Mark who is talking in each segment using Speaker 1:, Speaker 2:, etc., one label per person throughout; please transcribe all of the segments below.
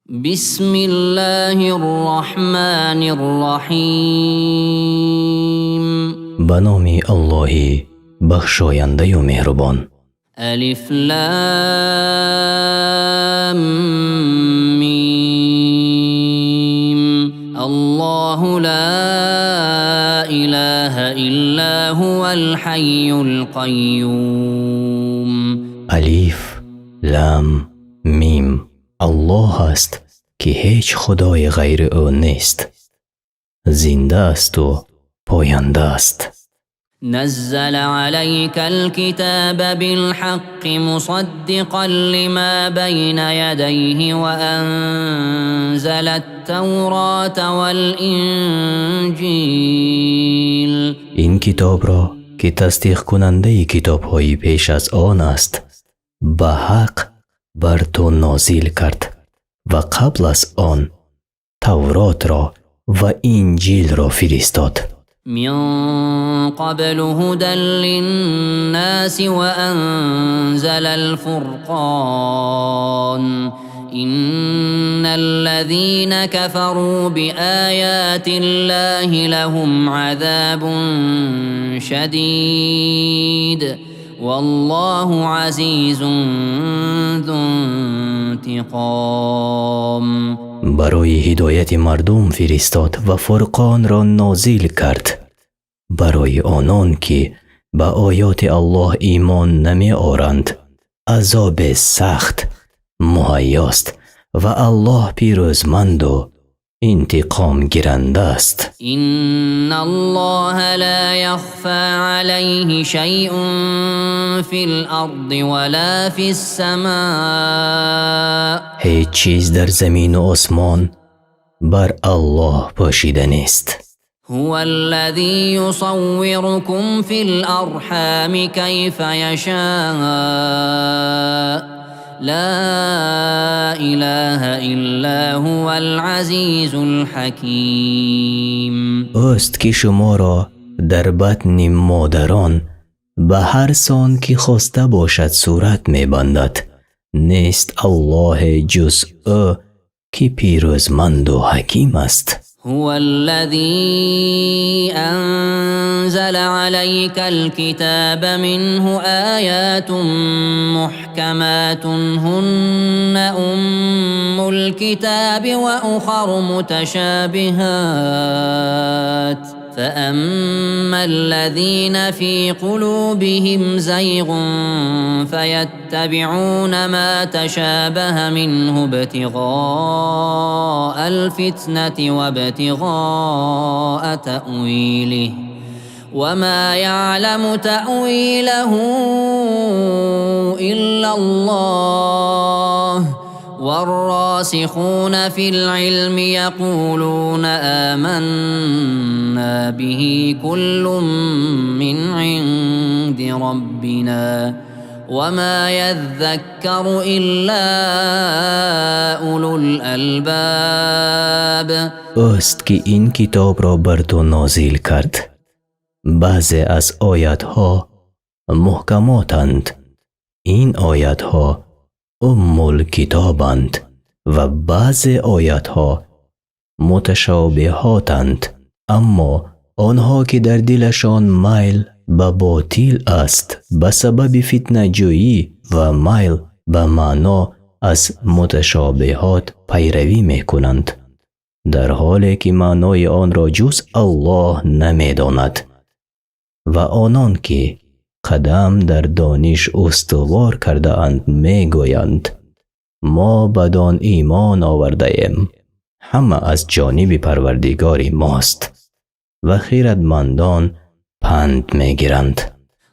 Speaker 1: بسم الله الرحمن الرحیم.
Speaker 2: به نام اللهی بخشاینده و مهربان.
Speaker 1: الف لام میم. الله لا اله الا هو الحي القیوم.
Speaker 2: الف لام میم. الله است که هیچ خدای غیر او نیست. زنده است و پاینده است.
Speaker 1: نزل عليك الكتاب بالحق مصدقا لما بين يديه وأنزل التوراة والإنجيل.
Speaker 2: این کتاب را که تصدیق کننده کتاب های پیش از آن است به حق بر تو نازل کرد و قبل از آن تورات را و انجیل را فرستاد.
Speaker 1: من قبل هدى للناس وأنزل الفرقان. إن الذين كفروا بآيات الله لهم عذاب شديد والله عزيز ذو انتقام.
Speaker 2: برای هدایت مردم فرستاد و فرقان را نازل کرد برای آنان که به آیات الله ایمان نمی آورند عذاب سخت مهیاست و الله پیروزمند و انتقام گیرنده است.
Speaker 1: إن الله لا يخفى عليه شيء في الأرض ولا في السماء.
Speaker 2: هیچ چیز در زمین و آسمان بر الله پوشیده نیست.
Speaker 1: هو الذي يصوركم في الأرحام كيف يشاء. لا إله إلا هو العزيز الحكيم.
Speaker 2: اوست که شما را در بطن مادران به هر سان که خواسته باشد صورت می بندد. نیست الله جز او که پیروزمند و حکیم است.
Speaker 1: هو الذي أنزل عليك الكتاب منه آيات محكمات هن أم الكتاب وأخر متشابهات فأما الذين في قلوبهم زيغ فيتبعون ما تشابه منه ابتغاء الفتنة وابتغاء تأويله وما يعلم تأويله إلا الله والراسخون في العلم يقولون آمنا به كل من عند ربنا وما يذكر إلا أولو الألباب.
Speaker 2: اوست که این کتاب را بر تو نازل کرد. بعضی از آیاتها محکماتند. این آیاتها الکتابند و بعضی آیاتها متشابهاتند، اما آنها که در دلشان میل به باطل است به سبب فتنه جویی و میل به معنا از متشابهات پیروی می کنند، در حالی که معنای آن را جز الله نمی داند. و آنان که قدم در دانش استوار کرده اند می گویند ما بدان ایمان آورده ایم، همه از جانب پروردگار ماست و خیرتمندان پند می گیرند.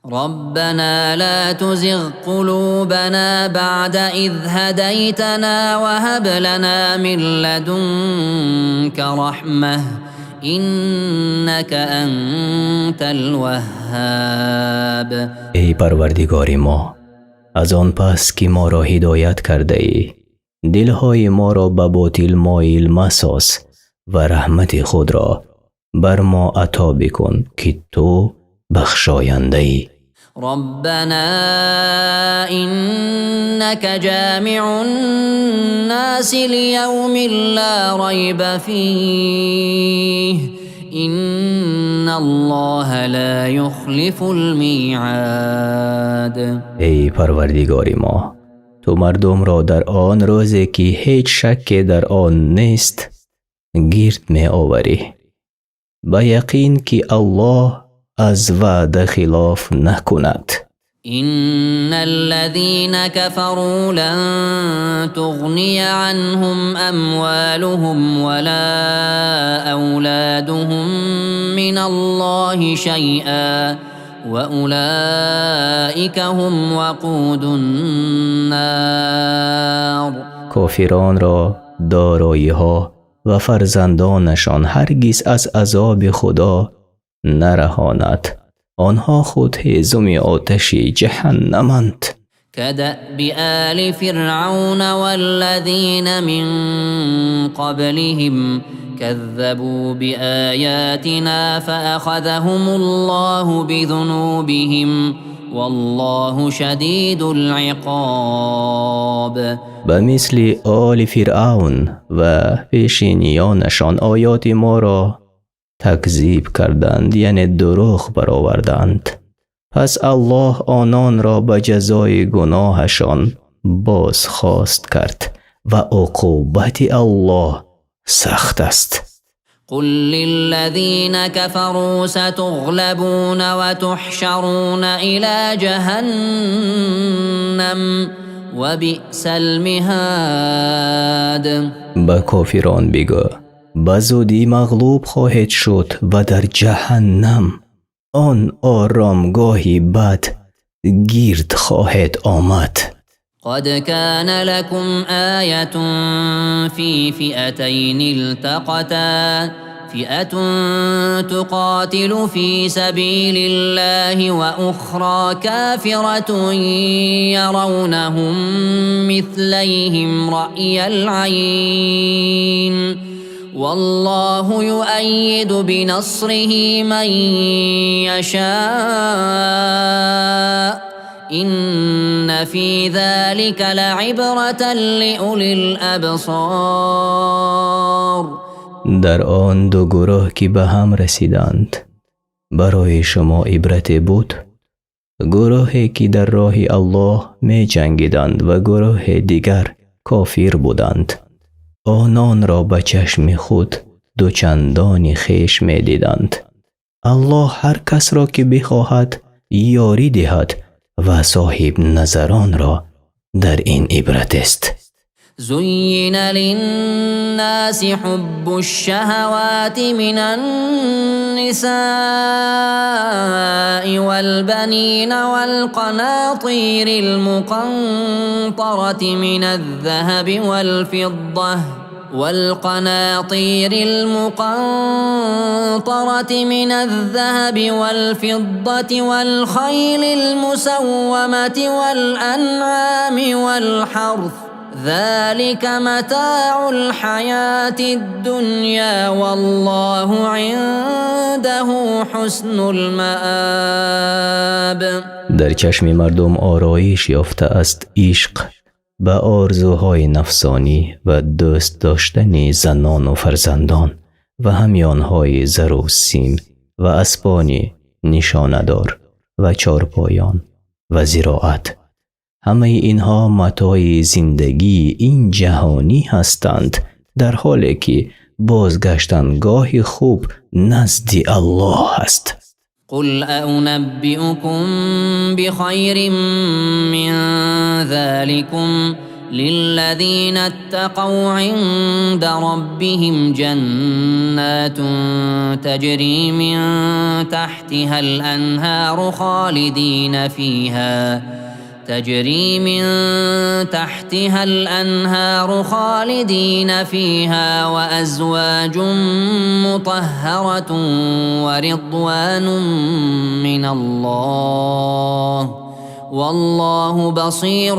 Speaker 1: ربنا لا تزغ قلوبنا بعد إذ هديتنا وهب لنا من لدنك رحمة إنك أنت الوهاب.
Speaker 2: ای پروردگار ما، از آن پس که ما را هدایت کرده ای دلهای ما را به باطل مایل مساز و رحمت خود را بر ما عطا بکن که تو بخشاینده ای.
Speaker 1: ربنا إنك جامع الناس ليوم لا ريب فيه إن الله لا يخلف الميعاد.
Speaker 2: ای پروردگار ما، تو مردم را در آن روزی که هیچ شکی در آن نیست گرد می آوری. با یقین که الله از وعده خلاف نکند.
Speaker 1: إن الذين كفروا لن تغني عنهم أموالهم ولا أولادهم من الله شيئا وأولئك هم وقود النار.
Speaker 2: کافران را دارایی ها و فرزندانشان هرگز از عذاب خدا نرهاند. آنها خود هیزم آتش جهنمند.
Speaker 1: كدأب آل فرعون والذين من قبلهم كذبوا بآياتنا فأخذهم الله بذنوبهم والله شدید العقاب.
Speaker 2: به مثل آل فرعون و پیشینیانشان آیات ما را تکذیب کردند، یعنی دروغ برآوردند. پس الله آنان را به جزای گناهشان بازخواست کرد و عقوبت الله سخت است.
Speaker 1: قل للذين كفروا ستغلبون وتحشرون إلى جهنم وبئس المهاد.
Speaker 2: به کافران بگو به زودی مغلوب خواهد شد و در جهنم آن آرامگاهی بد گرد خواهد آمد.
Speaker 1: قد كان لكم آية في فئتين التقتا فئة تقاتل في سبيل الله وأخرى كافرة يرونهم مثليهم رأي العين والله يؤيد بنصره من يشاء إن في ذلك لعبرة لأولي الأبصار.
Speaker 2: در آن دو گروه که به هم رسیدند برای شما عبرت بود. گروهی که در راه الله می جنگیدند و گروه دیگر کافر بودند. آنان را به چشم خود دوچندان خویش می دیدند. الله هر کس را که بخواهد یاری دهد و صاحب نظران را در این عبرت است.
Speaker 1: زين للناس حب الشهوات من النساء والبنين والقناطير المقنطرة من الذهب والفضة والخيل المسومة والأنعام والحرث ذلك متاع الحياة الدنيا والله عنده حسن المآب.
Speaker 2: در چشم مردم آرایش یافته است عشق به آرزوهای نفسانی و دوست داشتن زنان و فرزندان و همیانهای زر و سیم و اسبانی نشانه‌دار و چارپایان و زراعت. همه اینها متاع زندگی این جهانی هستند، در حالی که بازگشتنگاه خوب نزد الله است.
Speaker 1: قل أنبئكم بخير من ذلكم للذين اتقوا عند ربهم جنات تجري من تحتها الأنهار خالدين فيها وأزواج مطهرة ورضوان من الله والله بصير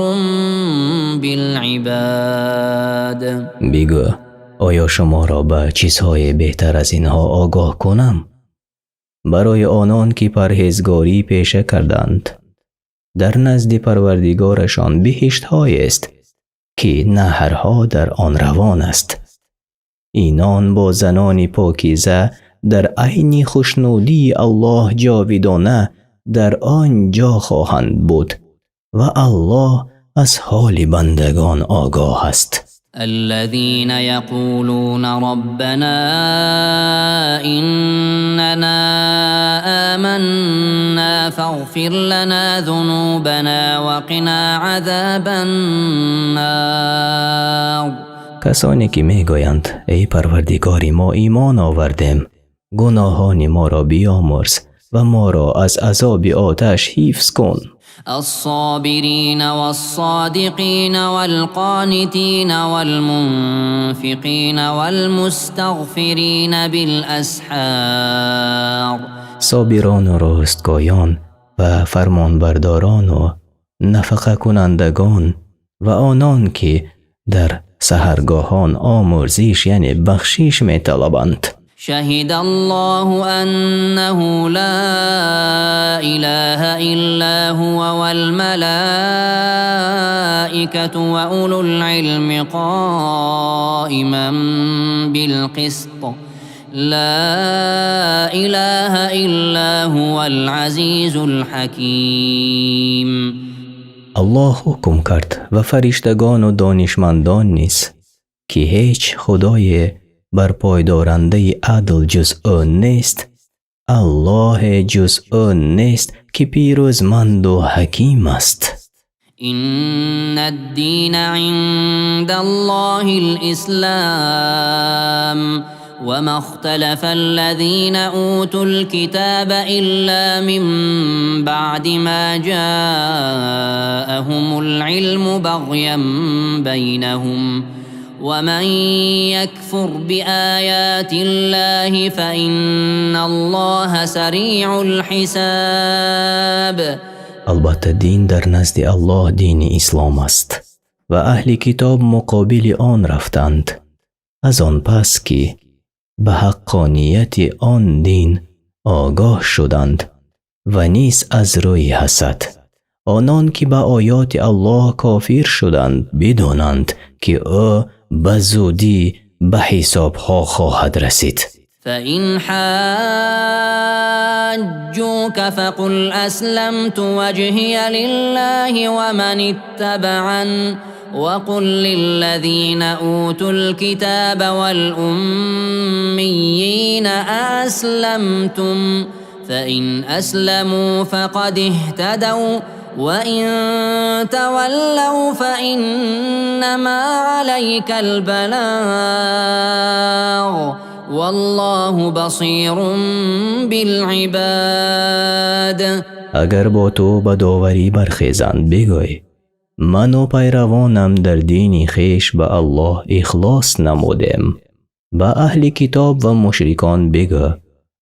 Speaker 1: بالعباد.
Speaker 2: بگو آیا شما را به چیزهای بهتر از اینها آگاه کنم؟ برای آنان که پرهیزگاری پیشه کردند در نزد پروردگارشان بهشت‌هایی است که نهرها در آن روان است. اینان با زنان پاکیزه در عین خوشنودی الله جاودانه در آن جا خواهند بود و الله از حال بندگان آگاه است.
Speaker 1: الذين يقولون ربنا إننا آمنا فاغفر لنا ذنوبنا وقنا عذاب النار.
Speaker 2: کسانی که میگویند ای پروردگاری ما ایمان آوردیم، گناهان ما را بیامرز و ما را از عذاب آتش حفظ کن.
Speaker 1: الصابرين والصادقين والقانتين والمنفقين والمستغفرين بالأسحار.
Speaker 2: صابران و راستگویان و فرمانبرداران و نفقه کنندگان و آنان که در سحرگاهان آمرزش یعنی بخشش می طلبند.
Speaker 1: شهد الله أنه لا إله إلا هو والملائكة وأولو العلم قائما بالقسط لا إله إلا هو العزيز الحكيم.
Speaker 2: الله حکم کرد و فرشتگان و دانشمندان نیز که هیچ خدای برپایدارنده عدل جز او نیست، الله جز او نیست که پیروزمند و حکیم است.
Speaker 1: إن الدين عند الله الإسلام وما اختلف الذين أوتوا الكتاب إلا من بعد ما جاءهم العلم بغيا بينهم ومن يكفر بآيات الله فإن الله سريع الحساب.
Speaker 2: البته دین در نزد الله دین اسلام است و اهل کتاب مقابل آن رفتند از آن پس که به حقانیت آن دین آگاه شدند و نیز از روی حسد آنان که به آیات الله کافر شدند بدانند که او به زودی به حسابها خواهد رسید.
Speaker 1: فإن حاجوك فقل أسلمت وجهي لله ومن اتبعن وقل للذين أوتوا الكتاب والأميين أسلمتم فإن أسلموا فقد اهتدوا وإن تولوا فإنما عليك البلاغ والله بصير بالعباد.
Speaker 2: اگر با تو به داوری برخیزند بگوی من و پیروانم در دین خویش به الله اخلاص نمودیم. به اهل کتاب و مشرکان بگو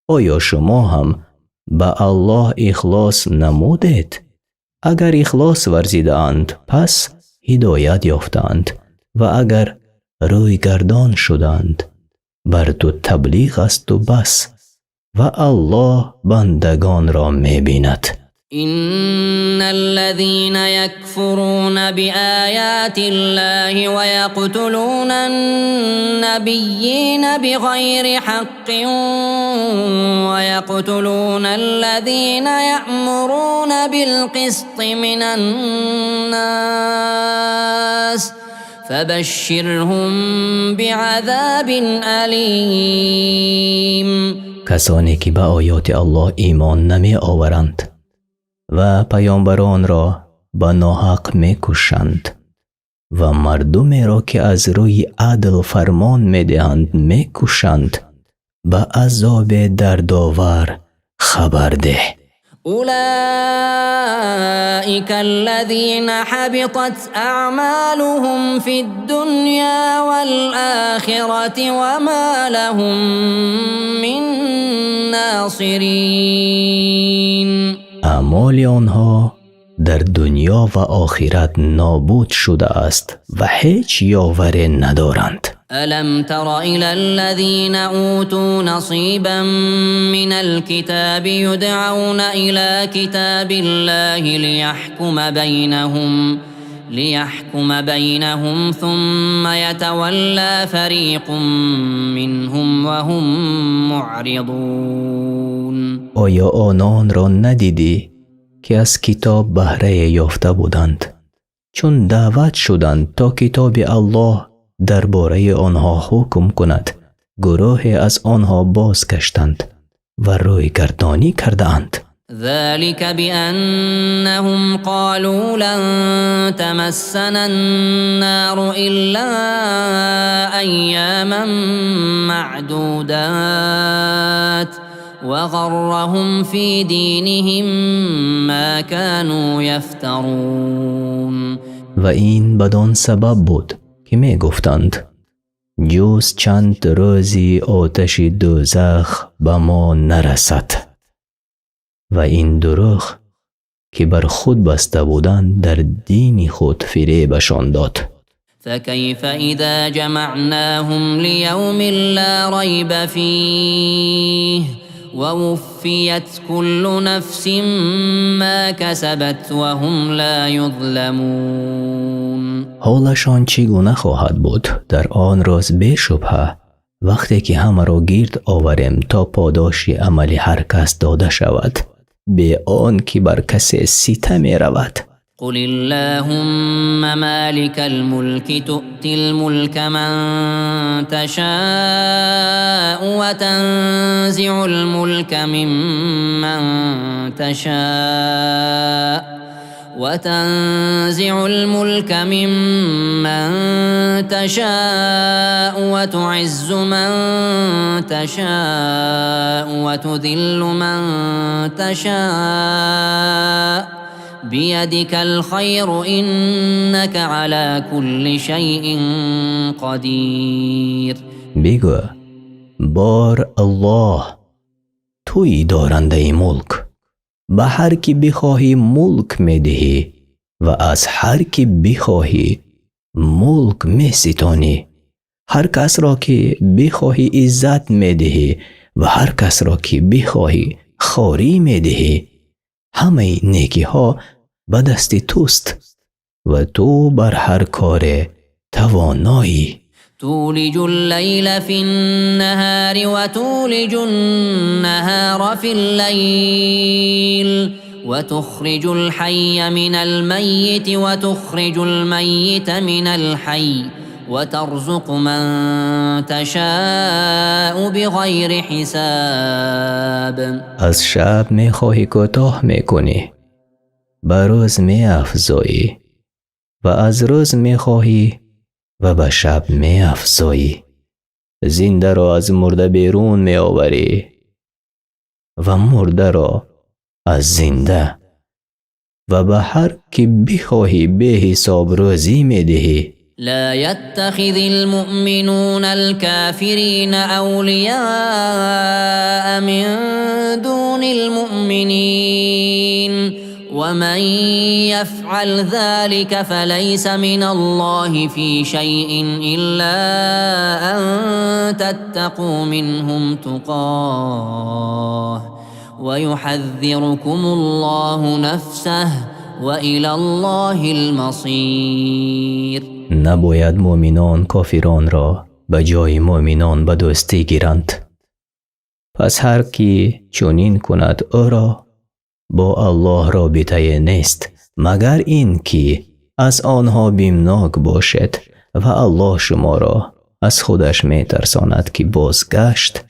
Speaker 2: آیا شما هم به الله اخلاص نمودید؟ اگر اخلاص ورزیدند پس هدایت یافتند و اگر روی گردان شدند بر تو تبلیغ است و بس و الله بندگان را می‌بیند.
Speaker 1: إن الذين يكفرون بآيات الله ويقتلون النبيين بغير حق ويقتلون الذين يأمرون بالقسط من الناس فبشرهم بعذاب أليم.
Speaker 2: کسانی که به آیات الله ایمان نمی آورند و پیامبران را به ناحق می کشند و مردمی را که از روی عدل فرمان می دهند می کشند به عذاب دردآور خبر ده.
Speaker 1: أولئك الذين حبطت أعمالهم في الدنيا والآخرة وما لهم من ناصرين.
Speaker 2: اعمال آنها در دنیا و آخرت نابود شده است و هیچ یاوری ندارند.
Speaker 1: ألم تر إلى الذين أوتوا نصيبا من الكتاب يدعون إلى كتاب الله ليحكم بينهم ثم يتولى فريق منهم وهم معرضون.
Speaker 2: آیا آنان را ندیدی که از کتاب بهره یافته بودند چون دعوت شدند تا کتاب الله درباره آنها حکم کند گروه از آنها بازگشتند و روی گردانی کردند.
Speaker 1: ذلك بأنهم قالوا لن تمسنا النار إلا أياما معدودات وغرهم في دينهم ما كانوا يفترون.
Speaker 2: و این بدان سبب بود که می گفتند جز چند روزی آتش دوزخ به ما نرسد و این دروغ که بر خود بسته بودند در دین خود فریبشان داد.
Speaker 1: فكيف إذا جمعناهم ليوم لا ريب فيه ووفيت كل نفس ما كسبت وهم لا يظلمون.
Speaker 2: حالشان چگونه خواهد بود در آن روز بی شبهه وقتی که همه را گرد آوریم تا پاداش عمل هر کس داده شود به آن که بر کسی ستم می رود.
Speaker 1: قل اللهم مالك الملك تؤتي الملك من تشاء وتنزع الملك ممن تشاء وتعز من تشاء وتذل من تشاء بيدك الخير إنك على كل شيء قدير.
Speaker 2: بگو بار الله توی دارنده ملک به هر کی بخواهی ملک میدهی و از هر کی بخواهی ملک میستانی. هر کس را که بخواهی عزت میدهی و هر کس را که بخواهی خواری میدهی. همه نیکی ها به دست توست و تو بر هر کار توانایی.
Speaker 1: تولج الليل في النهار وتولج النهار في الليل وتخرج الحي من الميت وتخرج الميت من الحي وترزق من تشاء بغير حساب.
Speaker 2: از شب میخواهی کوتاه میکنی به روز میافزایی و از روز میخواهی و به شب میافزایی. زنده را از مرده بیرون میآوری و مرده را از زنده و به هر کی بخواهی به حساب روزی میدهی.
Speaker 1: لا يتخذ المؤمنون الكافرين أولياء من دون المؤمنين ومن يفعل ذلك فليس من الله في شيء إلا أن تتقوا منهم تقاه ويحذركم الله نفسه وإلى الله المصير.
Speaker 2: نباید مؤمنان کافران را به جای مؤمنان به دوستی گیرند. پس هر کی چنین کند او را با الله رابطه نیست مگر این که از آنها بیمناک باشد و الله شما را از خودش می ترساند که بازگشت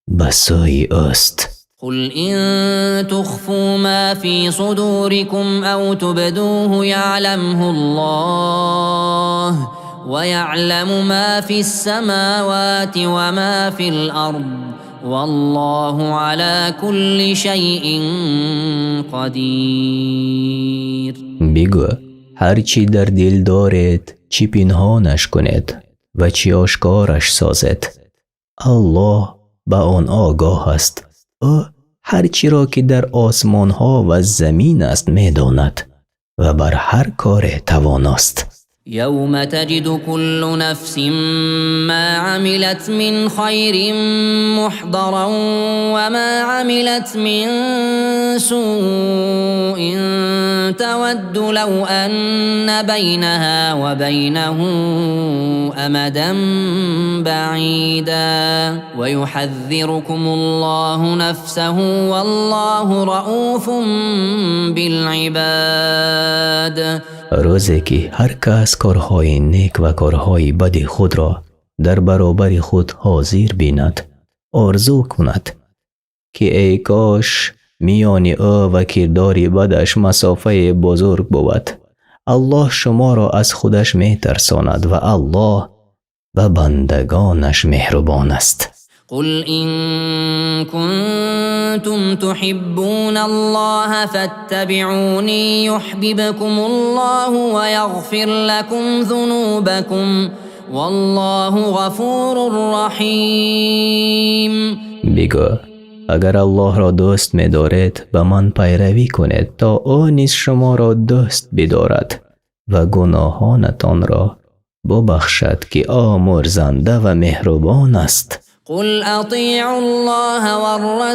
Speaker 2: به سوی اوست.
Speaker 1: قل إن تخفوا ما في صدوركم أو تبدوه يعلمه الله ويعلم ما في السماوات وما في الأرض والله على كل شيء قدير.
Speaker 2: بگو هر چی در دل دارید چی پنهانش کنید و چی آشکارش سازد الله به آن آگاه است. او هر چی را که در آسمان ها و زمین است می داند و بر هر کار تواناست.
Speaker 1: يوم تجد كل نفس ما عملت من خير محضرا وما عملت من سوء تود لو أن بينها وبينه أمدا بعيدا ويحذركم الله نفسه والله رؤوف بالعباد.
Speaker 2: روزی که هر کس کارهای نیک و کارهای بد خود را در برابر خود حاضر بیند آرزو کند که ای کاش میان او و کردار بدش مسافه بزرگ بود. الله شما را از خودش می ترساند و الله به بندگانش مهربان است.
Speaker 1: قل إن كنتم تحبون الله فاتبعوني يحببكم الله ويغفر لكم ذنوبكم والله غفور رحیم.
Speaker 2: بگو اگر الله را دوست می دارید به من پیروی کنید تا او نیز شما را دوست بدارد و گناهانتان را ببخشد که آمرزنده و مهربان است.
Speaker 1: قل أطيعوا الله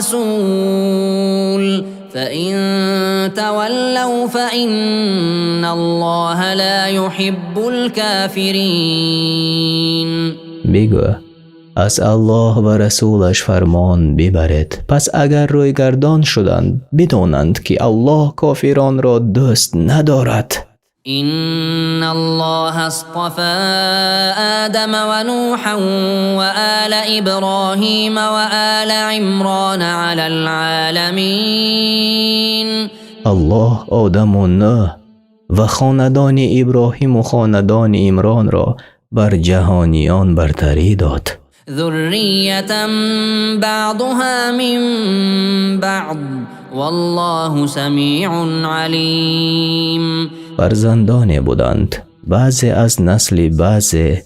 Speaker 1: والرسول فإن تولوا فإن الله لا يحب الكافرين.
Speaker 2: بگو از الله و رسولش فرمان ببرید پس اگر روی گردان شدند بدانند که الله کافران را دوست ندارد.
Speaker 1: إن الله اصطفى آدم ونوحا وآل إبراهيم وآل عمران على العالمين.
Speaker 2: الله آدم و نوح و خاندان ابراهیم و خاندان عمران را بر جهانیان برتری داد.
Speaker 1: ذرية بعضها من بعض والله سمیع علیم.
Speaker 2: فرزندان بودند بعضی از نسل بعضی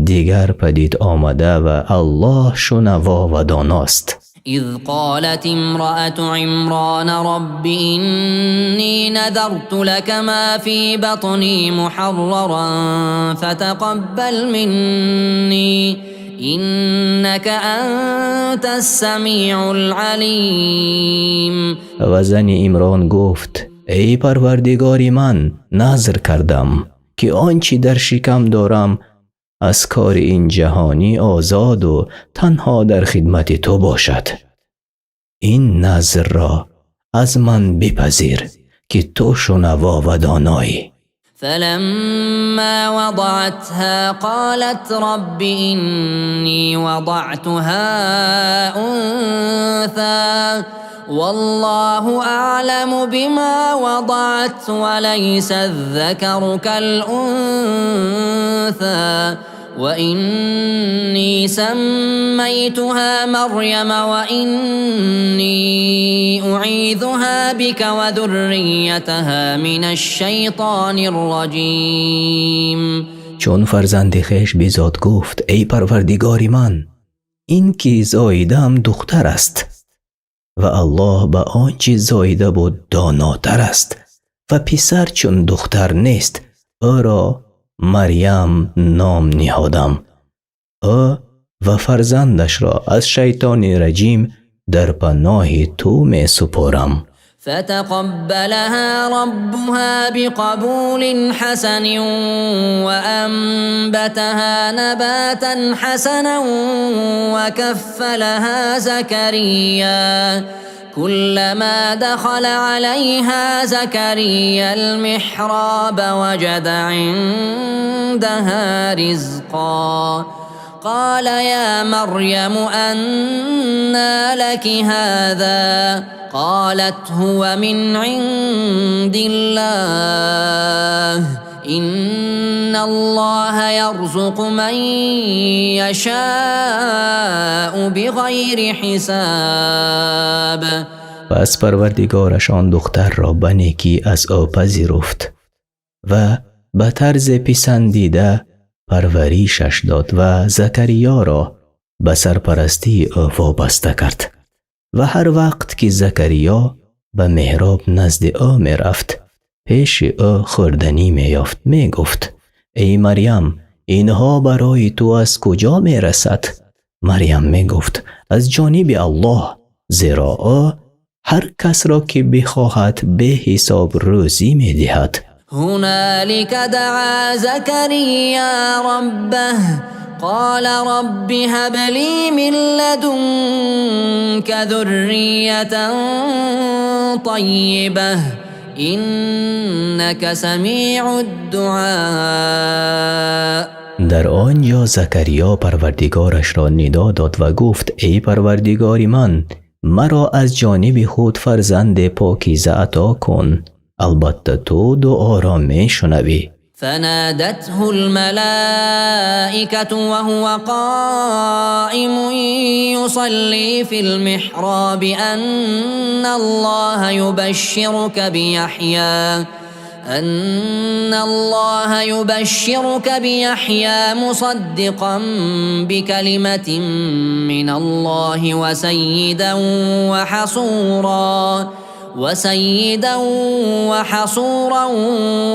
Speaker 2: دیگر پدید آمده و الله شنوا و داناست.
Speaker 1: إذ قالت امرأة عمران رب إني نذرت لك ما في بطني محررا فتقبل مني إنك أنت السميع العليم.
Speaker 2: و زن عمران گفت ای پروردگار من نذر کردم که آنچه در شکم دارم از کار این جهانی آزاد و تنها در خدمت تو باشد. این نذر را از من بپذیر که تو شنوا و دانایی.
Speaker 1: فلما وضعتها قالت رب إني وضعتها أنثى والله أعلم بما وضعت وليس الذكر كالأنثى وإني سميتها مريم وإني أعيذها بك وذريتها من الشيطان الرجيم.
Speaker 2: چون فرزند خویش بزاد گفت ای پروردگار من این که زایدم دختر است و الله به آنچه زایده بود داناتر است و پسر چون دختر نیست او را مریم نام نهادم. او و فرزندش را از شیطان رجیم در پناه تو می سپارم.
Speaker 1: فتقبلها ربها بقبول حسن وأنبتها نباتا حسنا وكفلها زكريا كلما دخل عليها زكريا المحراب وجد عندها رزقا قال يا مريم أنى لك هذا قالت هو من عند الله إن الله يرزق من يشاء بغير حساب.
Speaker 2: پس پروردگارشان دختر را به نیکی از او پذیرفت و به طرز پسندیده پرورشش داد و زکریا را به سرپرستی او وابسته کرد. و هر وقت که زکریا به محراب نزد او می رفت پیش او خوردنی می یافت می گفت ای مریم اینها برای تو از کجا می رسد؟ مریم می گفت از جانب الله، زیرا او هر کس را که بخواهد به حساب روزی می دهد.
Speaker 1: هنالك دعا زكريا ربه قال رب هب لي من لدنك ذرية طيبة إنك سميع الدعاء.
Speaker 2: در آنجا زکریا پروردگارش را ندا داد و گفت ای پروردگار من، مرا از جانب خود فرزند پاکیزه عطا کن، البته تو دعا را می شنوی.
Speaker 1: فنادته الملائكة وهو قائم يصلي في المحراب أن الله يبشرك بيحيى مصدقا بكلمة من الله وسيدا وحصورا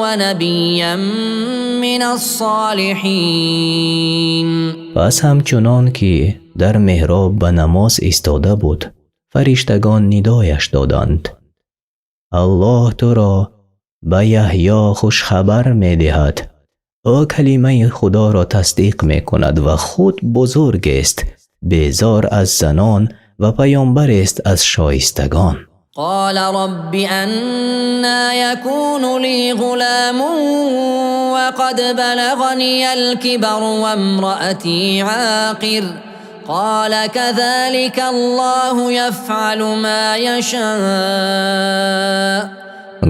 Speaker 1: ونبيا من الصالحين.
Speaker 2: پس همچنان که در محراب به نماز ایستاده بود، فرشتگان ندایش دادند الله تو را به یحیی خوش خبر می دهد، او کلمه خدا را تصدیق می کند و خود بزرگ است، بیزار از زنان و پیامبر است از شایستگان.
Speaker 1: قال رب أنا يكون لي غلام وقد بلغني الكبر وامرأتي عاقر قال كذلك الله يفعل ما يشاء.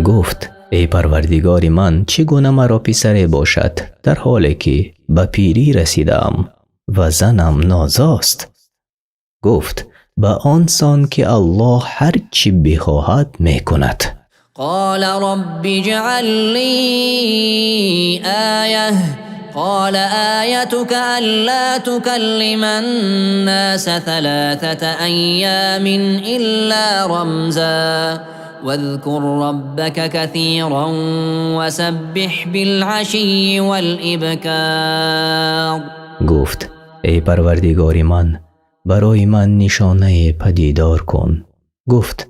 Speaker 2: گفت ای پروردگار من، چگونه مرا پسری باشد در حالی که به پیری رسیدم و زنم نازاست؟ گفت به آنسان که الله هر چی بخواهد می کند.
Speaker 1: قال رب اجعل لي آیه قال آیتك ألا تكلم الناس 3 أيام إلا رمزا واذكر ربك كثيرا وسبح بالعشي والإبكار.
Speaker 2: گفت ای پروردگار من، برای من نشانه پدیدار کن. گفت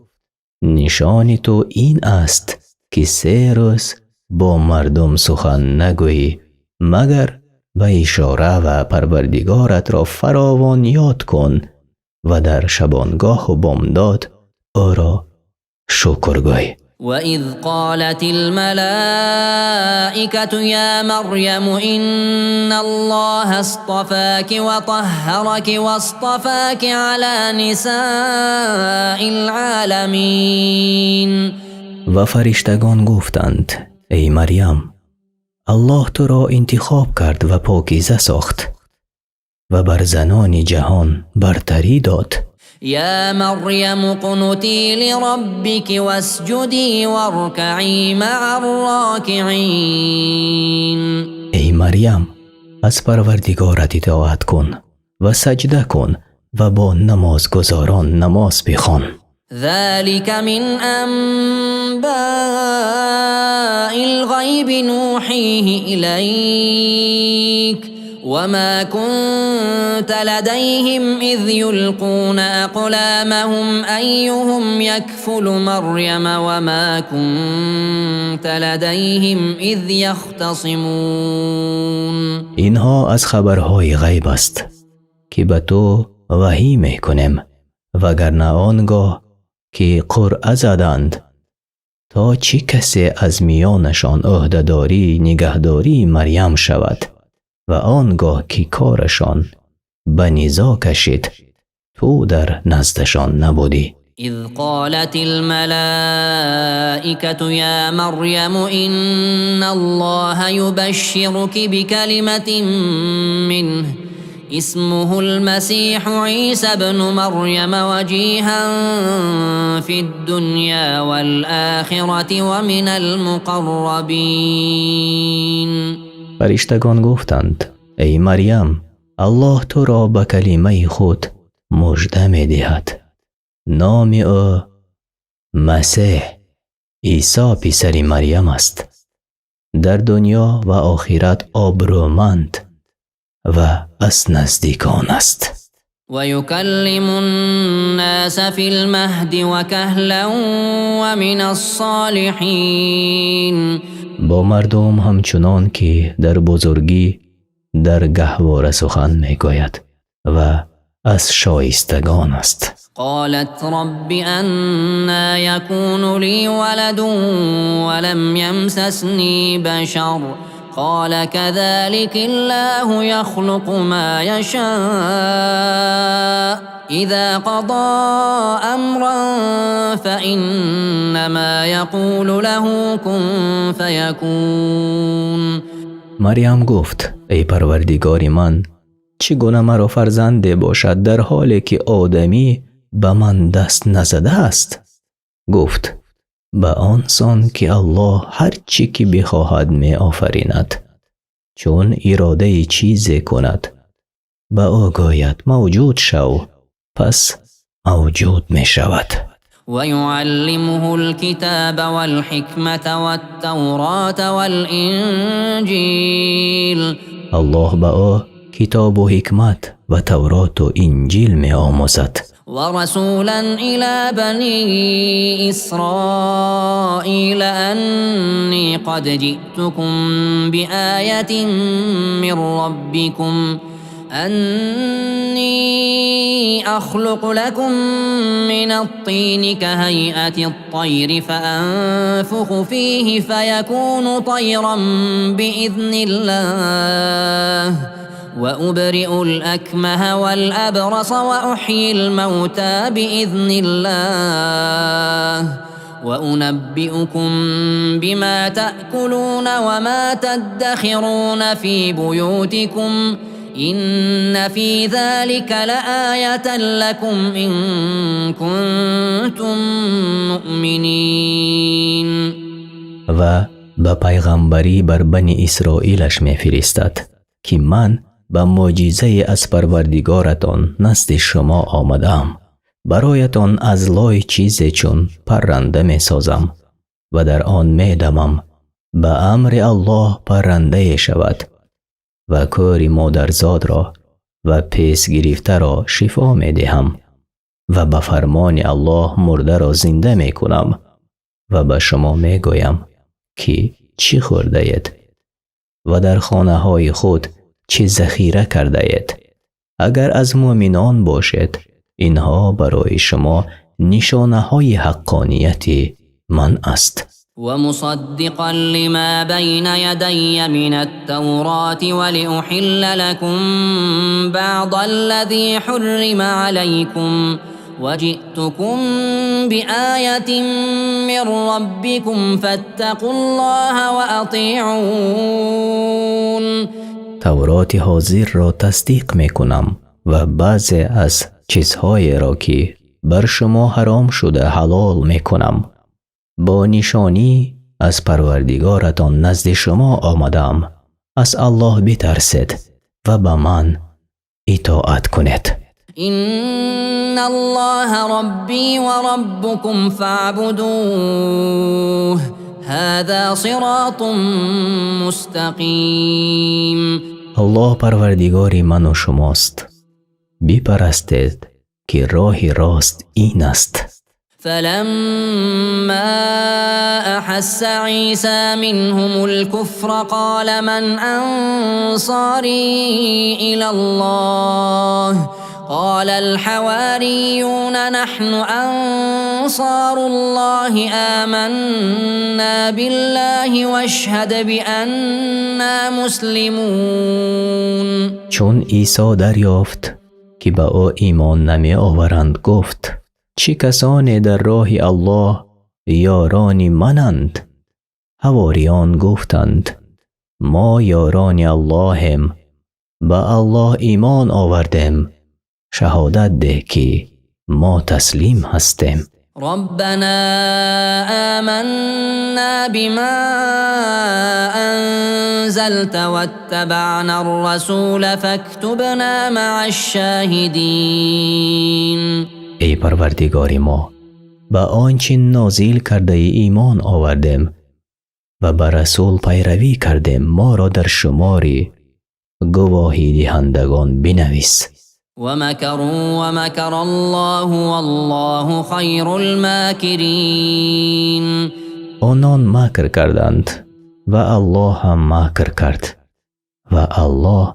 Speaker 2: نشان تو این است که 3 روز با مردم سخن نگویی مگر به اشاره و پروردگارت را فراوان یاد کن و در شبانگاه و بامداد او را شکر گوی.
Speaker 1: وَإِذْ قَالَتِ الْمَلَائِكَةُ يَا مَرْيَمُ إِنَّ اللَّهَ اصْطَفَاكِ وَطَهَّرَكِ وَاصْطَفَاكِ عَلَى نِسَاءِ الْعَالَمِينَ.
Speaker 2: و فرشتگان گفتند ای مریم، الله تو را انتخاب کرد و پاکیزه ساخت و بر زنان جهان برتری داد.
Speaker 1: يا مريم اقنتي لربك واسجدي واركعي مع الراكعين.
Speaker 2: ای مریم، از پروردگارت اطاعت کن و سجده کن و با نمازگزاران نماز بخوان.
Speaker 1: ذلك من أنباء الغيب نوحيه إليك وما كنت لديهم إذ يلقون أقلامهم أيهم يكفل مريم وما كنت لديهم إذ يختصمون.
Speaker 2: اینها از خبرهای غیب است که به تو وحی میکنیم، وگرنه آنگاه که قرعه زدند تا چه کسی از میانشان عهده‌داری نگهداری مریم شود و آنگاه که کارشان به نیزا کشید تو در نزدشان نبودی.
Speaker 1: إذ قالت الملائكة يا مريم إن الله يبشرك بكلمة منه اسمه المسيح عيسى ابن مريم وجيها في الدنيا والآخرة ومن المقربين.
Speaker 2: فرشتگان گفتند ای مریم، الله تو را به کلمه خود مژده می دهد. نام او مسیح عیسی پسر مریم است. در دنیا و آخرت آبرومند و از نزدیکان است.
Speaker 1: ويكلم الناس في المهد وكهلا ومن الصالحين.
Speaker 2: با مردم همچنان که در بزرگی در گهواره سخن میگوید و از شایستگان است.
Speaker 1: قالت رب أنا يكون لي ولد ولم يمسسني بشر قال كذلك الله يخلق ما يشاء إذا قضى أمرا فإنما يقول له كن فيكون.
Speaker 2: مریم گفت ای پروردگار من، چگونه مرا فرزند باشد در حالی که آدمی به من دست نزده است؟ گفت به آن سان که الله هر چی که بخواهد می آفریند، چون اراده چیزی کند به او گوید موجود شو، پس موجود می شود.
Speaker 1: ويعلمه الكتاب والحكمة والتوراة والإنجيل.
Speaker 2: الله به او کتاب و حکمت و تورات و انجیل می آموزد.
Speaker 1: ورسولا إلى بني إسرائيل أني قد جئتكم بآية من ربكم أني أخلق لكم من الطين كهيئة الطير فأنفخ فيه فيكون طيرا بإذن الله وأبرئ الأكمه والأبرص وأحيي الموتى بإذن الله وأنبئكم بما تأكلون وما تدخرون في بيوتكم إن في ذلك لآية لكم إن كنتم مؤمنين.
Speaker 2: و به پیغمبری بر بنی اسرائیلش می فرستد که من به معجزه از پروردگارتان نزد شما آمدم، برایتان از لای چیزی چون پرنده می سازم و در آن می دمم به امر الله پرنده شود و کار مادرزاد را و پیس گرفته را شفا می دهم و به فرمان الله مرده را زنده می کنم و به شما می گویم که چی خورده اید و در خانه های خود چه ذخیره کرده اید. اگر از مؤمنان باشد اینها برای شما نشانه های حقانیت من است.
Speaker 1: ومصدقا لما بين يدي من التوراة ولأحل لكم بعض الذي حرم عليكم وجئتكم بآية من ربكم فاتقوا الله وأطيعون.
Speaker 2: تورات حاضر را تصدیق می کنم و بعضی از چیزهای را که بر شما حرام شده حلال می کنم. با نشانی از پروردگارتان نزد شما آمدم. از الله بترسید و به من اطاعت کنید.
Speaker 1: إن الله ربي وربكم فاعبدوه هذا صراط مستقیم.
Speaker 2: الله پروردگار من و شماست، بپرستید که راه راست این است.
Speaker 1: فلما أحس عيسى منهم الكفر قال من أنصاري إلى الله قال الحواريون نحن أنصار الله آمنا بالله واشهد بأننا مسلمون.
Speaker 2: چون عیسی دریافت که به او ایمان نمی آورند گفت چه کسانی در راه الله یاران منند؟ حواریان گفتند ما یاران اللهم، به الله ایمان آوردیم، شهادت ده که ما تسلیم هستیم.
Speaker 1: ربنا آمنا بما أنزلت واتبعنا الرسول فاكتبنا مع الشاهدين.
Speaker 2: ای پروردگار ما، به آنچه نازل کرده ایمان آوردیم و بر رسول پیروی کردیم ما را در شماری گواهی دهندگان بنویس.
Speaker 1: ومكروا ومكر الله والله خير الماكرين.
Speaker 2: آنان مکر کردند و الله هم مکر کرد و الله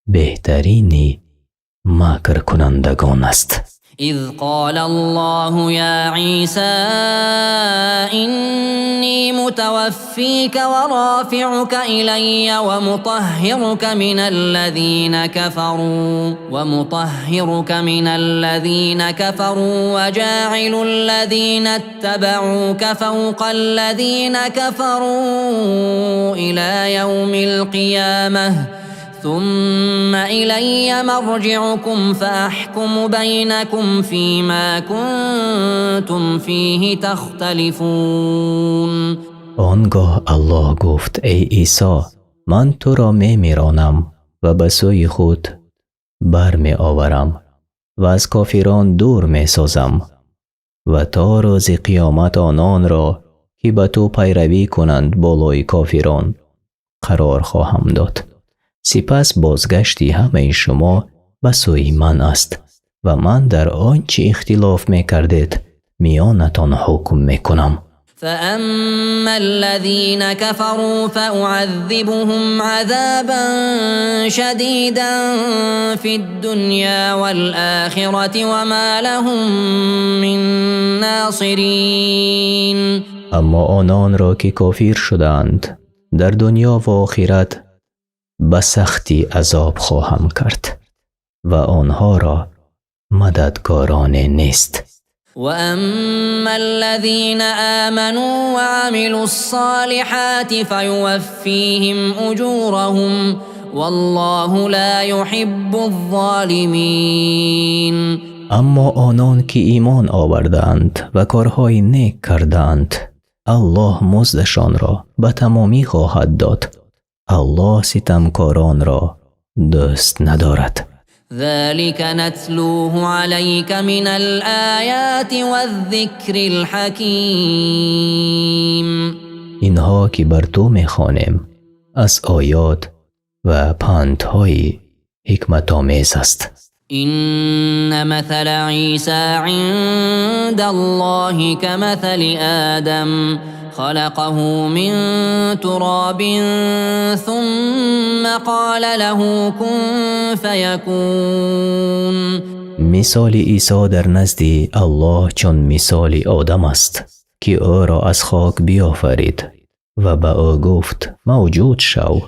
Speaker 2: بهترین مکر کنندگان است.
Speaker 1: إذ قال الله يا عيسى إني متوفيك ورافعك إلي ومطهرك من الذين كفروا وجاعل الذين اتبعوك فوق الذين كفروا إلى يوم القيامة ثم إلي مرجعكم فأحكم بينكم فيما كنتم فيه تختلفون.
Speaker 2: آنگاه الله گفت ای عیسی من تو را میرانم و به سوی خود برمی آورم و از کافران دور می سازم و تا روز قیامت آنان را که به تو پیروی کنند بالای کافران قرار خواهم داد. سپس بازگشتی همه شما به سوی من است و من در آنچه اختلاف می کردید میانتان حکم می کنم.
Speaker 1: فأما الذين كفروا فأعذبهم عذابا شديدا في الدنيا والآخرة وما لهم من ناصرين.
Speaker 2: اما آنان را که کافر شدند در دنیا و آخرت به سختی عذاب خواهم کرد و آنها را مددگاران نیست.
Speaker 1: وأما الذين آمنوا وعملوا الصالحات فيوفيهم أجورهم والله لا يحب الظالمين.
Speaker 2: اما آنان که ایمان آوردند و کارهای نیک کردند الله مزدشان را به تمامی خواهد داد. الله ستمکاران را دوست ندارد.
Speaker 1: ذلك نتلوه عليك من الآيات والذكر الحكيم.
Speaker 2: اینها که بر تو میخوانیم از آیات و پندهای حکمت آمیز است.
Speaker 1: إن مثل عيسى عند الله كمثل آدم خلقه من تراب ثم قال له كن فيكون.
Speaker 2: مثال عیسی در نزد الله چون مثال آدم است که او را از خاک بیافرید و به او گفت موجود شو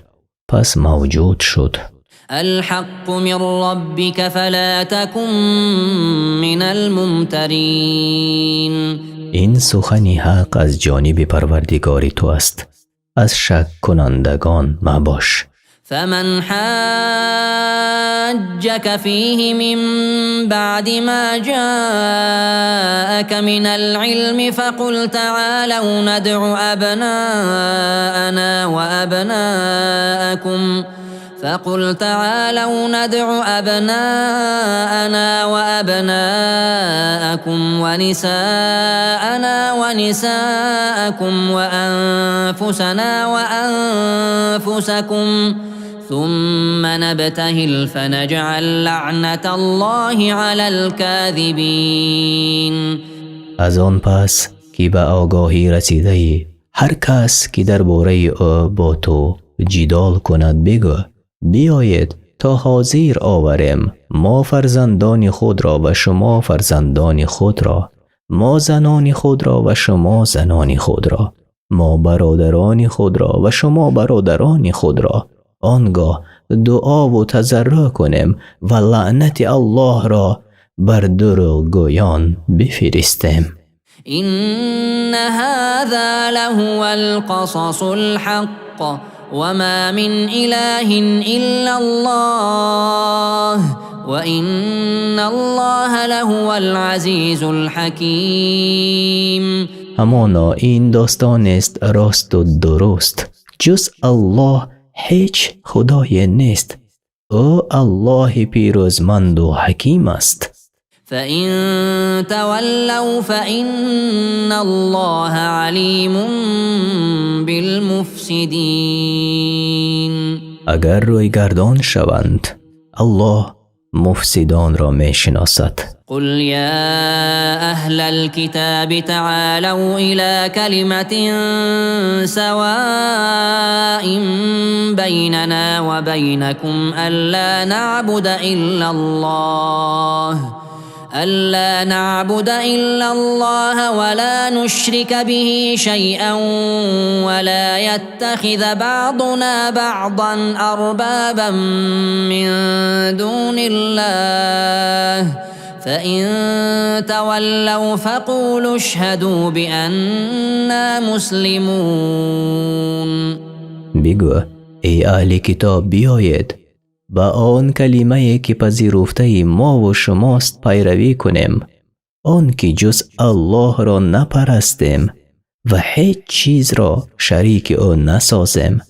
Speaker 2: پس موجود شد.
Speaker 1: الحق من ربك فلا تكن من الممترين.
Speaker 2: این سخن حق از جانب پروردگار تو است از شک کنندگان مباش.
Speaker 1: فمن حاجك فيه من بعد ما جاءك من العلم فقل تعالوا ندع أبناءنا وأبناءكم ونساءنا ونساءكم وأنفسنا وأنفسكم ثم نبتهل فنجعل لعنة الله على الكاذبين.
Speaker 2: از آن پس که به آگاهی رسیده هر کس که درباره او با تو جدال کند بگو بیایید تا حاضر آوریم ما فرزندان خود را و شما فرزندان خود را، ما زنان خود را و شما زنان خود را، ما برادران خود را و شما برادران خود را. آنگاه دعا و تضرع کنیم و لعنت الله را بر دروغگویان بفرستیم.
Speaker 1: إن هذا لهو القصص الحق وما من إله إلا الله وإن الله لهو العزيز الحكيم.
Speaker 2: همانا این داستان است راست و درست، جز الله هیچ خدای نیست. او الله پیروزمند و حکیم است.
Speaker 1: فإن تولوا فإن الله عليم بالمفسدين.
Speaker 2: اگر روی گردان شوند الله مفسدان را می شناسد.
Speaker 1: قل يا أهل الكتاب تعالوا إلى كلمة سواء بيننا وبينكم ألا نعبد إلا الله ولا نشرك به شيئا ولا يتخذ بعضنا بعضا أربابا من دون الله فإن تولوا فقولوا اشهدوا بأننا مسلمون.
Speaker 2: بگو ای اهل کتاب بیایید با آن کلمه که پذیرفته ما و شماست پیروی کنیم، آن که جز الله را نپرستیم و هیچ چیز را شریک آن نسازیم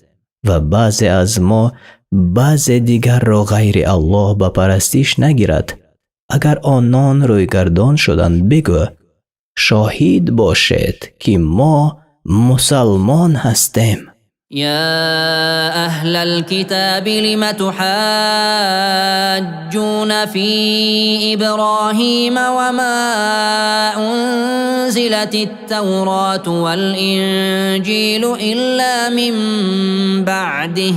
Speaker 2: و بعضی از ما بعض دیگر را غیر الله به پرستش نگیرد. اگر آنان روی گردان شدند بگو شاهد باشید که ما مسلمان هستیم.
Speaker 1: يا أهل الكتاب لم تحاجون في إبراهيم وما أنزلت التوراة والإنجيل إلا من بعده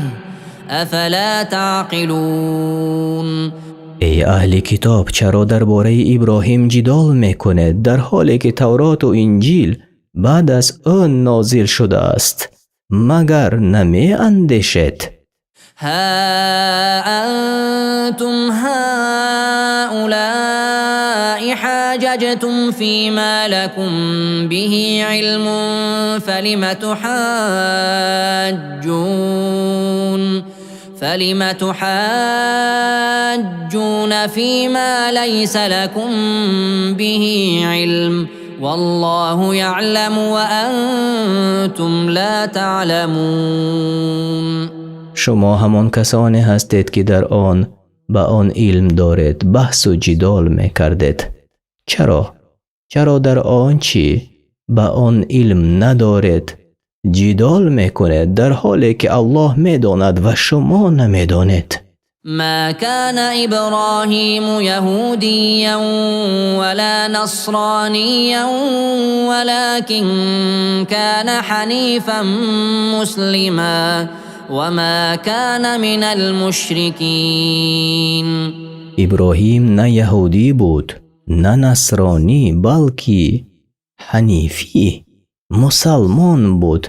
Speaker 1: أفلا تعقلون.
Speaker 2: ای اهل کتاب چرا درباره ابراهیم جدال میکنید در حالی که تورات و انجیل بعد از آن نازل شده است؟ مگر نمی اندیشید؟
Speaker 1: ها أنتم هؤلاء حاججتم فيما لكم به علم فلم تحاجون فيما ليس لكم به علم والله يعلم وأنتم لا تعلمون.
Speaker 2: شما همان کسانی هستید که در آن با آن علم دارید بحث و جدال می کردید. چرا در آن چی با آن علم ندارید جدال می کنید در حالی که الله می داند و شما نمی دانید؟
Speaker 1: ما كان إبراهيم يهوديا ولا نصرانيا ولكن كان حنيفا مسلما وما كان من المشركين.
Speaker 2: ابراهیم نه یهودی بود نه نصرانی بلکه حنیفی مسلمان بود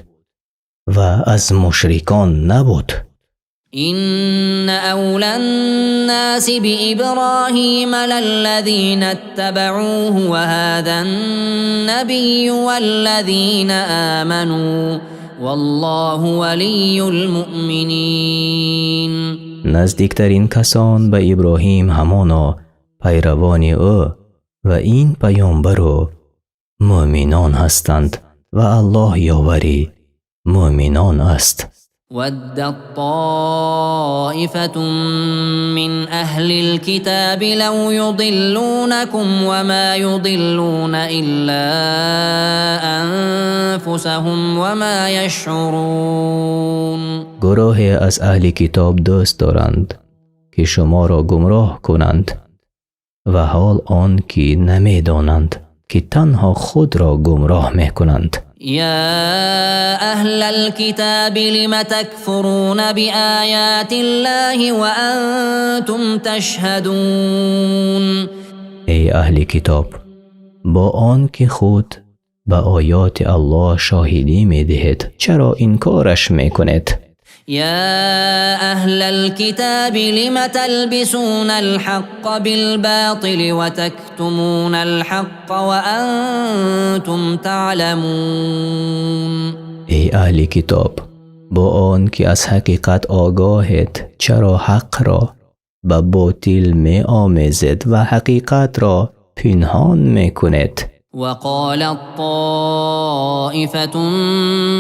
Speaker 2: و از مشرکان نبود.
Speaker 1: إن أولى الناس بإبراهيم للذين اتبعوه وهذا النبي والذين آمنوا والله ولي المؤمنين.
Speaker 2: نزدیکترین کسان به ابراهیم همانا پیروان او و این پیامبر و مؤمنان هستند و الله یاوری مؤمنان است.
Speaker 1: ودت طائفة من أهل الكتاب لو يضلونكم وما يضلون إلا أنفسهم وما يشعرون.
Speaker 2: گروهی از اهل کتاب دوست دارند که شما را گمراه کنند و حال آن که نمی دانند که تنها خود را گمراه می کنند.
Speaker 1: يا أهل الكتاب لم تكفرون بآيات الله وأنتم تشهدون.
Speaker 2: ای اهل کتاب با آن که خود با آیات الله شاهدی می دهید چرا انکارش می کنید؟
Speaker 1: يا أهل الكتاب لم تلبسون الحق بالباطل وتكتمون الحق وأنتم تعلمون.
Speaker 2: ای اهل کتاب با آن که از حقیقت آگاهید چرا حق را با باطل می آمیزید و حقیقت را پنهان می کنید؟
Speaker 1: وقالت طائفة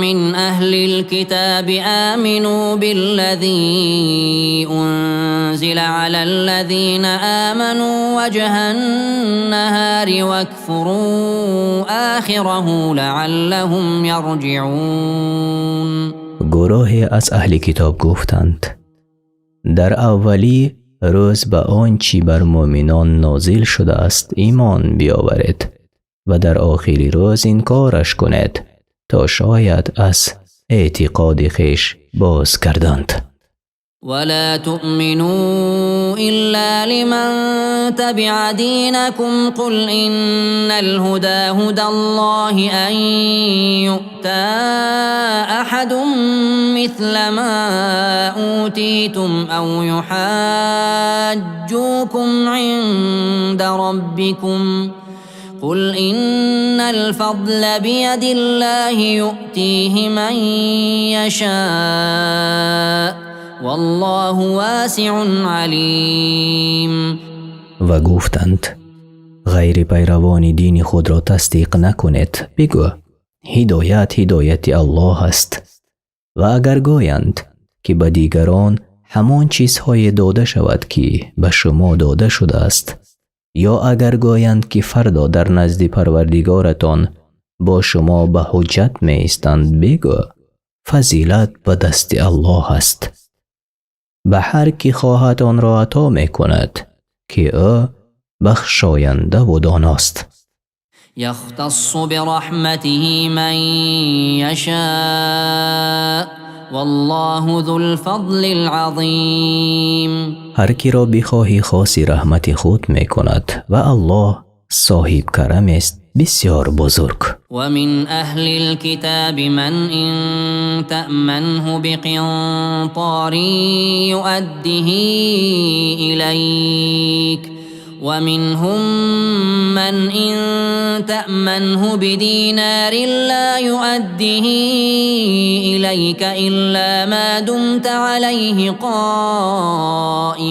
Speaker 1: من أهل الكتاب آمنوا بالذي أنزل على الذين آمنوا وجه النهار واكفروا آخره لعلهم يرجعون.
Speaker 2: گروهی از اهل کتاب گفتند در اولی روز به آنچه بر مؤمنان نازل شده است ایمان بیاورید و در آخری روز انکارش کنید تا شاید از اعتقاد خویش باز کردند.
Speaker 1: ولا تؤمنوا إلا لمن تبع دينكم قل إن الهدى هدى الله أن يؤتى أحد مثل ما أوتيتم أو يحاجوكم عند ربكم قل إن الفضل بيد الله يؤتيه من يشاء والله واسع علیم.
Speaker 2: و گفتند غیر پیروان دین خود را تصدیق نکنید. بگو هدایت الله است. و اگر گویند که به دیگران همان چیزهای داده شود که به شما داده شده است، یا اگر گویند که فردا در نزد پروردگارتان با شما به حجت می ایستند، بگو فضیلت به دست الله است. به هر کی خواهد آن را عطا می کند که او بخشاینده و داناست.
Speaker 1: یختص برحمته من یشاء والله ذو الفضل العظیم.
Speaker 2: هر کی را بخواهی خاصی رحمت خود می کند و الله صاحب کرم است بسیار بزرگ.
Speaker 1: و من اهل الكتاب من ان تأمنه بقنطار يؤده إليك ومنهم من إن تأمنه بدينار لا يؤده إليك إلا ما دمت عليه قائما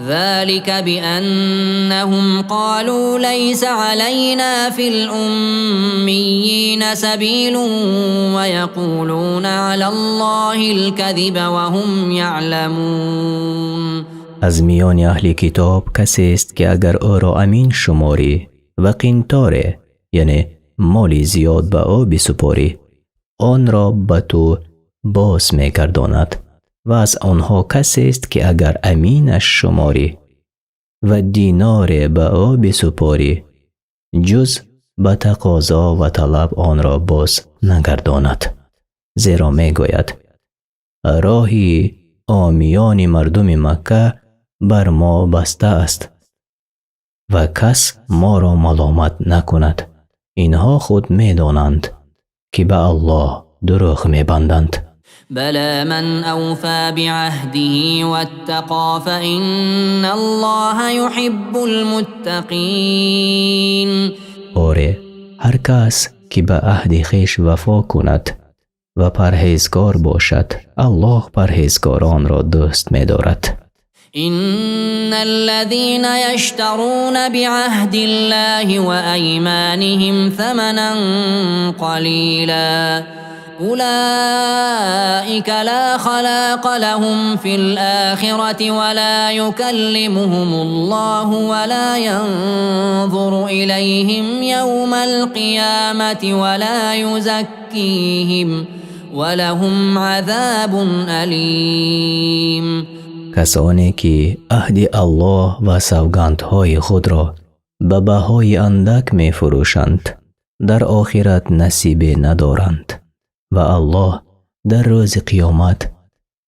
Speaker 1: ذلك بأنهم قالوا ليس علينا في الأميين سبيل ويقولون على الله الكذب وهم يعلمون.
Speaker 2: از میان اهل کتاب کسی است که اگر او را امین شماری و قنطاره یعنی مالی زیاد به او بسپاری آن را به تو باز می‌گرداند و از آنها کسی است که اگر امینش شماری و دینار به او بسپاری جز به تقاضا و طلب آن را باز نگرداند. زیرا میگوید راهی عامیان مردم مکه بر ما بسته است و کس ما را ملامت نکند. اینها خود میدانند که به الله دروغ میبندند.
Speaker 1: بلى من أوفى بعهده واتقى فإن الله يحب المتقين.
Speaker 2: آره هر کس که به عهد خویش وفا کند و پرهیزگار باشد الله پرهیزگاران را دوست می‌دارد.
Speaker 1: إن الذين يشترون بعهد الله وأيمانهم ثمنا قليلا أولئك لا خلاق لهم في الآخرة ولا يكلمهم الله ولا ينظر إليهم يوم القيامة ولا يزكيهم ولهم عذاب أليم.
Speaker 2: کسانی که عهد الله و سوگندهای خود را به بهای اندک می فروشند در آخرت نصیب ندارند و الله در روز قیامت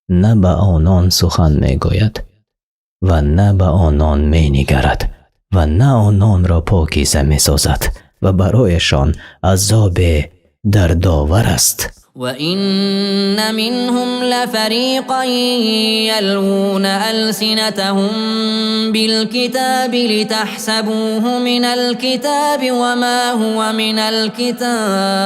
Speaker 2: نه به آنان سخن می گوید و نه به آنان می نگرد و نه آنان را پاکیزه می سازد و برایشان عذاب دردآور است.
Speaker 1: وَإِنَّ مِنْهُمْ لَفَرِيقًا يَلْوُونَ أَلْسِنَتَهُم بِالْكِتَابِ لِتَحْسَبُوهُ مِنَ الْكِتَابِ وَمَا هُوَ مِنَ الْكِتَابِ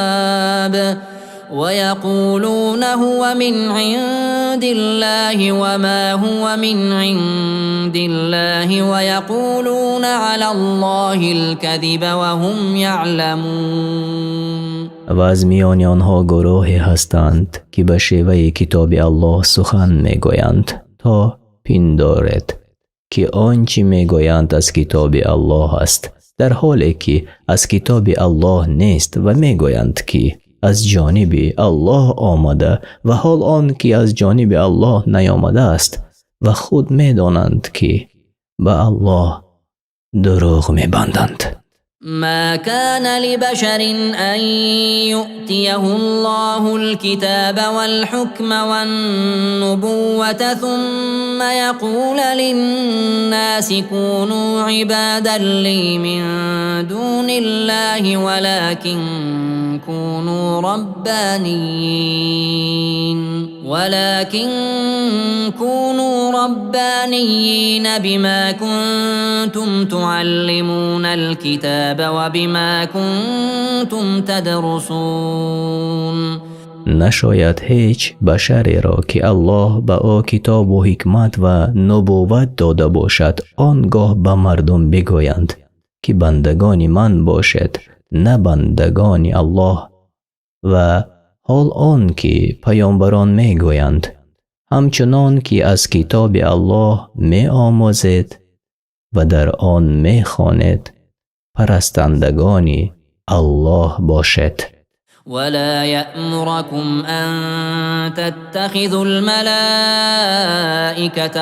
Speaker 1: ويقولون هو من عند الله وما هو من عند الله ويقولون على الله الكذب وهم يعلمون.
Speaker 2: و از میان آنها گروهی هستند که به شیوه کتاب الله سخن میگویند تا پندارد که آنچه میگویند از کتاب الله است، در حالی که از کتاب الله نیست و میگویند که از جانب الله آمده و حال آن که از جانب الله نیامده است و خود میدانند که به الله دروغ میبندند.
Speaker 1: ما كان لبشر أن يؤتيه الله الكتاب والحكم والنبوة ثم يقول للناس كونوا عبادا لي من دون الله ولكن كونوا ربانيين بما كنتم تعلمون الكتاب وبما كنتم تدرسون.
Speaker 2: نشاید هیچ بشری را که الله به او کتاب و حکمت و نبوت داده باشد آنگاه به مردم بگویند که بندگان من باشد نه بندگان الله و حال آن که پیامبران می گویند همچنان که از کتاب الله می آموزید و در آن می خواند پرستندگان الله باشد.
Speaker 1: ولا يأمركم أن تتخذوا الملائكة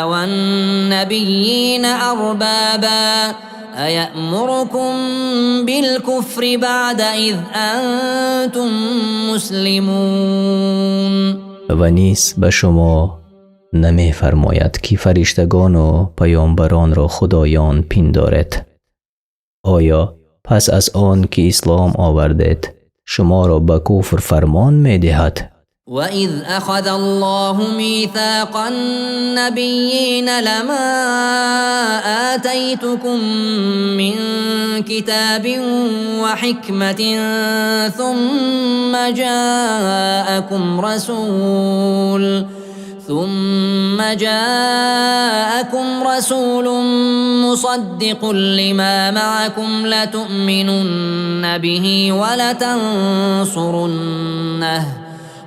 Speaker 1: والنبيين أربابا أيأمركم بالكفر بعد إذ أنتم مسلمون.
Speaker 2: و نیز به شما نمی فرماید که فرشتگان و پیامبران را خدایان پندارد. آیا پس از آن که اسلام آوردید شما را به کفر فرمان می دهد؟
Speaker 1: وَإِذْ أَخَذَ اللَّهُ مِيثَاقَ النَّبِيِّينَ لَمَا آتَيْتُكُم مِّن كِتَابٍ وَحِكْمَةٍ ثُمَّ جاءكم رسول مصدق لما معكم لتؤمنن به ولتنصرنه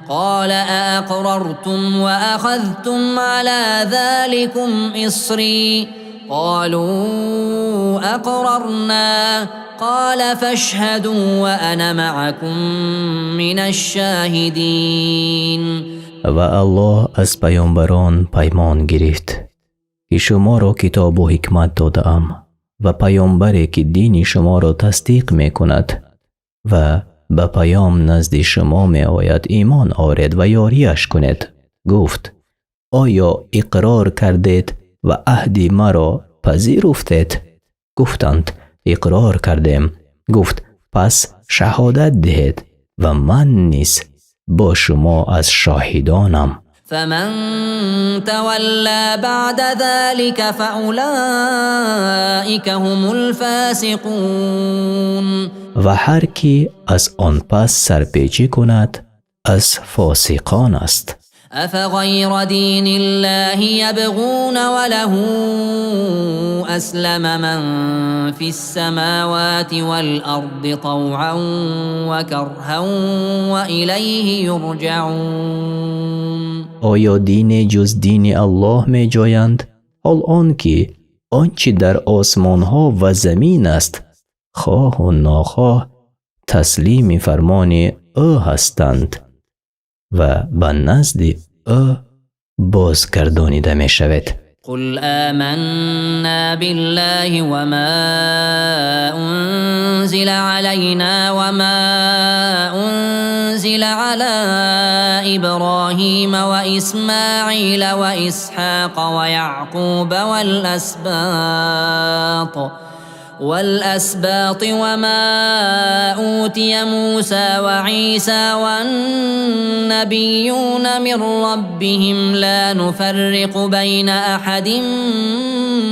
Speaker 1: قال أأقررتم وأخذتم على ذلكم إصري قالوا أقررنا قال فاشهدوا وأنا معكم من الشاهدين.
Speaker 2: و الله از پیامبران پیمان گرفت که شما را کتاب و حکمت دادم و پیامبری که دین شما را تصدیق می کند و به پیام نزد شما می آید ایمان آورد و یاریش کنید. گفت آیا اقرار کردید و عهد مرا پذیرفتید؟ گفتند اقرار کردیم. گفت پس شهادت دهید و من نیز با شما از شاهدانم.
Speaker 1: فمن تولى بعد ذلك فأولئك هم الفاسقون.
Speaker 2: و هر کی از آن پس سرپیچی کند از فاسقان است.
Speaker 1: أفغير دين الله يبغون وله أسلم من في السماوات والأرض طوعا وكرها وإليه يرجعون.
Speaker 2: آیا دین جز دین الله می جویند؟ حال آن که آنچه در آسمان ها و زمین است خواه و ناخواه تسلیم فرمان او هستند و به نزد او بازگردانیده می شود.
Speaker 1: قل آمنا بالله وما أنزل علينا وما أنزل على إبراهيم وإسماعيل وإسحاق ويعقوب والأسباط وما أوتي موسى وعيسى والنبيون من ربهم لا نفرق بين أحد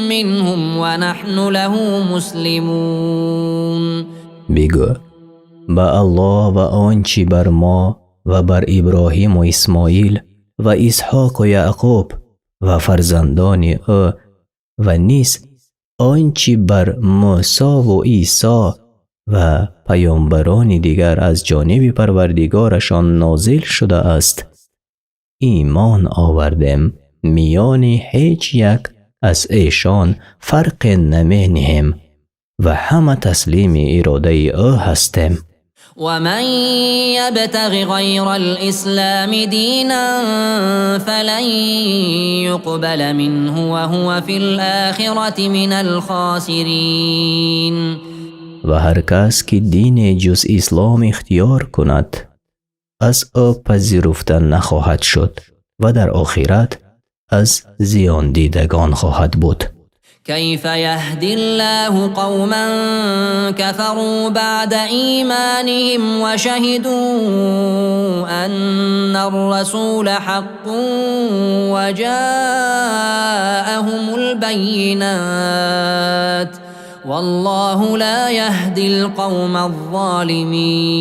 Speaker 1: منهم ونحن له مسلمون.
Speaker 2: بگو با الله و آنچه بر ما و بر ابراهیم و اسماعیل و اسحاق و یعقوب و فرزندان او و نیز آنچه بر موسی و عیسی و پیامبران دیگر از جانب پروردگارشان نازل شده است ایمان آوردیم میان هیچ یک از ایشان فرق نمی نهیم و همه تسلیم اراده او هستیم.
Speaker 1: ومن يبتغ غير الإسلام دينا فلن يقبل منه وهو في الآخرة من الخاسرين.
Speaker 2: و هر کس که دین جز اسلام اختیار کند از او پذیرفته نخواهد شد و در آخرت از زیان دیدگان خواهد بود.
Speaker 1: كيف يهدي الله قوما كفروا بعد إيمانهم وشهدوا أن الرسول حق وجاءهم البينات والله لا يهدي القوم الظالمين.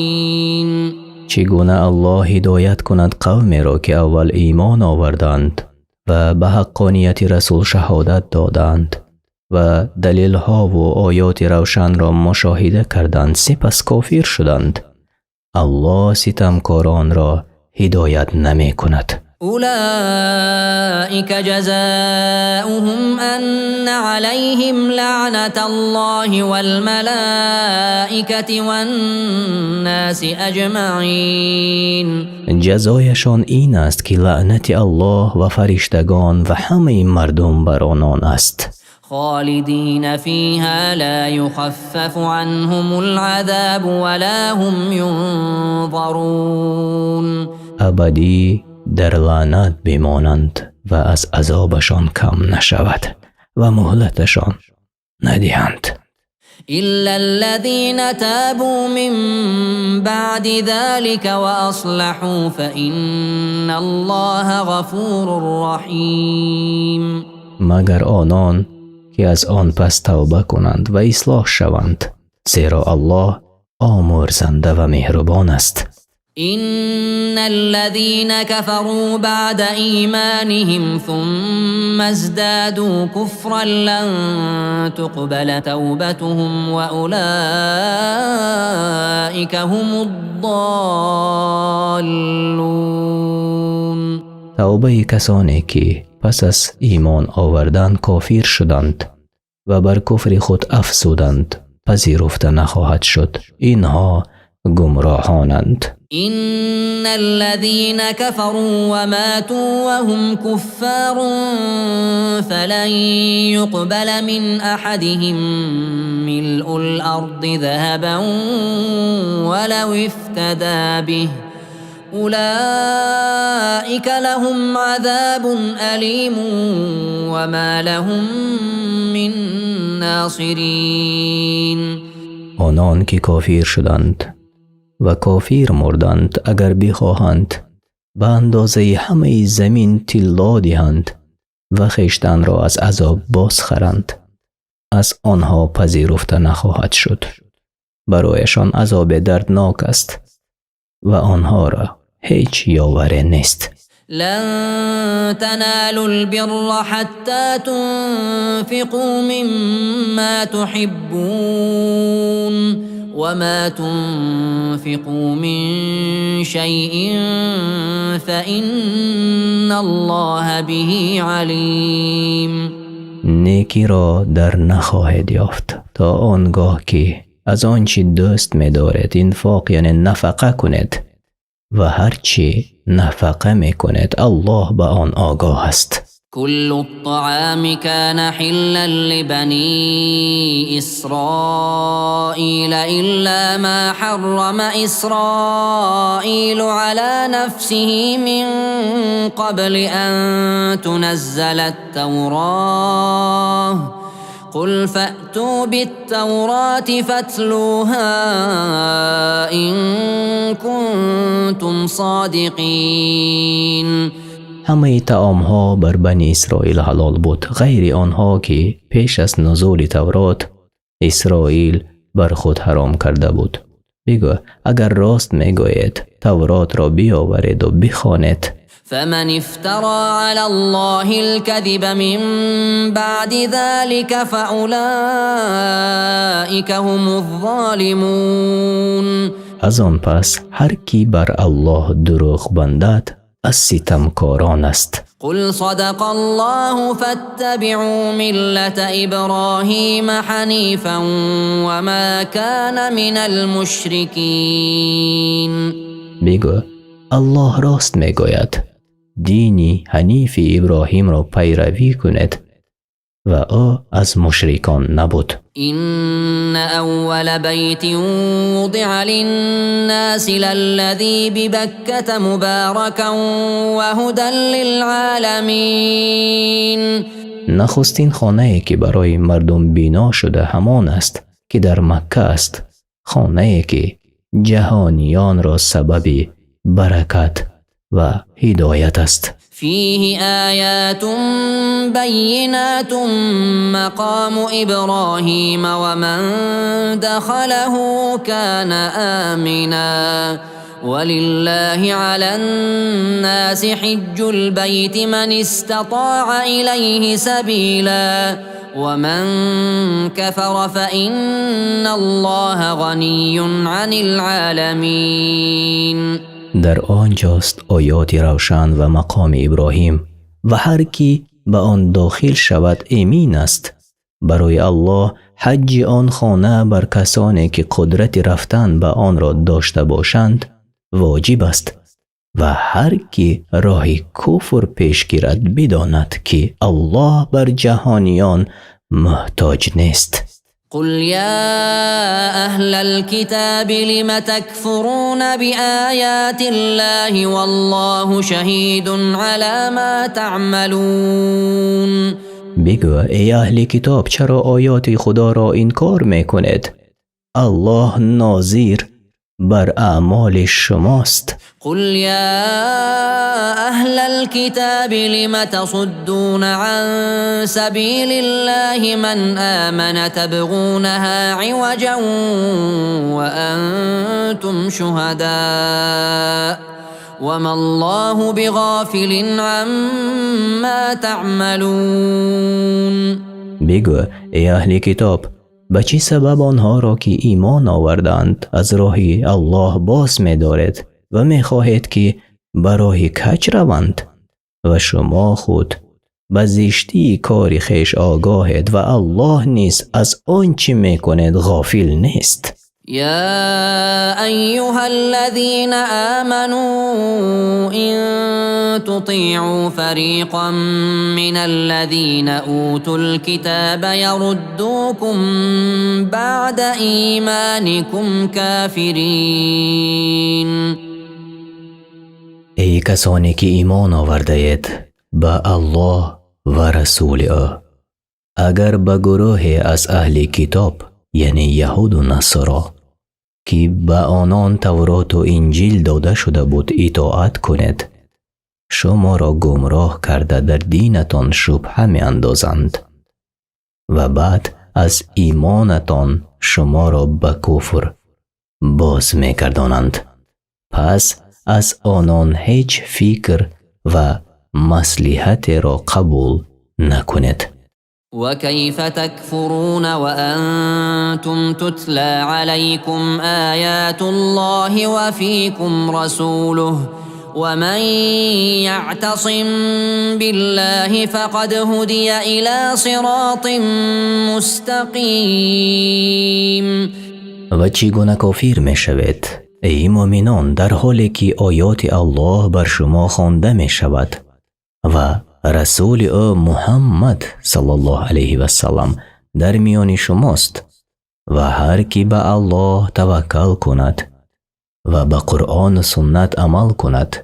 Speaker 2: چگونه الله هدایت کند قومی را که اول ایمان آوردند و به حقانیت رسول شهادت دادند و دلیل ها و آیات روشن را مشاهده کردند سپس کافر شدند. الله ستمکاران را هدایت نمی کند.
Speaker 1: أولئك جزاؤهم أن عليهم لعنة الله والملائكة والناس أجمعين.
Speaker 2: جزایشان این است که لعنت الله و فرشتگان و همه مردم بر آنان است.
Speaker 1: خالدين فيها لا يخفف عنهم العذاب ولا هم ينظرون.
Speaker 2: ابدی در لعنت بمانند و از عذابشان کم نشود و مهلتشان ندهند.
Speaker 1: إلا الذين تابوا من بعد ذلك وأصلحوا فإن الله غفور رحيم.
Speaker 2: مگر آنان که از آن پس توبه کنند و اصلاح شوند زیرا الله آمرزنده و مهربان است.
Speaker 1: إن الذين كفروا بعد إيمانهم ثم ازدادوا كفرا لن تقبل توبتهم وأولئك هم الضالون.
Speaker 2: توبه کسانی که پس از ایمان آوردن کافر شدند و بر کفر خود افزودند پذیرفته نخواهد شد. اینها گمراهانند.
Speaker 1: إن الذين كفروا وماتوا وهم كفار فلن يقبل من أحدهم ملء الأرض ذهبا ولو افتدى به أولئك لهم عذاب أليم وما لهم من ناصرين.
Speaker 2: آنان که کافر شدند و کافر مردند اگر بخواهند به اندازه همه زمین طلا دهند و خویشتن را از عذاب بازخرند از آنها پذیرفته نخواهد شد. برایشان عذاب دردناک است و آنها را هیچ یاوری نیست.
Speaker 1: لن تنالوا البر حتى تنفقوا مما تحبون وما تنفقوا من شيء فإن الله به عليم.
Speaker 2: نیکی را در نخواهید یافت تا آنگاه که از آنچه دوست می‌دارید انفاق یعنی نفقه کنید و هرچی نفقه می‌کنید الله به آن آگاه است.
Speaker 1: كل الطعام كان حلا لبني إسرائيل إلا ما حرم إسرائيل على نفسه من قبل أن تنزل التوراة قل فأتوا بالتوراة فاتلوها إن كنتم صادقين.
Speaker 2: همه طعام ها بر بنی اسرائیل حلال بود غیر آنها که پیش از نزول تورات اسرائیل بر خود حرام کرده بود. بگو اگر راست میگوید تورات را بیاورید و بخوانید.
Speaker 1: فمن افترى على الله الكذب من بعد ذلك فأولئك هم الظالمون.
Speaker 2: از آن پس هر کی بر الله دروغ بندد از ستمکاران است.
Speaker 1: قل صدق الله فاتبعوا ملة إبراهيم حنيفا وما كان من المشركين.
Speaker 2: بگو الله راست میگوید، دینی حنیف ابراهیم را پیروی کنید و او از مشرکان نبود.
Speaker 1: إن أول بيت وضع للناس للذي ببكة مباركا وهدى للعالمين.
Speaker 2: نخستین خانه‌ای که برای مردم بنا شده همان است که در مکه است، خانه‌ای که جهانیان را سبب برکت و هدایت است.
Speaker 1: فيه آيات بينات مقام إبراهيم ومن دخله كان آمنا ولله على الناس حج البيت من استطاع إليه سبيلا ومن كفر فإن الله غني عن العالمين.
Speaker 2: در آنجاست آیات روشن و مقام ابراهیم و هر کی به آن داخل شود امین است. برای الله حج آن خانه بر کسانی که قدرت رفتن به آن را داشته باشند واجب است و هر کی راه کفر پیش گیرد بداند که الله بر جهانیان محتاج نیست.
Speaker 1: قل يا أهل الكتاب لم تكفرون بآيات الله والله شهيد على ما تعملون.
Speaker 2: بگو ای اهل کتاب چرا آیات خدا را انکار میکنید؟ الله ناظر بر اعمال شماست.
Speaker 1: قل يا أهل الكتاب لم تصدون عن سبيل الله من آمن تبغونها عوجا وأنتم شهداء وما الله بغافل عما تعملون.
Speaker 2: بگو ای اهل کتاب به چه سبب آنها را که ایمان آوردند از راه الله باز می دارد و می خواهید که برای کج روند و شما خود به زشتی کار خویش آگاهید و الله نیز از آنچه می کنید غافل نیست.
Speaker 1: يا أيها الذين آمنوا إن تطيعوا فريقا من الذين أوتوا الكتاب يردوكم بعد إيمانكم كافرين.
Speaker 2: ای کسانی که ایمان آورده اید به الله و رسول او، اگر به گروه از اهل کتاب یعنی یهود و نصارا که به آنان تورات و انجیل داده شده بود اطاعت کنید، شما را گمراه کرده در دینتان شبهه می اندازند و بعد از ایمانتان شما را به کفر باز می گردانند. پس از آنان هیچ فکر و مصلحت را قبول نکنید.
Speaker 1: وكيف تكفرون وأنتم تتلى عليكم آيات الله وفيكم رسوله ومن يعتصم بالله فقد هدي إلى صراط مستقيم.
Speaker 2: و چگونه کافر می شوید ای مؤمنان در حالی که آیات الله بر شما خوانده می شود و رسول او محمد صلی الله علیه و سلم در میان شماست و هر کی به الله توکل کند و به قرآن و سنت عمل کند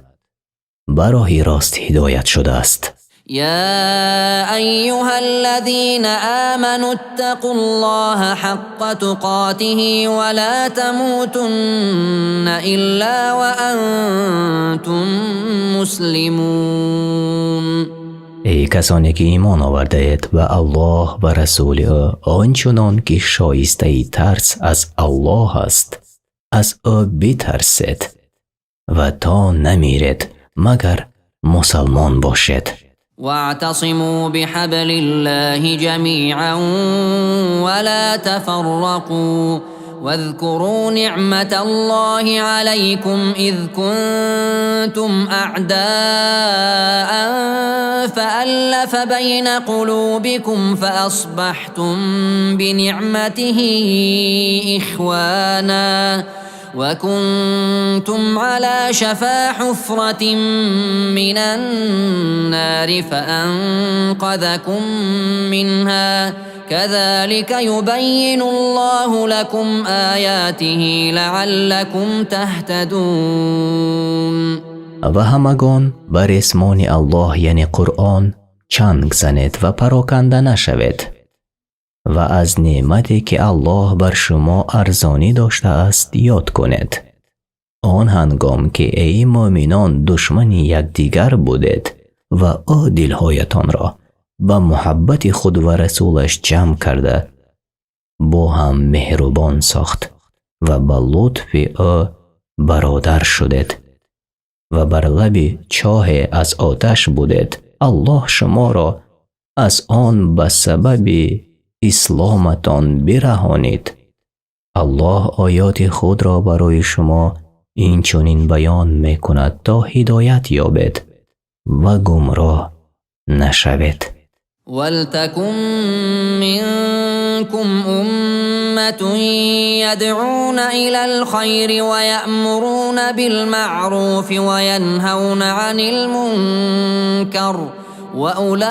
Speaker 2: برای راست هدایت شده است.
Speaker 1: يا أيها الذين آمنوا اتقوا الله حق تقاته ولا تموتن إلا وأنتم مسلمون.
Speaker 2: ای کسانی که ایمان آورده اید به الله و رسول او آنچنان که شایسته ترس از الله است، از او بترسید و تا نمیرید مگر مسلمان باشید.
Speaker 1: واعتصموا بحبل الله جميعا ولا تفرقوا واذكروا نعمة الله عليكم إذ كنتم أعداء فألف بين قلوبكم فأصبحتم بنعمته إخوانا وكنتم على شفا حفرة من النار فأنقذكم منها كذلك يبين الله لكم آياته لعلكم تهتدون.
Speaker 2: و همگان بر اسمان الله یعنی قرآن چنگ زنید و پراکنده نشوید و از نعمتی که الله بر شما ارزانی داشته است یاد کنید. آن هنگام که ای مؤمنان دشمنی یکدیگر بودید و او دلهایتان را با محبت خود و رسولش جمع کرده با هم مهربان ساخت و با لطف او برادر شدید و بر لب چاه از آتش بودید. الله شما را از آن به سبب اسلامتان برهانید. الله آیات خود را برای شما این چنین بیان می کند تا هدایت یابید و گمراه نشوید.
Speaker 1: ولتكن منكم أمة يدعون إلى الخير ويأمرون بالمعروف وينهون عن المنكر وأولئك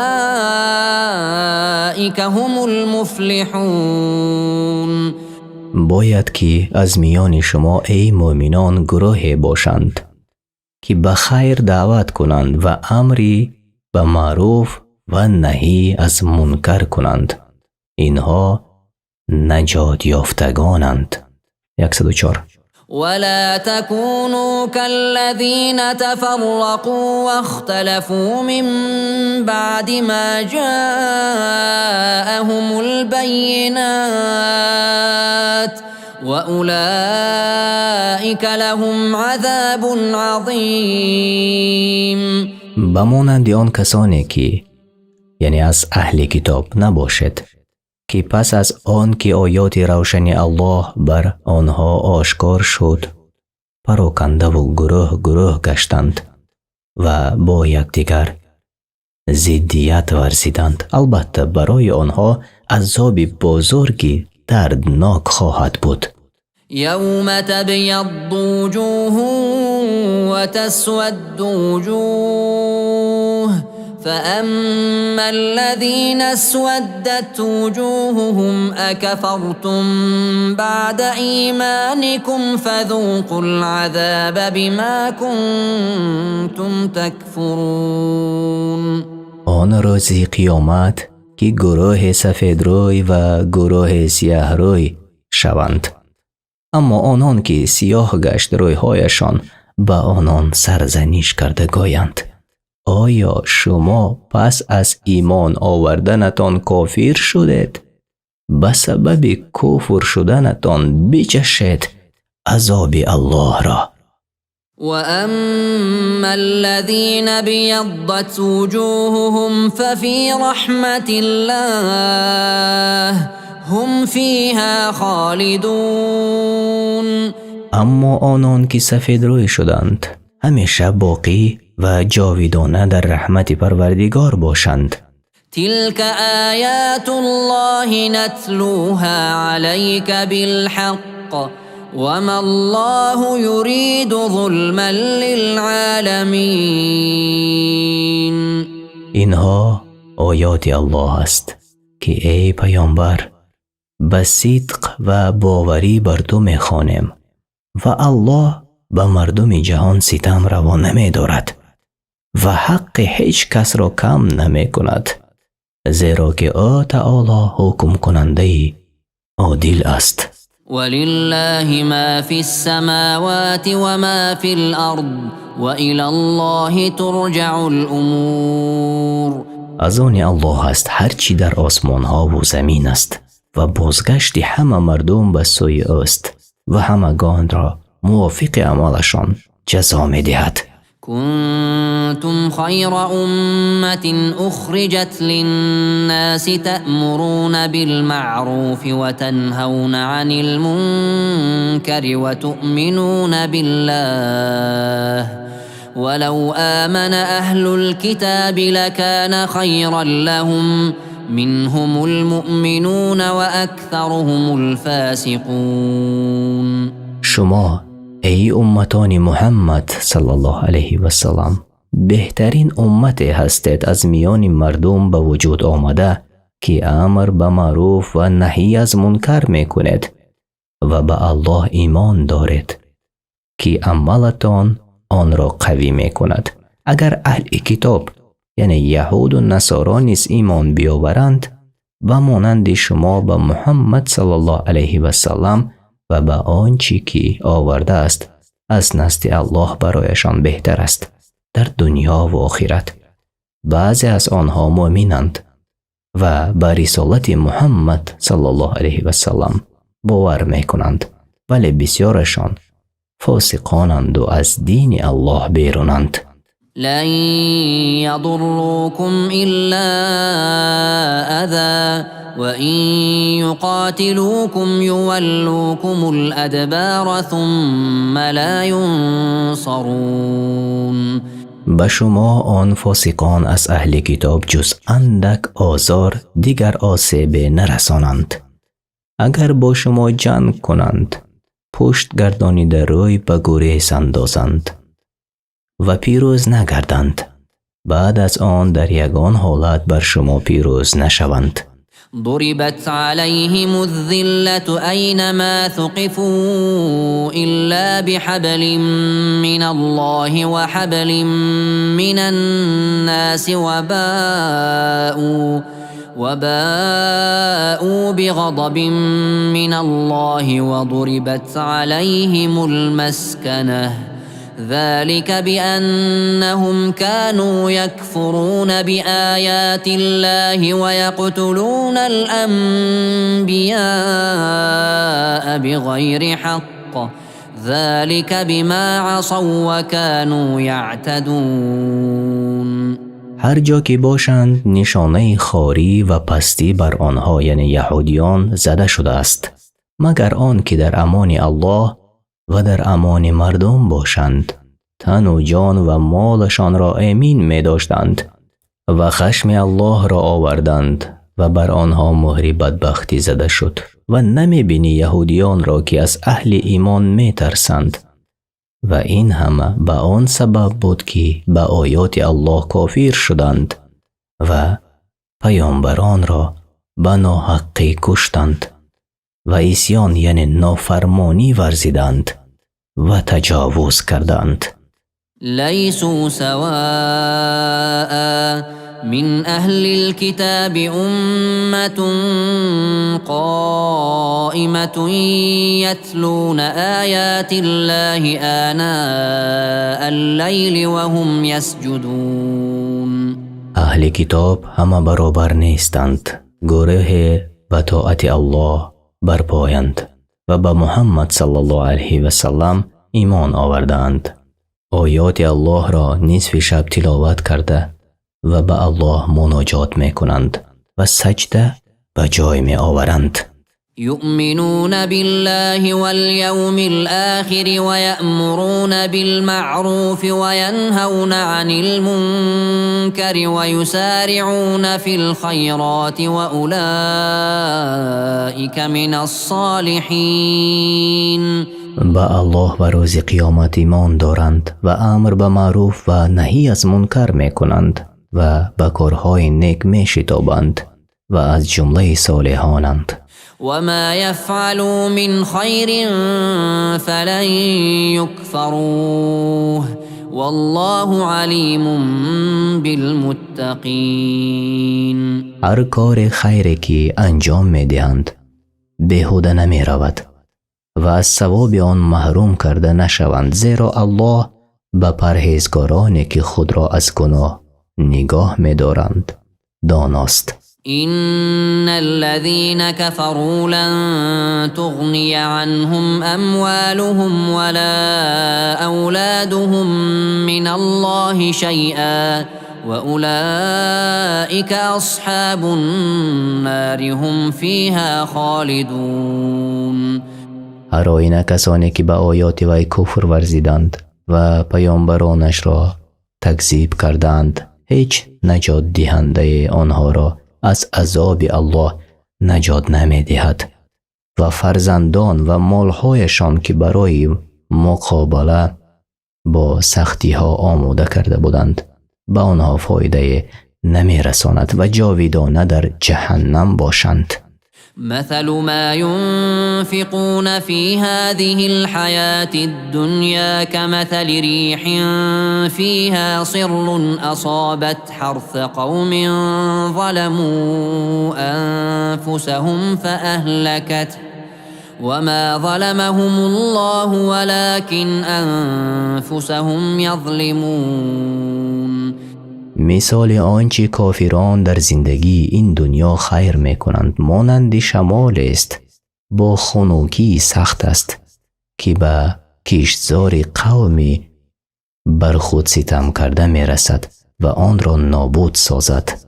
Speaker 1: هم المفلحون.
Speaker 2: باید که از میان شما ای مؤمنان گروهی باشند که به خیر دعوت کنند و امری به معروف و نهی از منکر کنند. اینها نجات یافتگانند. 104.
Speaker 1: ولا تكونوا كالذين تفرقوا واختلفوا من بعد ما جاءهم البينات وأولئك لهم عذاب عظيم.
Speaker 2: بمانند آن کسانی که یعنی از اهل کتاب نباشد که پس از آن که آیات روشن الله بر آنها آشکار شد پراکنده و گروه گروه گشتند و با یکدیگر ضدیت ورزیدند. البته برای آنها عذاب بزرگی دردناک خواهد بود.
Speaker 1: يوم تبيض وجوه وتسود وجوه فأما الذين اسودت وجوههم أكفرتم بعد إيمانكم فذوقوا العذاب بما كنتم تكفرون.
Speaker 2: آن روز قیامت که گروه سفید روی و گروه سیاه روی شوند، اما آنان که سیاه گشت رویهایشان با آنان سرزنش کرده گویند آیا شما پس از ایمان آوردنتان کافر شدید؟ به سبب کفر شدنتان بچشید عذاب الله را.
Speaker 1: وأما الذين بيضت وجوههم ففي رحمة الله هم فيها خالدون.
Speaker 2: اما آنان که سفید روی شدند همیشه باقی و جاویدانه در رحمت پروردگار باشند.
Speaker 1: تلك آیات الله نتلوها عليك بالحق وما الله يريد ظلما للعالمين.
Speaker 2: اینها آیات الله است که ای پیامبر به صدق و باوری بر تو میخوانیم و الله به مردم جهان ستم روا نمی دارد و حق هیچ کس را کم نمی کند، زیرا که او تعالی حکم کننده عادل است.
Speaker 1: ولله ما في السماوات وما في الأرض وإلى الله ترجع الأمور.
Speaker 2: از آن الله است هر چی در آسمان ها و زمین است و بازگشت همه مردم به سوی اوست و همگان را موافق اعمالشان جزا می دهد.
Speaker 1: كنتم خير أمة أخرجت للناس تأمرون بالمعروف وتنهون عن المنكر وتؤمنون بالله ولو آمن أهل الكتاب لكان خيرا لهم منهم المؤمنون وأكثرهم الفاسقون.
Speaker 2: شما ای امتان محمد صلی الله علیه و سلم بهترین امت هستید از میان مردم به وجود آمده که امر به معروف و نهی از منکر میکنید و به الله ایمان دارید که عملتان آن را قوی میکند. اگر اهل کتاب یعنی یهود و نصارا نیز ایمان بیاورند و مانند شما به محمد صلی الله علیه و سلم و به آنچه که آورده است از نزد الله برایشان بهتر است در دنیا و آخرت. بعضی از آنها مؤمنند و به رسالت محمد صلی الله علیه و سلم باور میکنند، ولی بسیارشان فاسقانند و از دین الله بیرونند.
Speaker 1: لن يضروكم إلا أذى وإن يقاتلوكم يولوكم الأدبار ثم لا ينصرون.
Speaker 2: به شما آن فاسقان از اهل کتاب جز اندک آزار دیگر آسیب نرسانند. اگر با شما جنگ کنند پشت گردانیده روی به گریز اندازند و پیروز نگردند، بعد از آن در یگان حالت بر شما پیروز نشوند.
Speaker 1: ضربت عليهم الذلة أينما ثقفوا إلا بحبل من الله وحبل من الناس وباءوا بغضب من الله وضربت عليهم المسكنة ذلك بأنهم كانوا يكفرون بآيات الله ويقتلون الأنبياء بغير حق ذلك بما عصوا وكانوا يعتدون.
Speaker 2: هر جا که باشند نشانه خواری و پستی بر آنها یعنی یهودیان زده شده است، مگر آن که در امان الله و در امان مردم باشند. تن و جان و مالشان را امین می داشتند و خشم الله را آوردند و بر آنها مهر بدبختی زده شد و نمی بینی یهودیان را که از اهل ایمان می ترسند. و این همه به آن سبب بود که به آیات الله کافر شدند و پیامبران را به ناحقی کشتند و عصیان یعنی نافرمانی ورزیدند و تجاوز کردند.
Speaker 1: لیسوا سواء من اهل الكتاب امة قائمة يتلون آیات الله آناء الليل وهم يسجدون.
Speaker 2: اهل کتاب همه برابر نیستند. گروه به طاعت الله برپایند و به محمد صلی الله علیه و سلم ایمان آوردند. آیات الله را نصف شب تلاوت کرده و به الله مناجات می کنند و سجده به جای می آورند.
Speaker 1: يؤمنون بالله واليوم الآخر ويأمرون بالمعروف وينهون عن المنكر ويسارعون في الخيرات وأولئك من الصالحين.
Speaker 2: به الله و روز قیامت ایمان دارند و امر به معروف و نهی از منکر می کنند و به کارهای نیک می شتابند و از جمله صالحانند.
Speaker 1: وما يفعلوا من خير فلن يكفروه والله عليم بالمتقين.
Speaker 2: هر کار خیری که انجام می دهند بیهوده نمی رود و از ثواب آن محروم کرده نشوند، زیرا الله به پرهیزگارانی که خود را از گناه نگاه می دارند داناست.
Speaker 1: إن الذين كفروا لن تغني عنهم أموالهم ولا أولادهم من الله شيئا وأولئك أصحاب النار هم فيها خالدون.
Speaker 2: هر آینه کسانی که به آیات وی کفر ورزیدند و پیامبرانش را تکذیب کردند هیچ نجات دهنده آنها را از عذاب الله نجات نمی دهد و فرزندان و مالهایشان که برای مقابله با سختی ها آماده کرده بودند به آنها فایده نمی رساند و جاویدانه در جهنم باشند.
Speaker 1: مثل ما ينفقون في هذه الحياة الدنيا كمثل ريح فيها صر أصابت حرث قوم ظلموا أنفسهم فأهلكته وما ظلمهم الله ولكن أنفسهم يظلمون.
Speaker 2: مثال آنچه کافران در زندگی این دنیا خیر می کنند مانند شمال است با خنکی سخت است که به کشتزار قومی بر خود ستم کرده می رسد و آن را نابود سازد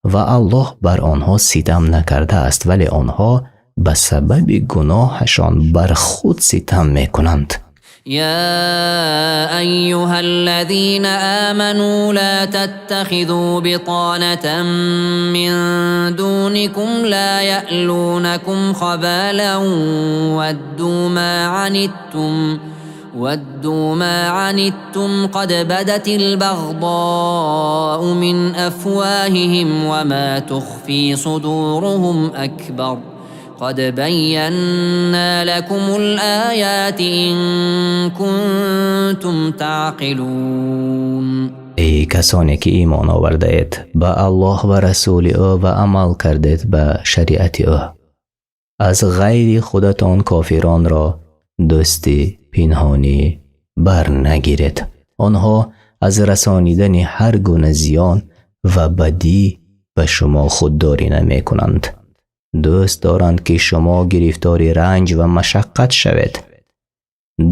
Speaker 2: و الله بر آنها ستم نکرده است ولی آنها به سبب گناهشان بر خود ستم می کنند.
Speaker 1: يا أيها الذين آمنوا لا تتخذوا بطانة من دونكم لا يألونكم خبالا ودوا ما عنتم قد بدت البغضاء من أفواههم وما تخفي صدورهم أكبر قد بينا لكم الآيات إن كنتم تعقلون.
Speaker 2: ای کسانی که ایمان آورده اید به الله و رسول او و عمل کردید به شریعت او از غیر خودتان کافران را دوستی پنهانی بر نگیرید. آنها از رسانیدن هر گونه زیان و بدی به شما خودداری نمی کنند. دوست دارند که شما گرفتار رنج و مشقت شوید.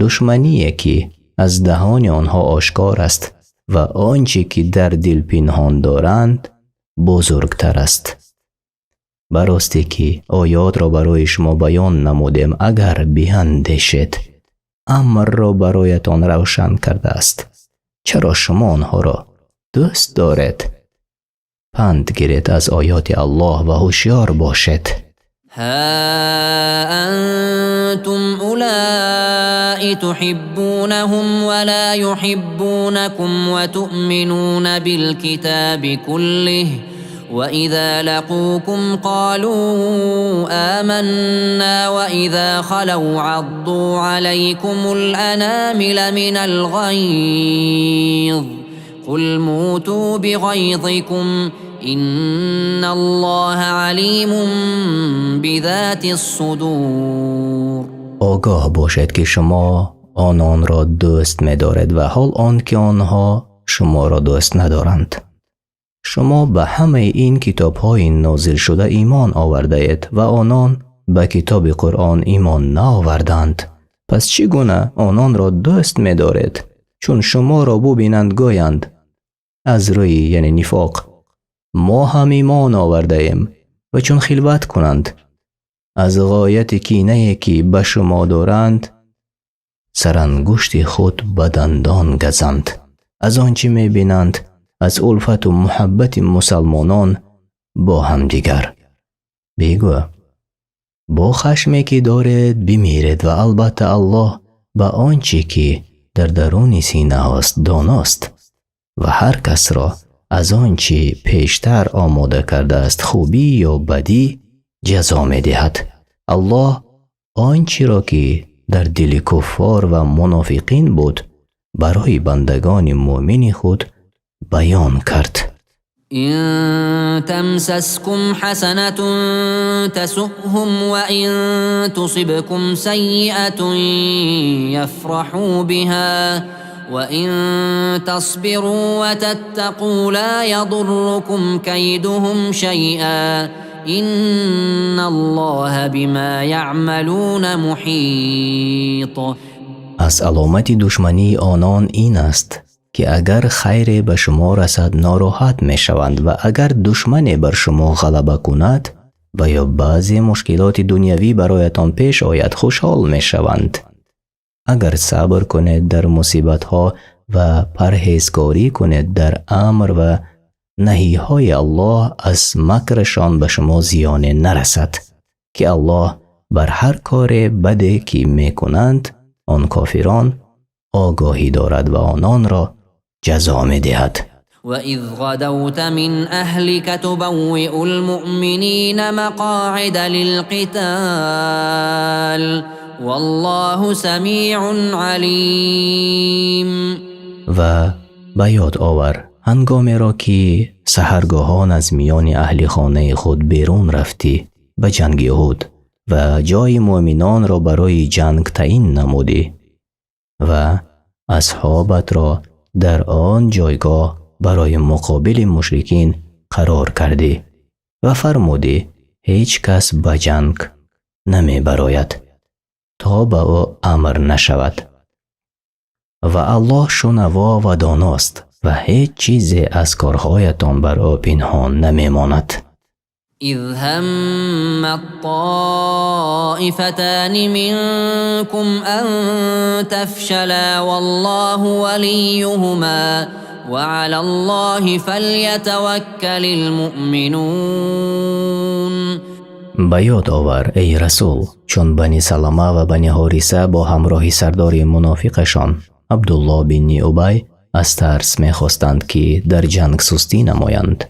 Speaker 2: دشمنی که از دهان آنها آشکار است و آنچه که در دل پنهان دارند بزرگتر است. براستی که آیات را برای شما بیان نمودیم اگر بیندیشید امر را برایتان روشن کرده است. چرا شما آنها را دوست دارید؟ پند گیرید از آیات الله و هوشیار باشید.
Speaker 1: ها أنتم أولئك تحبونهم ولا يحبونكم وتؤمنون بالكتاب كله وإذا لقوكم قالوا آمنا وإذا خلوا عضوا عليكم الأنامل من الغيظ قل موتوا بغيظكم إن الله عليم بذات الصدور.
Speaker 2: آگاه باشد که شما آنان را دوست می دارید و حال آن که آنها شما را دوست ندارند. شما به همه این کتاب های نازل شده ایمان آورده اید و آنان به کتاب قرآن ایمان نآوردند. پس چگونه آنان را دوست می دارید؟ چون شما را ببینند گویند از روی یعنی نفاق ما هم ایمان آورده ایم و چون خلوت کنند از غایت کینه که به شما دارند سرانگشت خود به دندان گزند. از آنچه می بینند از الفت و محبت مسلمانان با هم دیگر. بگو با خشمی که دارید بمیرید و البته الله به آنچه که در درون سینه هاست داناست و هر کس را از آنچه پیشتر آماده کرده است خوبی یا بدی جزا می دهد. الله آنچه را که در دل کفار و منافقین بود برای بندگان مؤمن خود بیان کرد.
Speaker 1: إن تمسسكم حسنة تسؤهم وإن تصبكم سيئة يفرحوا بها وإن تصبروا وتتقوا لا يضركم كيدهم شيئا إن الله بما يعملون محيط.
Speaker 2: از علامت دشمنی آنان این است که اگر خیر به شما رسد ناراحت می شوند و اگر دشمن بر شما غلبه کند و یا بعضی مشکلات دنیوی برایتان پیش آید خوشحال می شوند. اگر صبر کنید در مصیبت ها و پرهیزکاری کنید در امر و نهی های الله از مکرشان به شما زیان نرسد که الله بر هر کار بدی که می کنند آن کافران آگاهی دارد و آنان را جزا می دهد.
Speaker 1: وَإِذْ غَدَوْتَ مِنْ أَهْلِكَ تُبَوِّئُ الْمُؤْمِنِينَ مَقَاعِدَ لِلْقِتَالِ وَاللَّهُ سَمِيعٌ عَلِيمٌ.
Speaker 2: و به یاد آور هنگامی را که سحرگاهان از میان اهل خانه خود بیرون رفتی به جنگ احد و جای مؤمنان را برای جنگ تعیین نمودی و اصحابت را در آن جایگاه برای مقابل مشرکین قرار کردی و فرمودی هیچ کس به جنگ نمی براید تا به او امر نشود و الله شنوا و داناست و هیچ چیزی از کارهایتان بر او پنهان نمی ماند.
Speaker 1: إذ هم الطائفتان منكم أن تفشلا والله وليهما وعلى الله فليتوكل المؤمنون.
Speaker 2: به یاد آور ای رسول چون بنی سلمه و بنی حارثه با همراه سردار منافقشان عبدالله بن ابی از ترس می‌خواستند که در جنگ سستی نمایند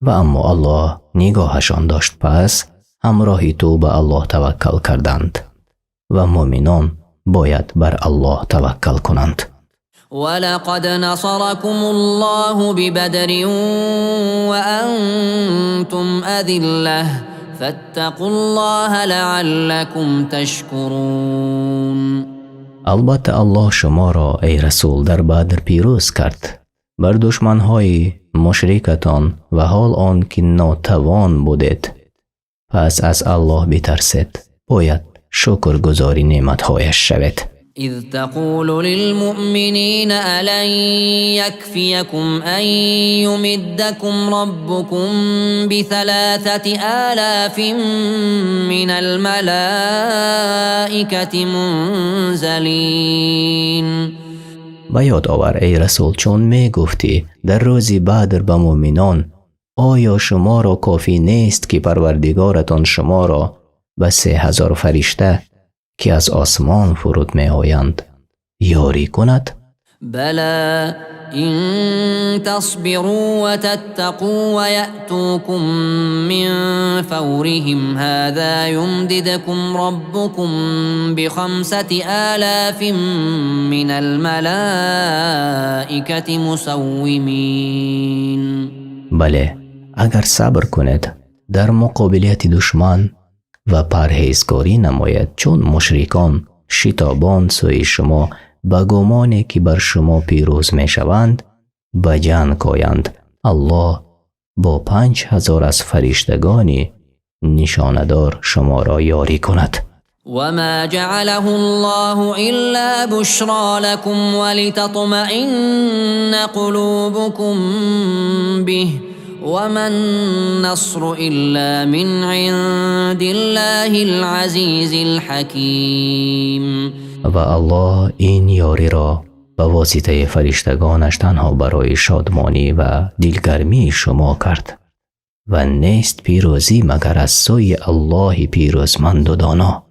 Speaker 2: و اما الله نگاهشان داشت پس همراه تو به الله توکل کردند و مؤمنان باید بر الله توکل کنند.
Speaker 1: ولقد نصركم الله ببدر وأنتم أذلة فاتقوا الله لعلكم تشكرون.
Speaker 2: البته الله شما را ای رسول در بدر پیروز کرد بر دشمنهای مشرکتان و حال آن که ناتوان بودید پس از الله بترسید باید شکرگزاری نعمتهایش شوید.
Speaker 1: إذ تقول للمؤمنين ألن يكفيكم أن يمدكم ربكم ب3,000 من الملائكة منزلين.
Speaker 2: به یاد آور ای رسول چون می گفتی در روزی بدر به مؤمنان آیا شما را کافی نیست که پروردگارتان شما را به 3,000 فرشته که از آسمان فرود می آیند یاری کند؟
Speaker 1: بلى إن تصبروا وتتقوا ويأتوكم من فورهم هذا يمددكم ربكم ب5,000 من الملائكة مسومين.
Speaker 2: بله اگر صبر کنید در مقابلیت دشمن و پرهیزکاری نماید چون مشرکان شتابان سوی شما با گمانی که بر شما پیروز می شوند به جنگ آیند الله با 5,000 از فرشتگانی نشاندار شما را یاری کند.
Speaker 1: وما جعله الله إلا بشرى لكم ولتطمئن قلوبكم به وما النصر إلا من عند الله العزيز الحكيم.
Speaker 2: و الله این یاری را به واسطه فرشتگانش تنها برای شادمانی و دلگرمی شما کرد و نیست پیروزی مگر از سوی الله پیروزمند و دانا.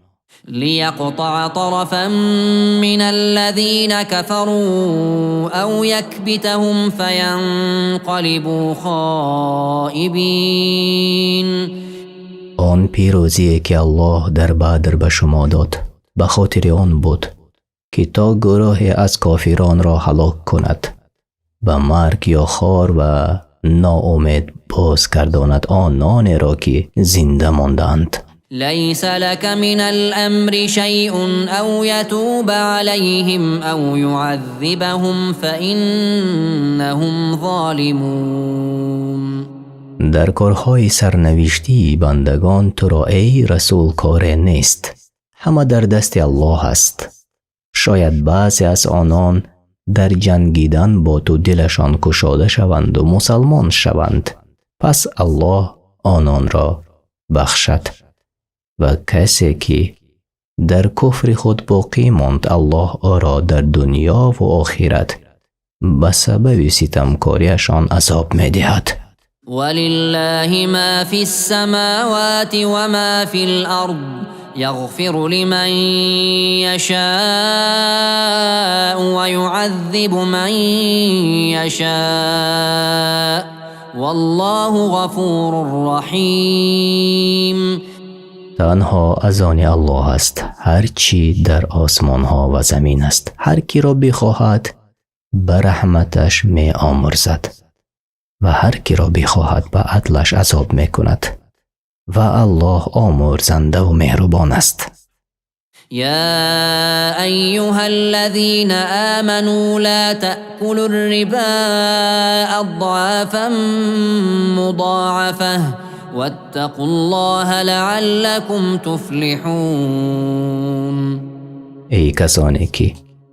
Speaker 1: ليقطع طرفا من الذين كفروا أو يكبتهم فينقلبوا خائبين.
Speaker 2: آن پیروزی که الله در بدر به شما داد به خاطر آن بود که تا گروه از کافران را هلاک کند به مرگ یا خار و ناامید باز گرداند آنان را که زنده ماندند.
Speaker 1: ليس لك من الأمر شيء أو يتوب عليهم أو يعذبهم فإنهم ظالمون.
Speaker 2: در کارهای سرنوشتی بندگان تو را ای رسول کار نیست. همه در دست الله است. شاید بعضی از آنان در جنگیدن با تو دلشان گشاده شوند و مسلمان شوند. پس الله آنان را بخشد. و کسی که در کفر خود باقی ماند الله او را در دنیا و آخرت به سبب ستمکاریشان عذاب می دهد.
Speaker 1: ولله ما في السماوات وما في الأرض يغفر لمن يشاء ويعذب من يشاء والله غفور رحيم.
Speaker 2: تنها از آن الله است. هر چی در آسمان ها و زمین است. هر کی را بخواهد به رحمتش می آمرزد و هر کی را بخواهد به عدلش عذاب می کند و الله آمرزنده و مهربان است.
Speaker 1: يا أيها الذين آمنوا لا تأكلوا الربا أضعافا مضاعفة واتقوا الله لعلكم تفلحون.
Speaker 2: ای کسانی که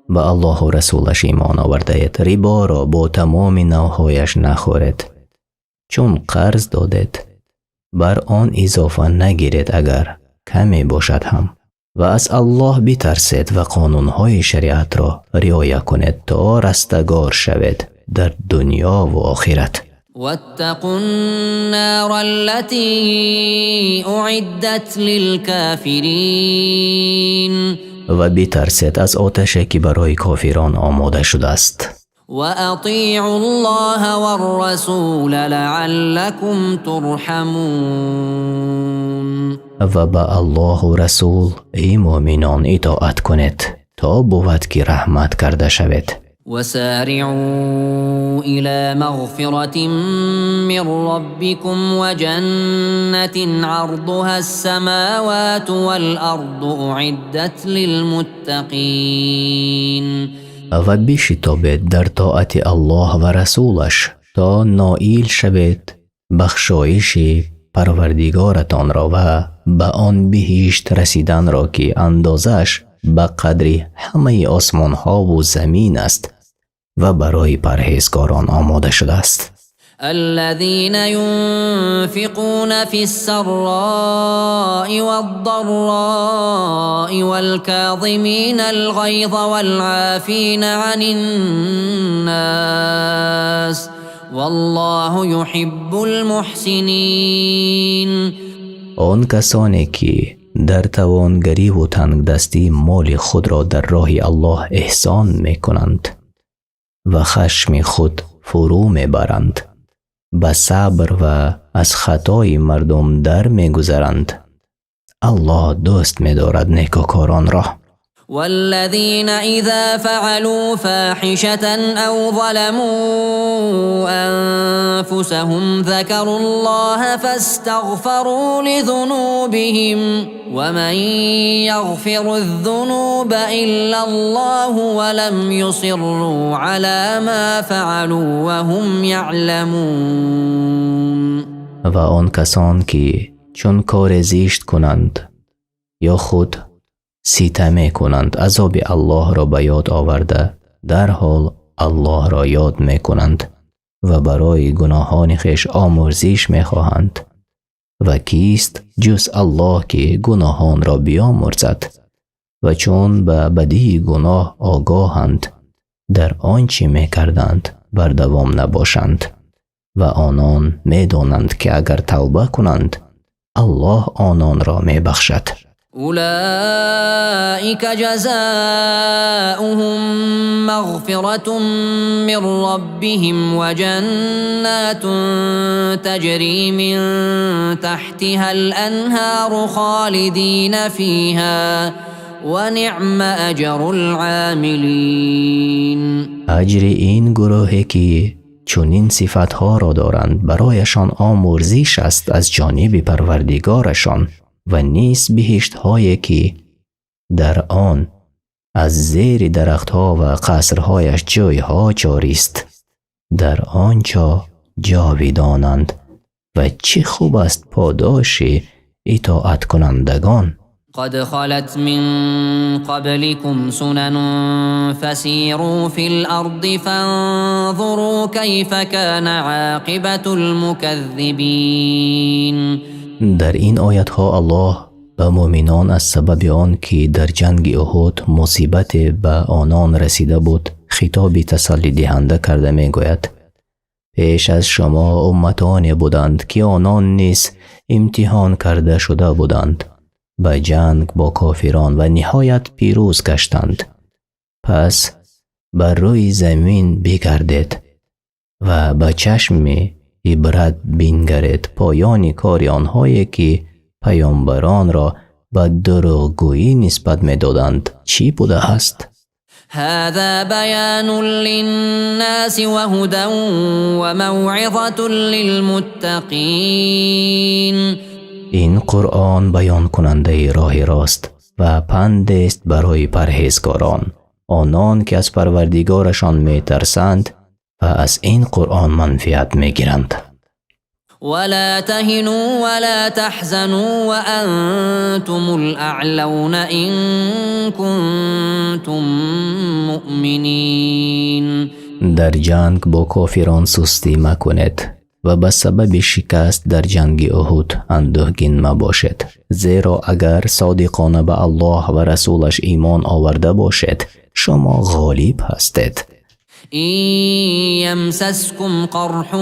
Speaker 2: به الله و رسولش ایمان آورده اید ربا را با تمام نوعهایش نخورید. چون قرض دادید بر آن اضافه نگیرید اگر کمی باشد هم و از الله بترسید و قانونهای شریعت را رعایت کنید تا رستگار شوید در دنیا و آخرت.
Speaker 1: واتقوا النار التي أعدت للكافرين.
Speaker 2: و بترسید از آتشی که برای کافران آماده شده است.
Speaker 1: وأطيعوا الله والرسول لعلكم ترحمون.
Speaker 2: و به الله و رسول ای مؤمنان اطاعت کنید تا بود که رحمت کرده شوید.
Speaker 1: وسارعوا إلى مغفرة من ربكم وجنة عرضها السماوات والأرض أعدت للمتقين.
Speaker 2: و بشتابید در طاعت الله و رسولش تا نائل شوید بخشایش پروردگارتان را و به آن بهشت رسیدن را که اندازش به قدر همه آسمان ها و زمین است و برای پرهیزگاران آماده شده است.
Speaker 1: الذين ينفقون في السراء والضراء والكاظمين الغيظ والعافين عن الناس والله يحب المحسنين.
Speaker 2: آن کسانی که در توانگری و تنگدستی مال خود را در راه الله احسان می کنند و خشم خود فرو می برند، به صبر و از خطای مردم در می گذرند. الله دوست می دارد نیکوکاران را.
Speaker 1: والذين إذا فعلوا فاحشة أو ظلموا أنفسهم ذكروا الله فاستغفروا لذنوبهم ومن يغفر الذنوب إلا الله ولم يصروا على ما فعلوا وهم يعلمون.
Speaker 2: و آن کسان که چون کار زشت کنند یا خود ستم کنند عذاب الله را به یاد آورده در حال الله را یاد می کنند و برای گناهان خویش آمرزش می خواهند و کیست جز الله که گناهان را بیامرزد و چون به بدی گناه آگاهند در آنچه می کردند بر دوام نباشند و آنان می دانند که اگر توبه کنند الله آنان را می بخشد.
Speaker 1: أولئك جزاؤهم مغفرة من ربهم وجنات تجري من تحتها الأنهار خالدين فيها ونعم أجر العاملين.
Speaker 2: اجر این گروهی که چنین صفتها را دارند برایشان آمرزش است از جانب پروردگارشان و نیز بهشت هایی که در آن از زیر درختها و قصرهایش جایها جاری است، در آنجا جاویدانند و چه خوب است پاداش اطاعت کنندگان.
Speaker 1: قد خلت من قبلكم سنن فسيروا في الأرض فانظروا كيف كان عاقبة المكذبين.
Speaker 2: در این آیت ها الله به مؤمنان از سبب آن که در جنگ احد مصیبت به آنان رسیده بود خطاب تسلی دهنده کرده می گوید: پیش از شما امتانی بودند که آنان نیز امتحان کرده شده بودند، به جنگ با کافران و نهایت پیروز گشتند. پس بر روی زمین بگردید و به چشم عبرت بنگرید پایان کار آنهایی که پیامبران را به دروغگویی نسبت می‌دادند چی بوده است.
Speaker 1: هذا بيان للناس وهدى وموعظة للمتقين.
Speaker 2: این قرآن بیان کننده راه راست و پند است برای پرهیزگاران، آنان که از پروردگارشان می‌ترسند و از این قرآن منفعت می‌گیرند.
Speaker 1: ولا تهنوا ولا تحزنوا وأنتم الأعلون إن كنتم مؤمنين.
Speaker 2: در جنگ با کافران سستی مکنید و به سبب شکست در جنگ احد اندوهگین مباشید، زیرا اگر صادقانه به الله و رسولش ایمان آورده باشید شما غالب هستید.
Speaker 1: إن يمسسكم قرح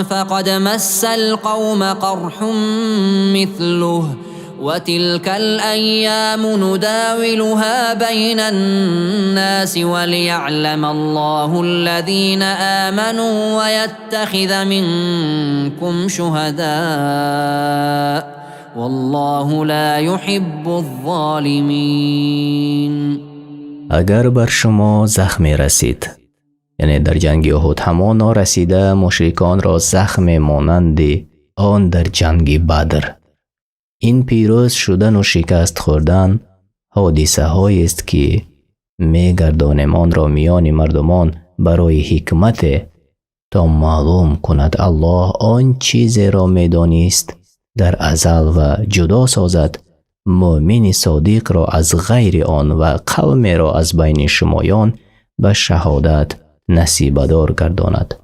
Speaker 1: فقد مس القوم قرح مثله وتلك الأيام نداولها بين الناس وليعلم الله الذين آمنوا ويتخذ منكم شهداء والله لا يحب الظالمين.
Speaker 2: اگر بر شما زخمی رسید، یعنی در جنگ احد همان رسیده مشرکان را زخم مانند آن در جنگ بدر، این پیروز شدن و شکست خوردن حادثه هایی است که میگردانمان را میان مردمان برای حکمت تا معلوم کند الله آن چیزی را میدانست در ازل و جدا سازد مؤمن صادق را از غیر آن و قوم را از بین شمایان به شهادت نصیبدار گرداند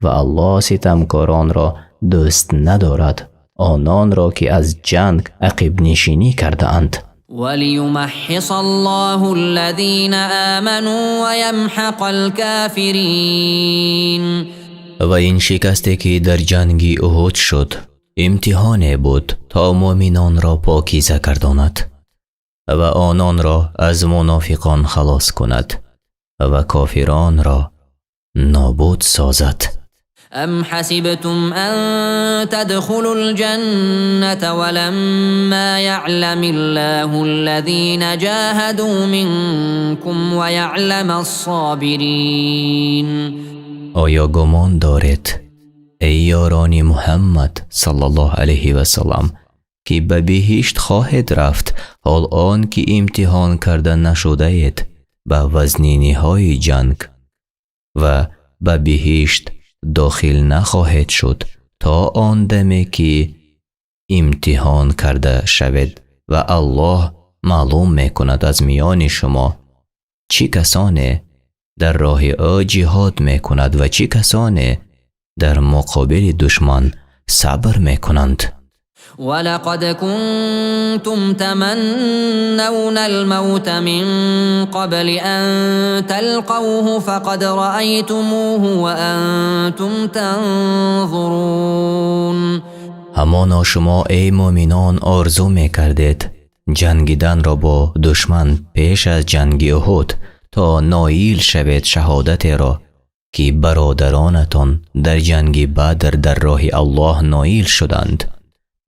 Speaker 2: و الله ستمکاران را دوست ندارد، آنان را که از جنگ عقب نشینی کرده اند.
Speaker 1: وليمحص الله الذين آمنوا ويمحق الكافرين.
Speaker 2: و این شکستی که در جنگ احد شد امتحان بود تا مؤمنان را پاکیزه گرداند و آنان را از منافقان خلاص کند و کافران را نابود سازد.
Speaker 1: ام حسبتم ان تدخلوا الجنة ولما يعلم الله الذين جاهدوا منكم ويعلم الصابرين.
Speaker 2: آیا گمان دارید ای یاران محمد صلی الله علیه و سلم که به بهشت خواهید رفت حال آن که امتحان کرده نشده اید به وزنینی های جنگ و به بهشت داخل نخواهید شد تا آن دمی که امتحان کرده شوید و الله معلوم میکند از میان شما چه کسانی در راه او جهاد میکند و چه کسانی در مقابل دشمن صبر میکنند.
Speaker 1: ولقد كنتم تمنون الموت من قبل أن تلقوه فقد رأيتموه وأنتم تنظرون.
Speaker 2: همانا شما ای مؤمنان آرزو میکردید جنگیدن را با دشمن پیش از جنگ احد تا نایل شوید شهادت را که برادرانتان در جنگ بدر در راه الله نایل شدند.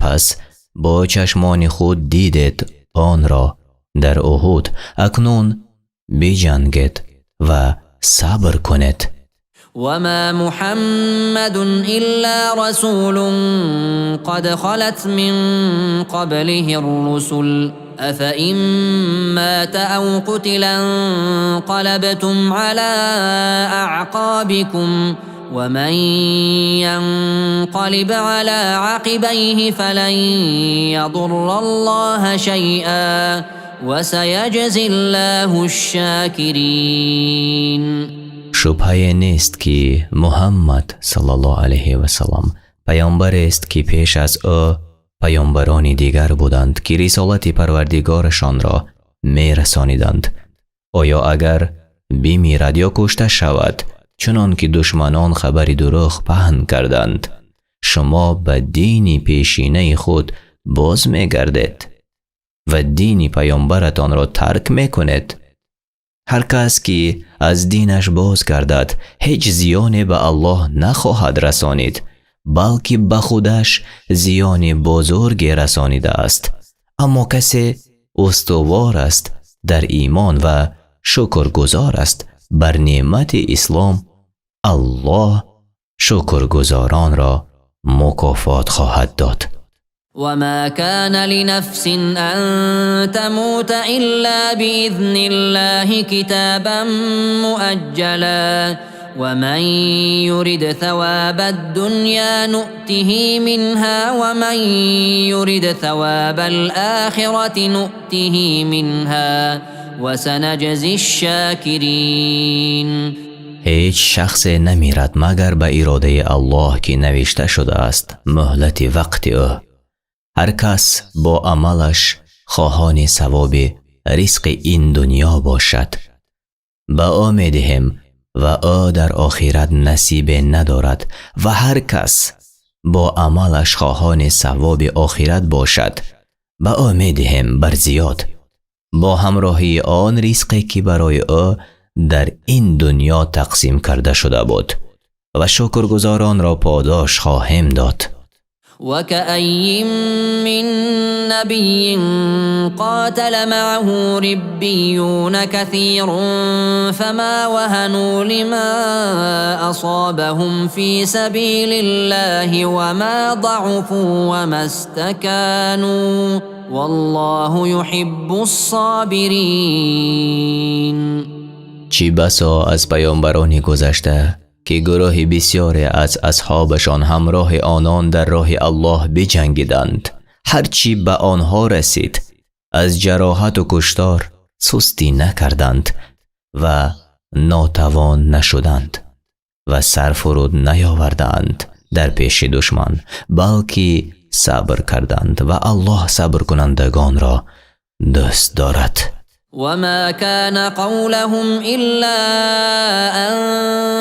Speaker 2: پس با چشمان خود دیدید آن را در احد، اکنون بجنگید و صبر کنید.
Speaker 1: وما محمد إلا رسول قد خلت من قبله الرسل أفإن مات أو قتلا انقلبتم على أعقابكم ومن ينقلب على عقبيه فلن يضر الله شيئا وسيجزي الله الشاكرين.
Speaker 2: شبهه نیست که محمد صلی الله علیه و سلم پیامبر است که پیش از او پیامبرانی دیگر بودند که رسالت پروردگارشان را می رسانیدند. آیا اگر بمیرد یا کشته شود چنان که دشمنان خبری دروغ پهن کردند شما به دین پیشینه خود باز می گردید و دین پیامبرتان را ترک می کنید؟ هر کس که از دینش باز گردد هیچ زیانی به الله نخواهد رسانید بلکه به خودش زیان بزرگی رسانیده است. اما کسی استوار است در ایمان و شکرگزار است بر نعمت اسلام الله شکرگزاران را مکافات خواهد داد.
Speaker 1: وما كان لنفس أن تموت إلا بإذن الله كتابا مؤجلا ومن يرد ثواب الدنيا نؤته منها ومن يرد ثواب الآخرة نؤته منها وسنجزي الشاكرين.
Speaker 2: هیچ شخص نمیرد مگر به اراده الله که نوشته شده است مهلت وقت او. هر کس با عملش خواهان ثواب رزق این دنیا باشد به او می‌دهیم و او در آخرت نصیب ندارد و هر کس با عملش خواهان ثواب آخرت باشد به او می‌دهیم بر زیاد با همراهی آن رزقی که برای او در این دنیا تقسیم کرده شده بود و شکرگزاران را پاداش خواهیم داد.
Speaker 1: وكأي من نبي قاتل معه ربيون كثير فما وهنوا لما أصابهم في سبيل الله وما ضعفوا وما استكانوا والله يحب الصابرين.
Speaker 2: چی بسا از پیامبرانی گذشته که گروهی بسیاری از اصحابشان همراه آنان در راه الله بجنگیدند هرچی به آنها رسید از جراحت و کشتار سستی نکردند و ناتوان نشدند و سر فرود نیاوردند در پیش دشمن بلکه صبر کردند و الله صبر کنندگان را دوست دارد.
Speaker 1: وما كان قولهم إلا أن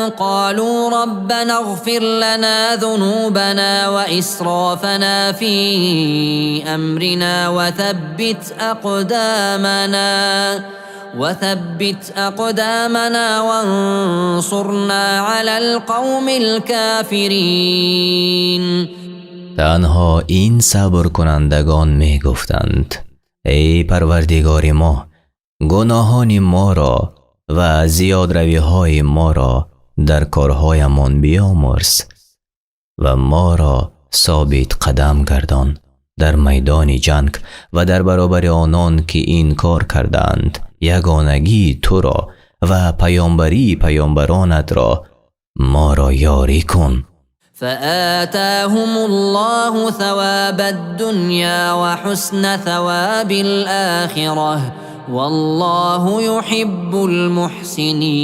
Speaker 1: قالوا ربنا اغفر لنا ذنوبنا وإسرافنا في أمرنا وثبت أقدامنا وانصرنا على القوم الكافرين.
Speaker 2: تنها این صبر کنندگان می گفتند ای پروردگار ما گناهان ما را و زیاد روی های ما را در کارهایمان بیامرز و ما را ثابت قدم گردان در میدان جنگ و در برابر آنان که این کار کردند یگانگی تو را و پیامبری پیامبرانت را ما را یاری کن.
Speaker 1: فآتاهم الله ثواب الدنيا وحسن ثواب الآخرة والله يحب المحسنين.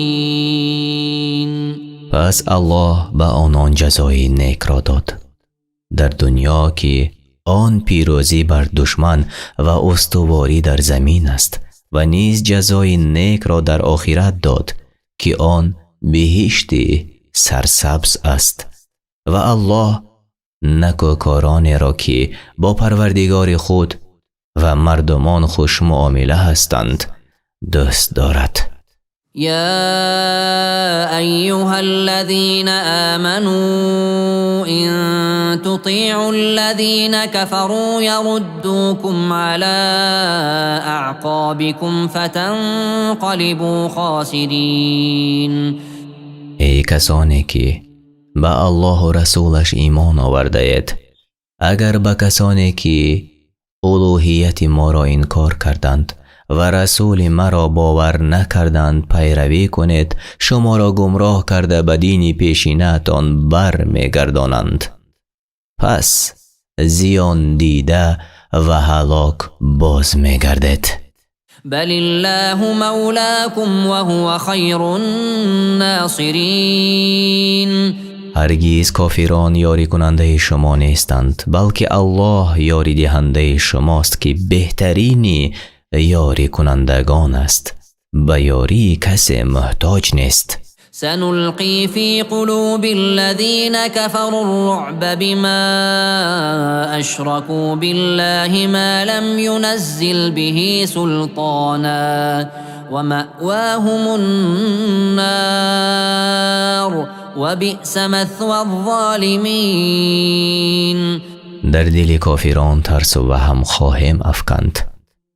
Speaker 2: پس الله به آنان جزای نیک را داد در دنیا که آن پیروزی بر دشمن و استواری در زمین است و نیز جزای نیک را در آخرت داد که آن بهشتی سرسبز است و الله نکوکارانی را که با پروردگار خود و مردمان خوش معامله هستند دوست دارد.
Speaker 1: يا أيها الذين آمنوا إن تطيعوا الذين كفروا يردوكم على أعقابكم فتنقلبوا خاسرين.
Speaker 2: ای کسانی که به الله و رسولش ایمان آورده اید، اگر به کسانی که الوهیت ما را انکار کردند و رسول مرا باور نکردند پیروی کنید، شما را گمراه کرده به دین پیشینه‌تان بر می‌گردانند. پس زیان دیده و هلاک باز می‌گردید.
Speaker 1: بل الله مولاكم وهو خیر الناصرین.
Speaker 2: هرگز کافران یاری کننده شما نیستند، بلکه الله یاری دهنده شماست که بهترین یاری کنندگان است. به یاری کسی محتاج نیست.
Speaker 1: سنلقي في قلوب الذين كفروا الرعب بما أشركوا بالله ما لم ينزل به سلطانا ومأواهم النار وبئس مثوى الظالمين.
Speaker 2: در دل کافران ترس و وهم خواهیم افکند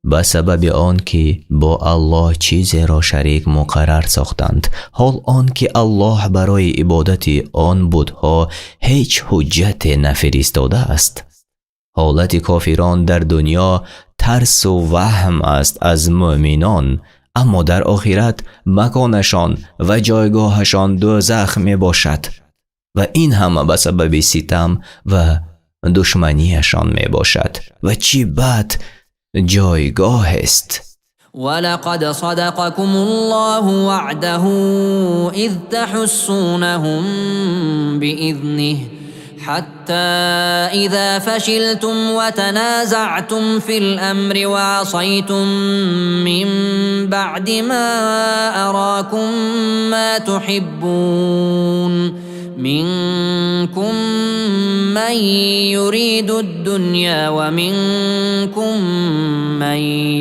Speaker 2: به سبب آن که با الله چیزی را شریک مقرر ساختند، حال آن که الله برای عبادت آن بت‌ها هیچ حجت نفرستاده است. حالت کافران در دنیا ترس و وهم است از مؤمنان، اما در آخرت مکانشان و جایگاهشان دوزخ می باشد و این همه به سبب ستم و دشمنیشان می باشد و چی بد جایگاه است.
Speaker 1: ولقد صدقكم الله وعده إذ تحسونهم بإذنه حتى إذا فشلتم وتنازعتم في الأمر وعصيتم من بعد ما أراكم ما تحبون منكم من يريد الدنيا ومنكم من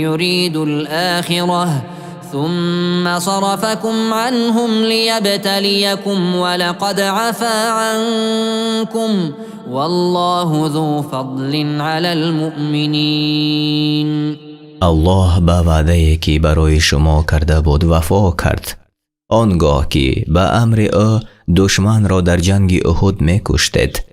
Speaker 1: يريد الآخرة ثم صرفكم عنهم ليبتليكم ولقد عفا عنكم والله ذو فضل على المؤمنين.
Speaker 2: الله به وعده که برای شما کرده بود وفا کرد. آنگاه که به امر او دشمن را در جنگ احد می کشتید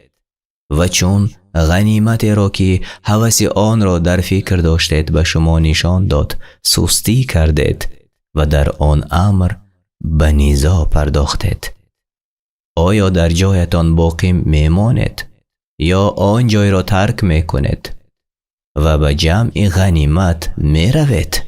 Speaker 2: و چون غنیمت را که هوس آن را در فکر داشتید به شما نشان داد سستی کردید و در آن امر به نیزا پرداختید. آیا در جایتان باقی میمانید یا آن جای را ترک میکنید و به جمع غنیمت میروید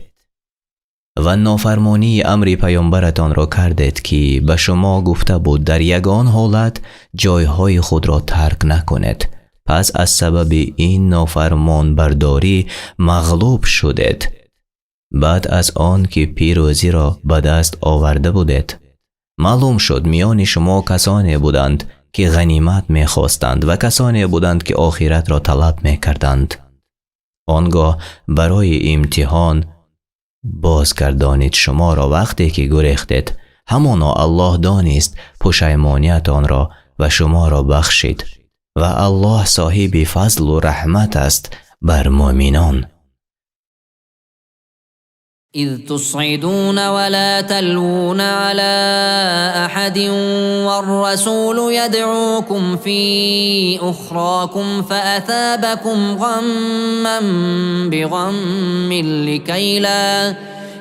Speaker 2: و نافرمانی امر پیامبرتان را کردید که به شما گفته بود در یگان حالت جایهای خود را ترک نکنید؟ پس از سبب این نافرمان برداری مغلوب شدید. بعد از آن که پیروزی را به دست آورده بودید معلوم شد میان شما کسانی بودند که غنیمت می‌خواستند و کسانی بودند که آخرت را طلب می‌کردند. آنگاه برای امتحان بازگردانید شما را وقتی که گریختید، همانا الله دانست پشیمانیتان را و شما را بخشید و الله صاحب فضل و رحمت است بر مؤمنان.
Speaker 1: إذ تصعدون ولا تلوون على أحد والرسول يدعوكم في أخراكم فأثابكم غما بغم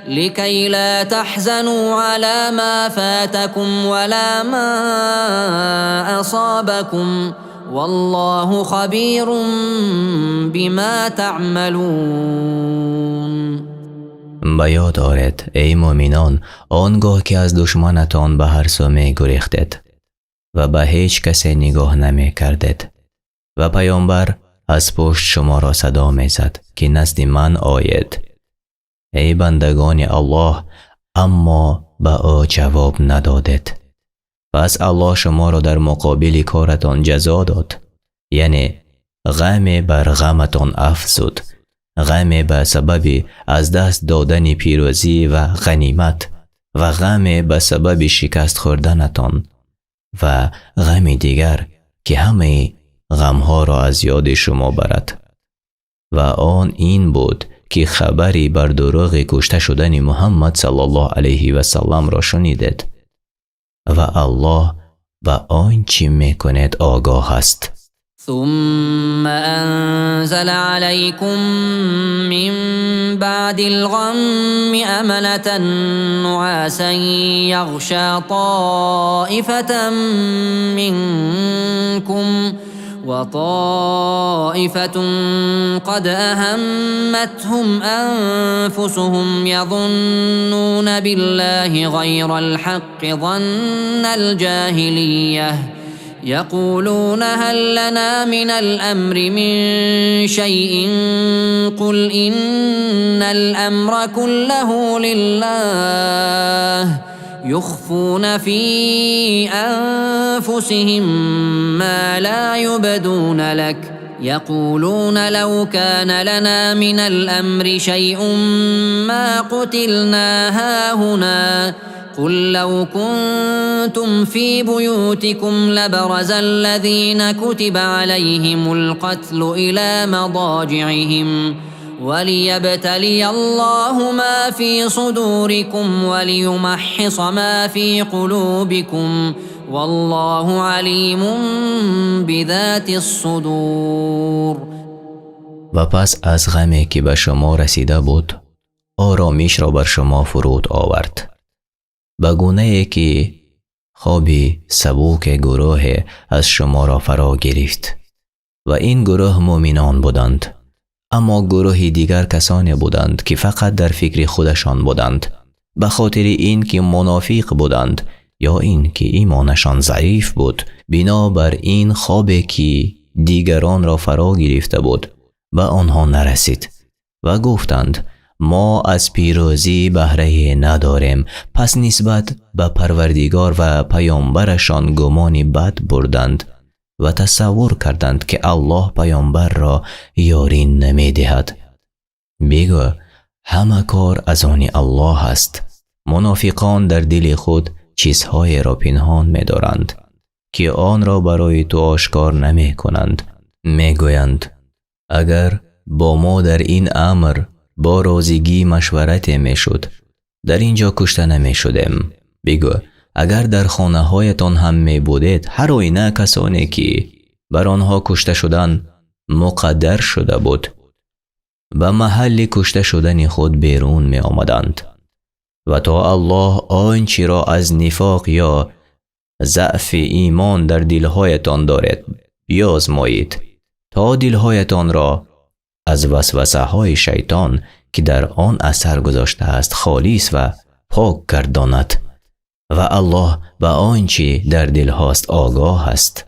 Speaker 1: لكي لا تحزنوا على ما فاتكم ولا ما أصابكم والله خبير بما تعملون.
Speaker 2: به یاد آرید ای مؤمنان آنگاه که از دشمنتان به هر سو می گریختید و به هیچ کسی نگاه نمی کردید و پیامبر از پشت شما را صدا می زد که نزد من آید. ای بندگان الله، اما به او جواب ندادید. پس الله شما را در مقابل کارتان جزا داد، یعنی غم بر غمتان افزود، غم به سبب از دست دادن پیروزی و غنیمت و غم به سبب شکست خوردنتان و غم دیگر که همه غمها را از یاد شما برد. و آن این بود که خبری بر دروغ کشته شدن محمد صلی الله علیه و سلم را شنیدید و الله و آنچه میکند آگاه است.
Speaker 1: ثم أنزل عليكم من بعد الغم أمنة نعاسا يغشى طائفة منكم وطائفة قد أهمتهم أنفسهم يظنون بالله غير الحق ظن الجاهلية يقولون هل لنا من الأمر من شيء قل إن الأمر كله لله يخفون في أنفسهم ما لا يبدون لك يقولون لو كان لنا من الأمر شيء ما قتلنا هاهنا قل لو كنتم في بيوتكم لبرز الذين كتب عليهم القتل إلى مضاجعهم وليبتلي الله ما في صدوركم وليمحص ما في قلوبكم والله علیم بذات الصدور.
Speaker 2: و پس از غمی که به شما رسیده بود آرامش را بر شما فرود آورد، به گونه‌ای که خوابی سبوک گروه از شما را فرا گرفت و این گروه مؤمنان بودند، اما گروه دیگر کسانی بودند که فقط در فکر خودشان بودند، به خاطر این که منافق بودند یا این که ایمانشان ضعیف بود. بنابر این خوابی که دیگران را فرا گرفته بود به آنها نرسید و گفتند ما از پیروزی بهره نداریم، پس نسبت به پروردگار و پیامبرشان گمانی بد بردند و تصور کردند که الله پیامبر را یاری نمی دهد. بگو همه کار از آن الله است. منافقان در دل خود چیزهای را پنهان می دارند که آن را برای تو آشکار نمی کنند. می گویند اگر با ما در این امر با رازیگی مشورت می شد در اینجا کشته نمی شدیم. بگو اگر در خانه هایتان هم می بودید هر آینه کسانی که بر آنها کشته شدن مقدر شده بود و محل کشته شدن خود بیرون می آمدند و تا الله آنچه را از نفاق یا ضعف ایمان در دلهایتان دارد بیازمایید تا دلهایتان را از وسوسه های شیطان که در آن اثر گذاشته است خالص و پاک گرداند و الله به آنچه در دل هاست آگاه است.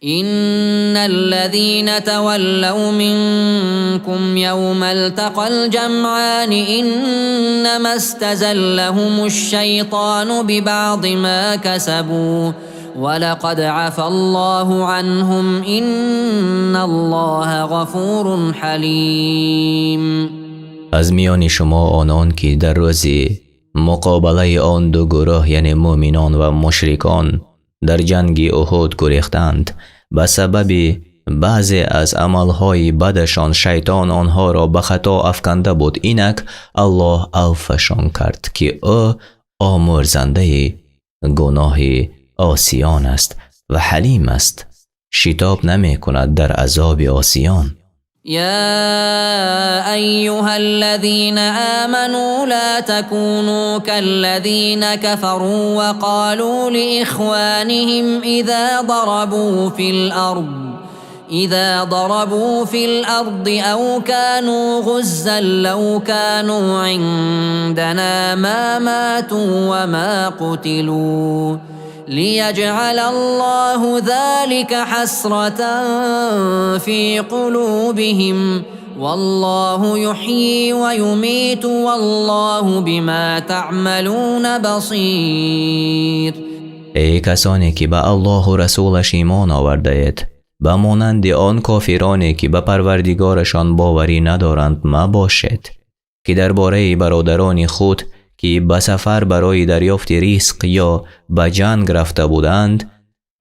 Speaker 1: إن الذين تولوا منكم يوم التقى الجمعان إنما استزلهم الشيطان ببعض ما كسبوا ولقد عفى الله عنهم إن الله غفور حليم.
Speaker 2: از میان شما آنان که در روز مقابله آن دو گروه یعنی مؤمنان و مشرکان در جنگ احد گریختند، به سبب بعضی از عملهای بدشان شیطان آنها را به خطا افکنده بود، اینک الله عفوشان کرد که او آمرزنده گناه عاصیان است و حلیم است، شتاب نمی کند در عذاب عاصیان.
Speaker 1: يا أيها الذين آمنوا لا تكونوا كالذين كفروا وقالوا لإخوانهم إذا ضربوا في الأرض أو كانوا غزا لو كانوا عندنا ما ماتوا وما قتلوا ليجعل الله ذلك حسرة في قلوبهم والله يحيي ويميت والله بما تعملون بصير.
Speaker 2: ای کسانی که به الله و رسولش ایمان آورده اید، به مانند آن کافرانی که به پروردگارشان باوری ندارند مباشید که درباره برادران خود که به سفر برای دریافت رزق یا به جنگ رفته بودند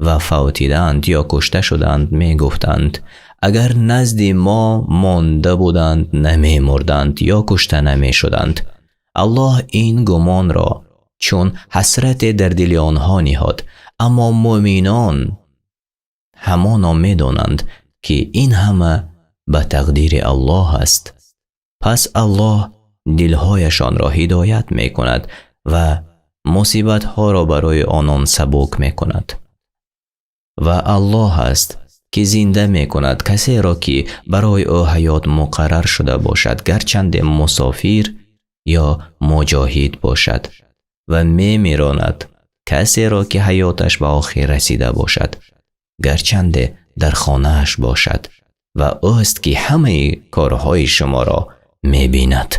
Speaker 2: و فوتیدند یا کشته شدند می گفتند اگر نزد ما مانده بودند نمی مردند یا کشته نمی شدند. الله این گمان را چون حسرت در دل آنها نهاد، اما مؤمنان همانا میدانند که این همه به تقدیر الله است. پس الله دلهایشان را هدایت می کند و مصیبت ها را برای آنان سبک می کند. و الله است که زنده می کند کسی را که برای او حیات مقرر شده باشد، گرچند مسافر یا مجاهد باشد، و می میراند کسی را که حیاتش به آخر رسیده باشد، گرچند در خانهش باشد، و اوست که همه کارهای شما را می بیند.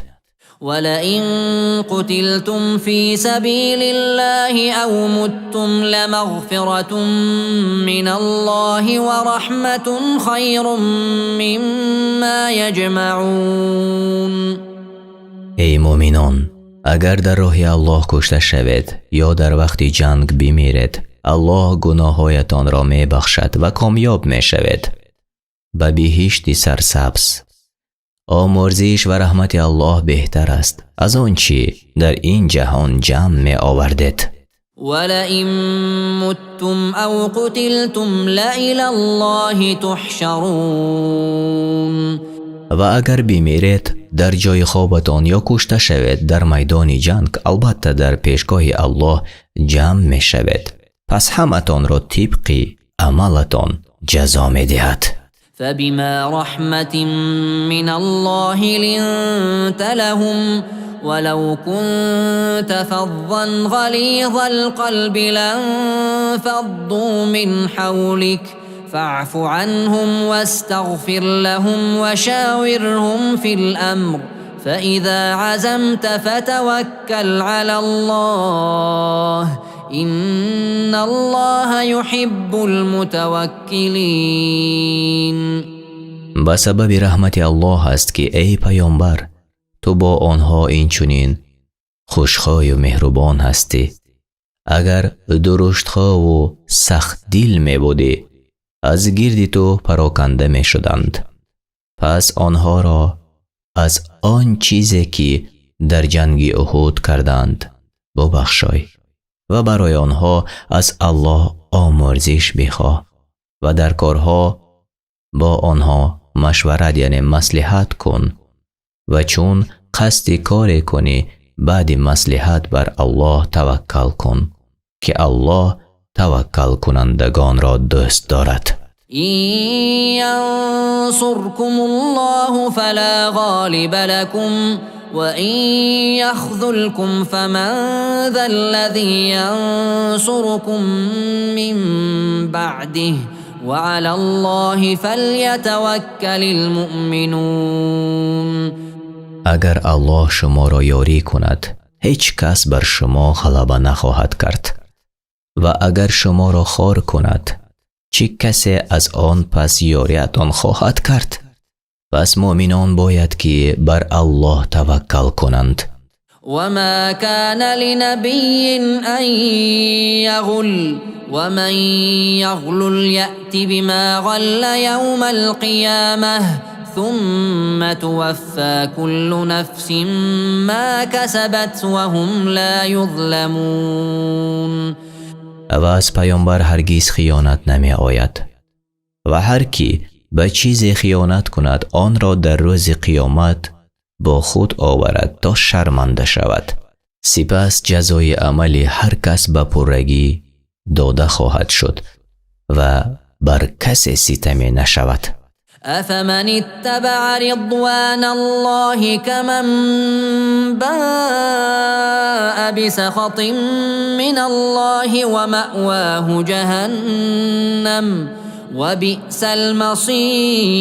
Speaker 1: ولئن قتلتم في سبيل الله أو متم لمغفرة من الله ورحمة خير مما يجمعون.
Speaker 2: ای مؤمنان، اگر در راه الله کشته شوید یا در وقت جنگ بمیرید، الله گناهایتان را می بخشد و کامیاب می شوید به بهشت سرسبز. آمرزش و رحمت الله بهتر است از آنچه در این جهان جمع می آوردید.
Speaker 1: ولئن متم او قتلتم لإلی الله تحشرون.
Speaker 2: و اگر بمیرید در جای خوابتان یا کشته شوید در میدان جنگ، البته در پیشگاه الله جمع می شوید، پس همتان را طبق عملتان جزا می دهد.
Speaker 1: فبما رحمة من الله لنت لهم ولو كنت فظا غليظ القلب لانفضوا من حولك فاعف عنهم واستغفر لهم وشاورهم في الأمر فإذا عزمت فتوكل على الله إن الله يحب المتوكلين.
Speaker 2: با سبب رحمت الله است که ای پیامبر تو با آنها اینچنین خوشخواه و مهربان هستی. اگر درشتخواه و سخت دل می بودی از گرد تو پراکنده می شدند. پس آنها را از آن چیزی که در جنگ احد کردند ببخشای و برای آنها از الله آمرزش بخواه و در کارها با آنها مشورت یعنی مصلحت کن و چون قصد کار کنی بعد مصلحت بر الله توکل کن که الله توکل کنندگان را دوست دارد.
Speaker 1: إن ينصركم الله فلا غالب لكم وإن يخذلكم فمن ذا الذي ينصركم من بعده وعلى الله فليتوكل المؤمنون.
Speaker 2: اگر الله شما را یاری کند هیچ کس بر شما غلبه نخواهد کرد و اگر شما را خار کند چه کسی از آن پس یاریتان خواهد کرد؟ پس مؤمنان باید که بر الله توکل کنند.
Speaker 1: وما كان لنبي أن يغل ومن يغل يأت بما غل يوم القيامة ثم توفى كل نفس ما كسبت وهم لا يظلمون.
Speaker 2: و از پیامبر هرگز خیانت نمی آید و هر کی به چیز خیانت کند آن را در روز قیامت با خود آورد تا شرمنده شود. سپس جزای عمل هر کس به پرگی داده خواهد شد و بر کسی ستمی نشود.
Speaker 1: أفمن اتبع رضوان الله كمن باء بسخط من الله ومأواه جهنم وبئس المصير.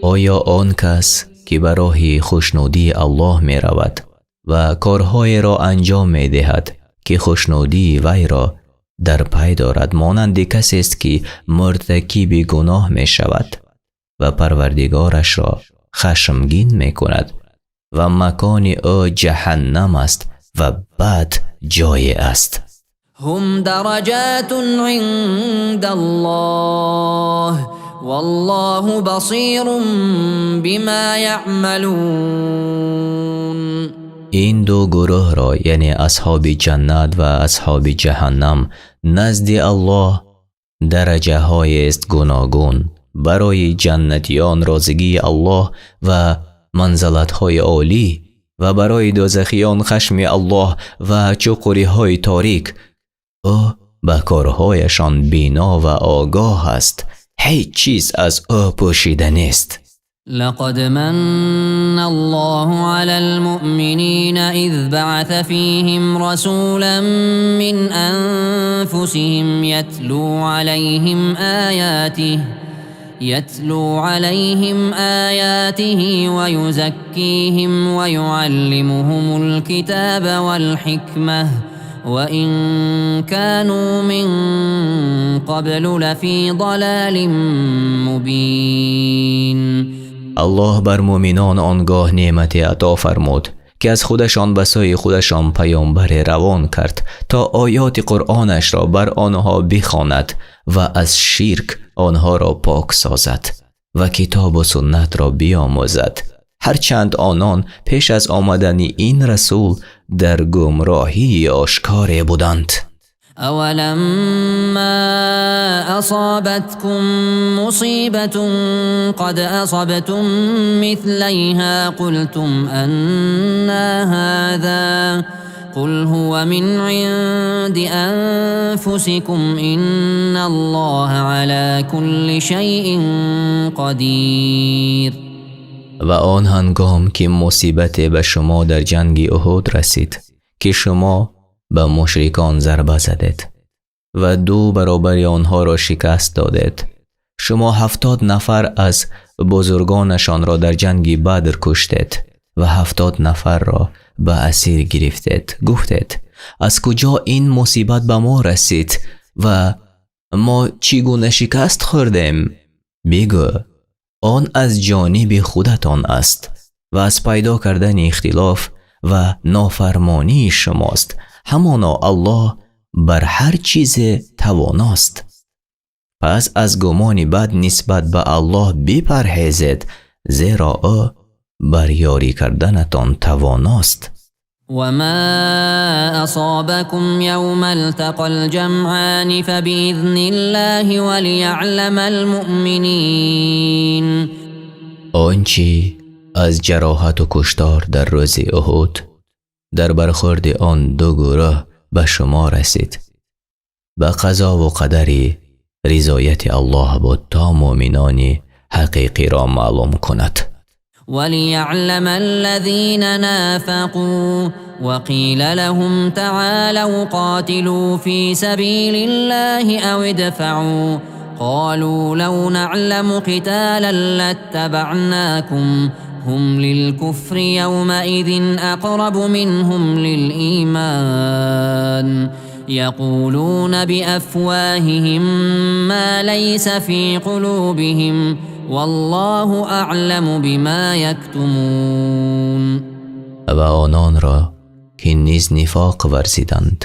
Speaker 2: آیا آن کس که به راه خوشنودی الله می رود و کارهای را انجام می دهد که خوشنودی وی را در پی دارد مانند کسی است که مرتکب گناه می شود و پروردگارش را خشمگین می کند و مکان او جهنم است و بد جای است.
Speaker 1: هم درجات عند الله والله بصیر بما یعملون.
Speaker 2: این دو گروه را یعنی اصحاب جنت و اصحاب جهنم نزد الله درجه های است گوناگون. برای جنتیان رازگی الله و منزلت های عالی و برای دوزخیان خشم الله و چقوری های تاریک. او به کارهایشان بینا و آگاه است، هیچ چیز از او پوشیده نیست.
Speaker 1: لقد من الله على المؤمنين إذ بعث فيهم رسولا من أنفسهم يتلو عليهم آياته ويزكيهم ويعلمهم الكتاب والحكمة وإن كانوا من قبل لفي ضلال مبين.
Speaker 2: الله بر مؤمنان آنگاه نعمت عطا فرمود که از خودشان به سوی خودشان پیامبر روان کرد تا آیات قرآنش را بر آنها بخواند و از شرک آنها را پاک سازد و کتاب و سنت را بیاموزد، هرچند آنان پیش از آمدن این رسول در گمراهی آشکار بودند.
Speaker 1: أولما أصابتكم مصيبة قد أصبتم مثليها قلتم أنى هذا قل هو من عند أنفسكم إن الله على كل شيء قدير.
Speaker 2: و آن هنگام که مصیبت به شما در جنگ احد رسید که شما به مشرکان ضربه زدید و 2 برابر آنها را شکست دادید، شما 70 نفر از بزرگانشان را در جنگ بدر کشتید و 70 نفر را به اسیر گرفتید. گفتید از کجا این مصیبت به ما رسید و ما چگونه شکست خوردیم؟ بگو آن از جانب خودتان است و از پیدا کردن اختلاف و نافرمانی شماست. همانا الله بر هر چیز تواناست. پس از گمان بد نسبت به الله بپرهیزید، زیرا او بر یاری کردنتان تواناست.
Speaker 1: وما أصابكم يوم التقى الجمعان فبإذن الله وليعلم المؤمنين.
Speaker 2: آنچه از جراحت و کشتار در روز احد در برخورد آن 2 گروه به شما رسید، به قضا و قدر رضایت الله بود تا مؤمنان حقیقی را معلوم کند.
Speaker 1: وليعلم الذين نافقوا وقيل لهم تعالوا قاتلوا في سبيل الله أو ادفعوا قالوا لو نعلم قتالا لاتبعناكم هم للكفر يومئذ أقرب منهم للإيمان يقولون بأفواههم ما ليس في قلوبهم والله أعلم بما يكتمون.
Speaker 2: و آنان را که نیز نفاق ورزیدند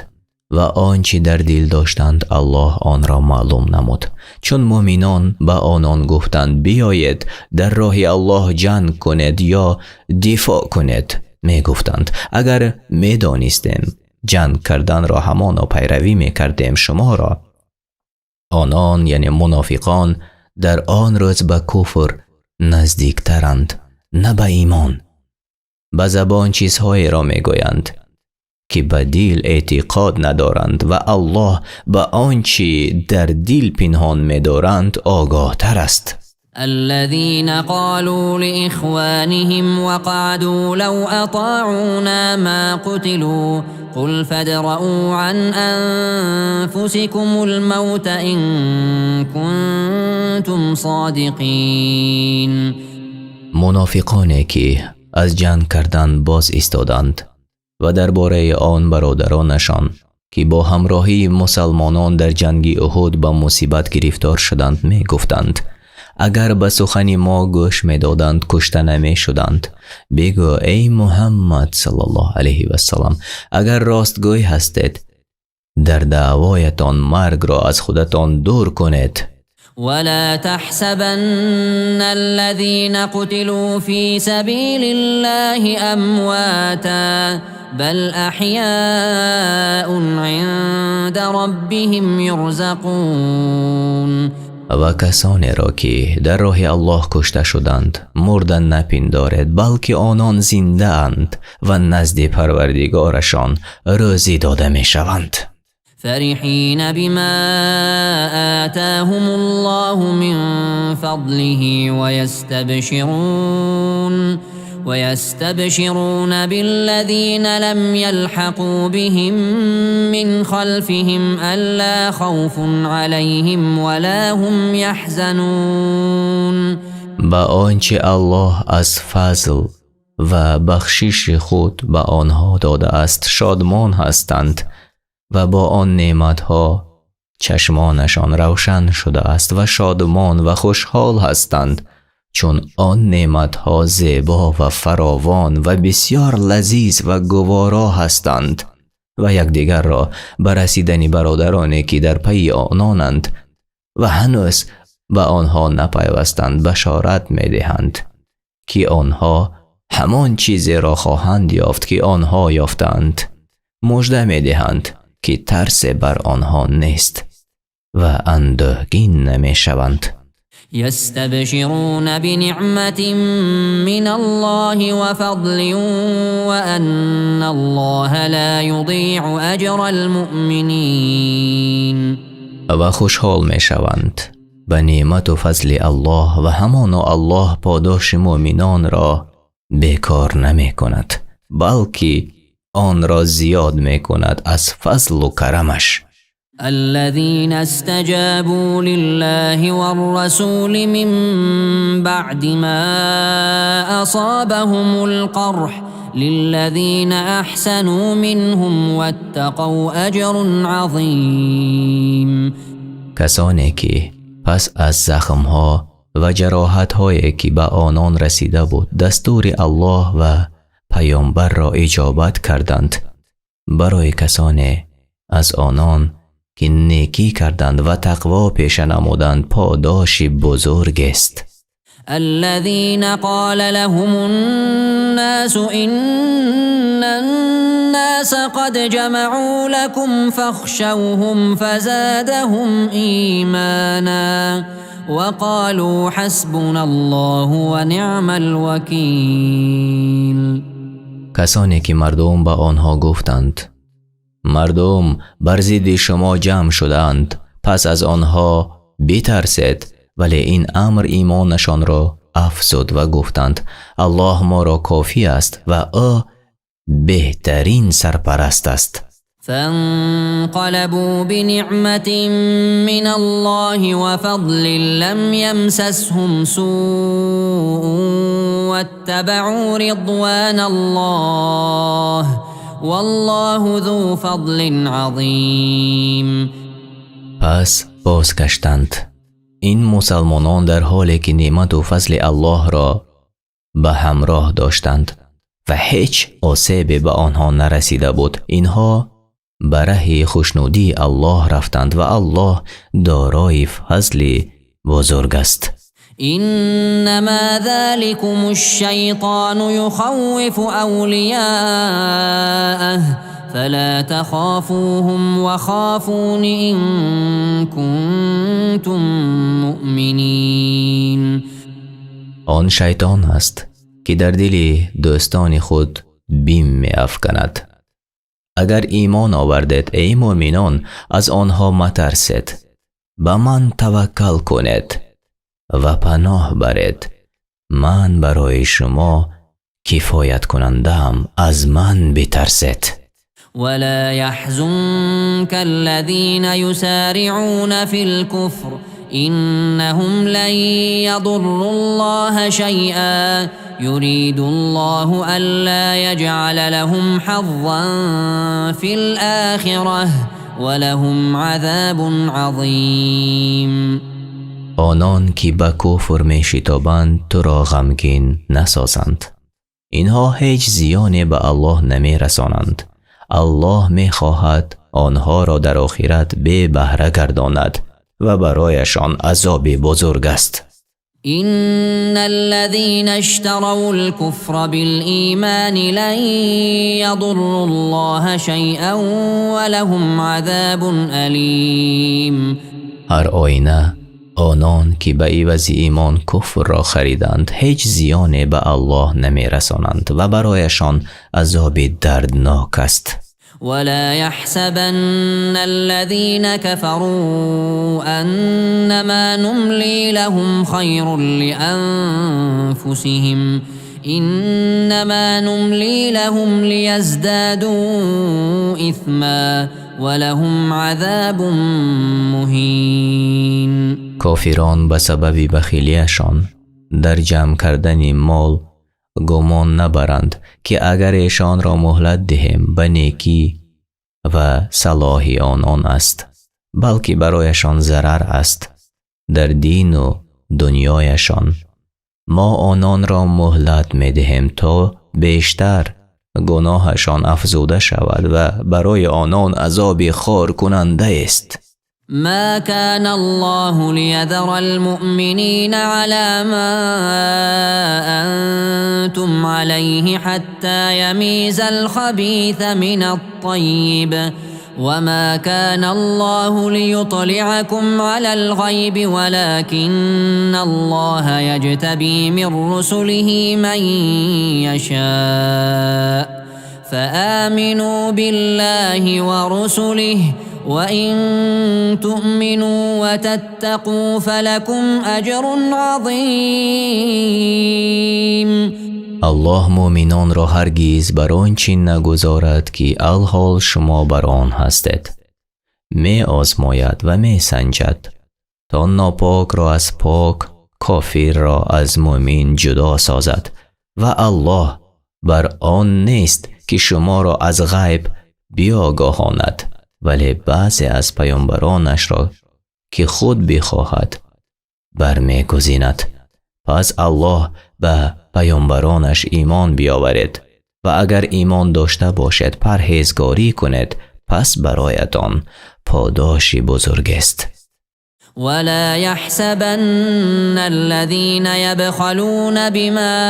Speaker 2: و آنچه در دل داشتند الله آن را معلوم نمود، چون مؤمنان به آنان گفتند بیایید در راه الله جنگ کنید یا دفاع کنید، می گفتند اگر می دانستیم جنگ کردن را همانا پیروی می کردیم شما را. آنان یعنی منافقان در آن روز به کفر نزدیکترند نه به ایمان. به زبان چیزهایی را می گویند که به دل اعتقاد ندارند و الله به آنچه در دل پنهان می دارند آگاه تر است.
Speaker 1: الذين قالوا لإخوانهم وقعدوا لو أطاعونا ما قتلوا قل فادرءوا عن أنفسكم الموت إن كنتم صادقين.
Speaker 2: منافقانی که از جنگ کردن باز ایستادند و درباره آن برادرانشان که با همراهی مسلمانان در جنگ احد به مصیبت گرفتار شدند می گفتند اگر به سخن ما گوش می دادند کشته نمی شدند. بگو ای محمد صلی الله علیه و سلم اگر راستگوی هستید در دعوایتان مرگ را از خودتان دور کنید.
Speaker 1: ولا تحسبن الذين قتلوا في سبيل الله أمواتا بل أحياء عند ربهم يرزقون.
Speaker 2: و کسانی را که در راه الله کشته شدند مردن نپندارد، بلکه آنان زنده اند و نزد پروردگارشان روزی داده می شوند.
Speaker 1: فرحين بما آتاهم الله من فضله ويستبشرون بالذين لم يلحقوا بهم من خلفهم ألا خوف عليهم ولا هم يحزنون.
Speaker 2: با آنچه الله از فضل و بخشش خود به آنها داده است شادمان هستند و با آن نعمتها چشمانشان روشن شده است و شادمان و خوشحال هستند، چون آن نعمتها زیبا و فراوان و بسیار لذیذ و گوارا هستند و یکدیگر را به رسیدن برادرانی که در پی آنانند و هنوز به آنها نپیوستند بشارت می‌دهند که آنها همان چیزی را خواهند یافت که آنها یافتند. مژده می‌دهند که ترس بر آنها نیست و اندوهگین نمی‌شوند.
Speaker 1: يستبشرون بنعمة من الله وفضل وأن الله لا يضيع أجر المؤمنين.
Speaker 2: و خوشحال می‌شوند به نعمت و فضل الله و همانا الله پاداش مؤمنان را بیکار نمی کند، بلکه آن را زیاد می کند از فضل و کرمش.
Speaker 1: الذين استجابوا لله والرسول من بعد ما أصابهم القرح للذين أحسنوا منهم واتقوا أجر عظيم.
Speaker 2: کسانی که پس از زخمها و جراحت‌هایی که به آنان رسیده بود دستور الله و پیامبر را اجابت کردند، برای کسانی از آنان که نیکی کردند و تقوا پیشه نمودند پاداش بزرگ است.
Speaker 1: الذين قال لهم الناس إن الناس قد جمعوا لكم فاخشوهم فزادهم إيمانا وقالوا حسبنا الله ونعم الوكيل.
Speaker 2: کسانی که مردم به آنها گفتند مردم بر ضد شما جمع شدند، پس از آنها بترسید، ولی این امر ایمانشان را افزود و گفتند الله ما را کافی است و او بهترین سرپرست است.
Speaker 1: فانقلبوا بنعمة من الله وفضل لم يمسسهم سوء واتبعوا رضوان الله والله ذو فضل عظیم.
Speaker 2: پس بازگشتند این مسلمانان در حالی که نعمت و فضل الله را به همراه داشتند و هیچ آسیبی به آنها نرسیده بود. اینها به ره خوشنودی الله رفتند و الله دارای فضل بزرگ است.
Speaker 1: إنما ذلكم الشيطان يخوف أولياءه فلا تخافوهم وخافون إن كنتم مؤمنين.
Speaker 2: آن شیطان است که در دل دوستان خود بیم می افکند. اگر ایمان آوردید ای مؤمنان از آنها مترسید، به من توکل کنید و پناه برید، من برای شما کفایت کنندم، از من بترسید.
Speaker 1: ولا يحزنك الذين يسارعون في الكفر إنهم لن يضروا الله شيئا يريد الله ألا يجعل لهم حظا في الآخرة ولهم عذاب عظيم.
Speaker 2: آنان که به کفر می شتابند تو را غمگین نسازند، اینها هیچ زیانی به الله نمی رسانند. الله می خواهد آنها را در آخرت بی بهره گرداند و برایشان عذاب بزرگ است.
Speaker 1: إن الذين اشتروا الكفر بالإيمان لن يضروا الله شيئا ولهم عذاب أليم.
Speaker 2: هر آینه آنان که به عوض ایمان کفر را خریدند هیچ زیانی به الله نمی رسانند و برایشان عذاب دردناک است.
Speaker 1: ولا يحسبن الذين كفروا أنما نملي لهم خير لأنفسهم إنما نملي لهم ليزدادوا إثما ولهم عذاب مهين.
Speaker 2: کافران به سبب بخیلیشان در جمع کردن مال گمان نبرند که اگر ایشان را مهلت دهیم به نیکی و صلاح آنان است، بلکه برایشان ضرر است در دین و دنیایشان. ما آنان را مهلت می دهیم تا بیشتر گناهشان افزوده شود و برای آنان عذاب خار کننده است.
Speaker 1: ما كان الله ليذر المؤمنين على ما أنتم عليه حتى يميز الخبيث من الطيب وما كان الله ليطلعكم على الغيب ولكن الله يجتبي من رسله من يشاء فآمنوا بالله ورسله وإن تؤمنوا وتتقوا فلكم أجر عظيم.
Speaker 2: الله مؤمنان را هرگز بر آنچه نگذارد که الحال شما بر آن هستید. می آزماید و می سنجد تا ناپاک را از پاک، کافر را از مؤمن جدا سازد و الله بر آن نیست که شما را از غیب بیاگاهاند، ولی بعضی از پیامبرانش را که خود بخواهد برمیگزیند. پس الله به پیامبرانش ایمان بیاورید و اگر ایمان داشته باشد پرهیزگاری کنید، پس برایتان پاداشی بزرگ است.
Speaker 1: ولا يحسبن الذين يبخلون بما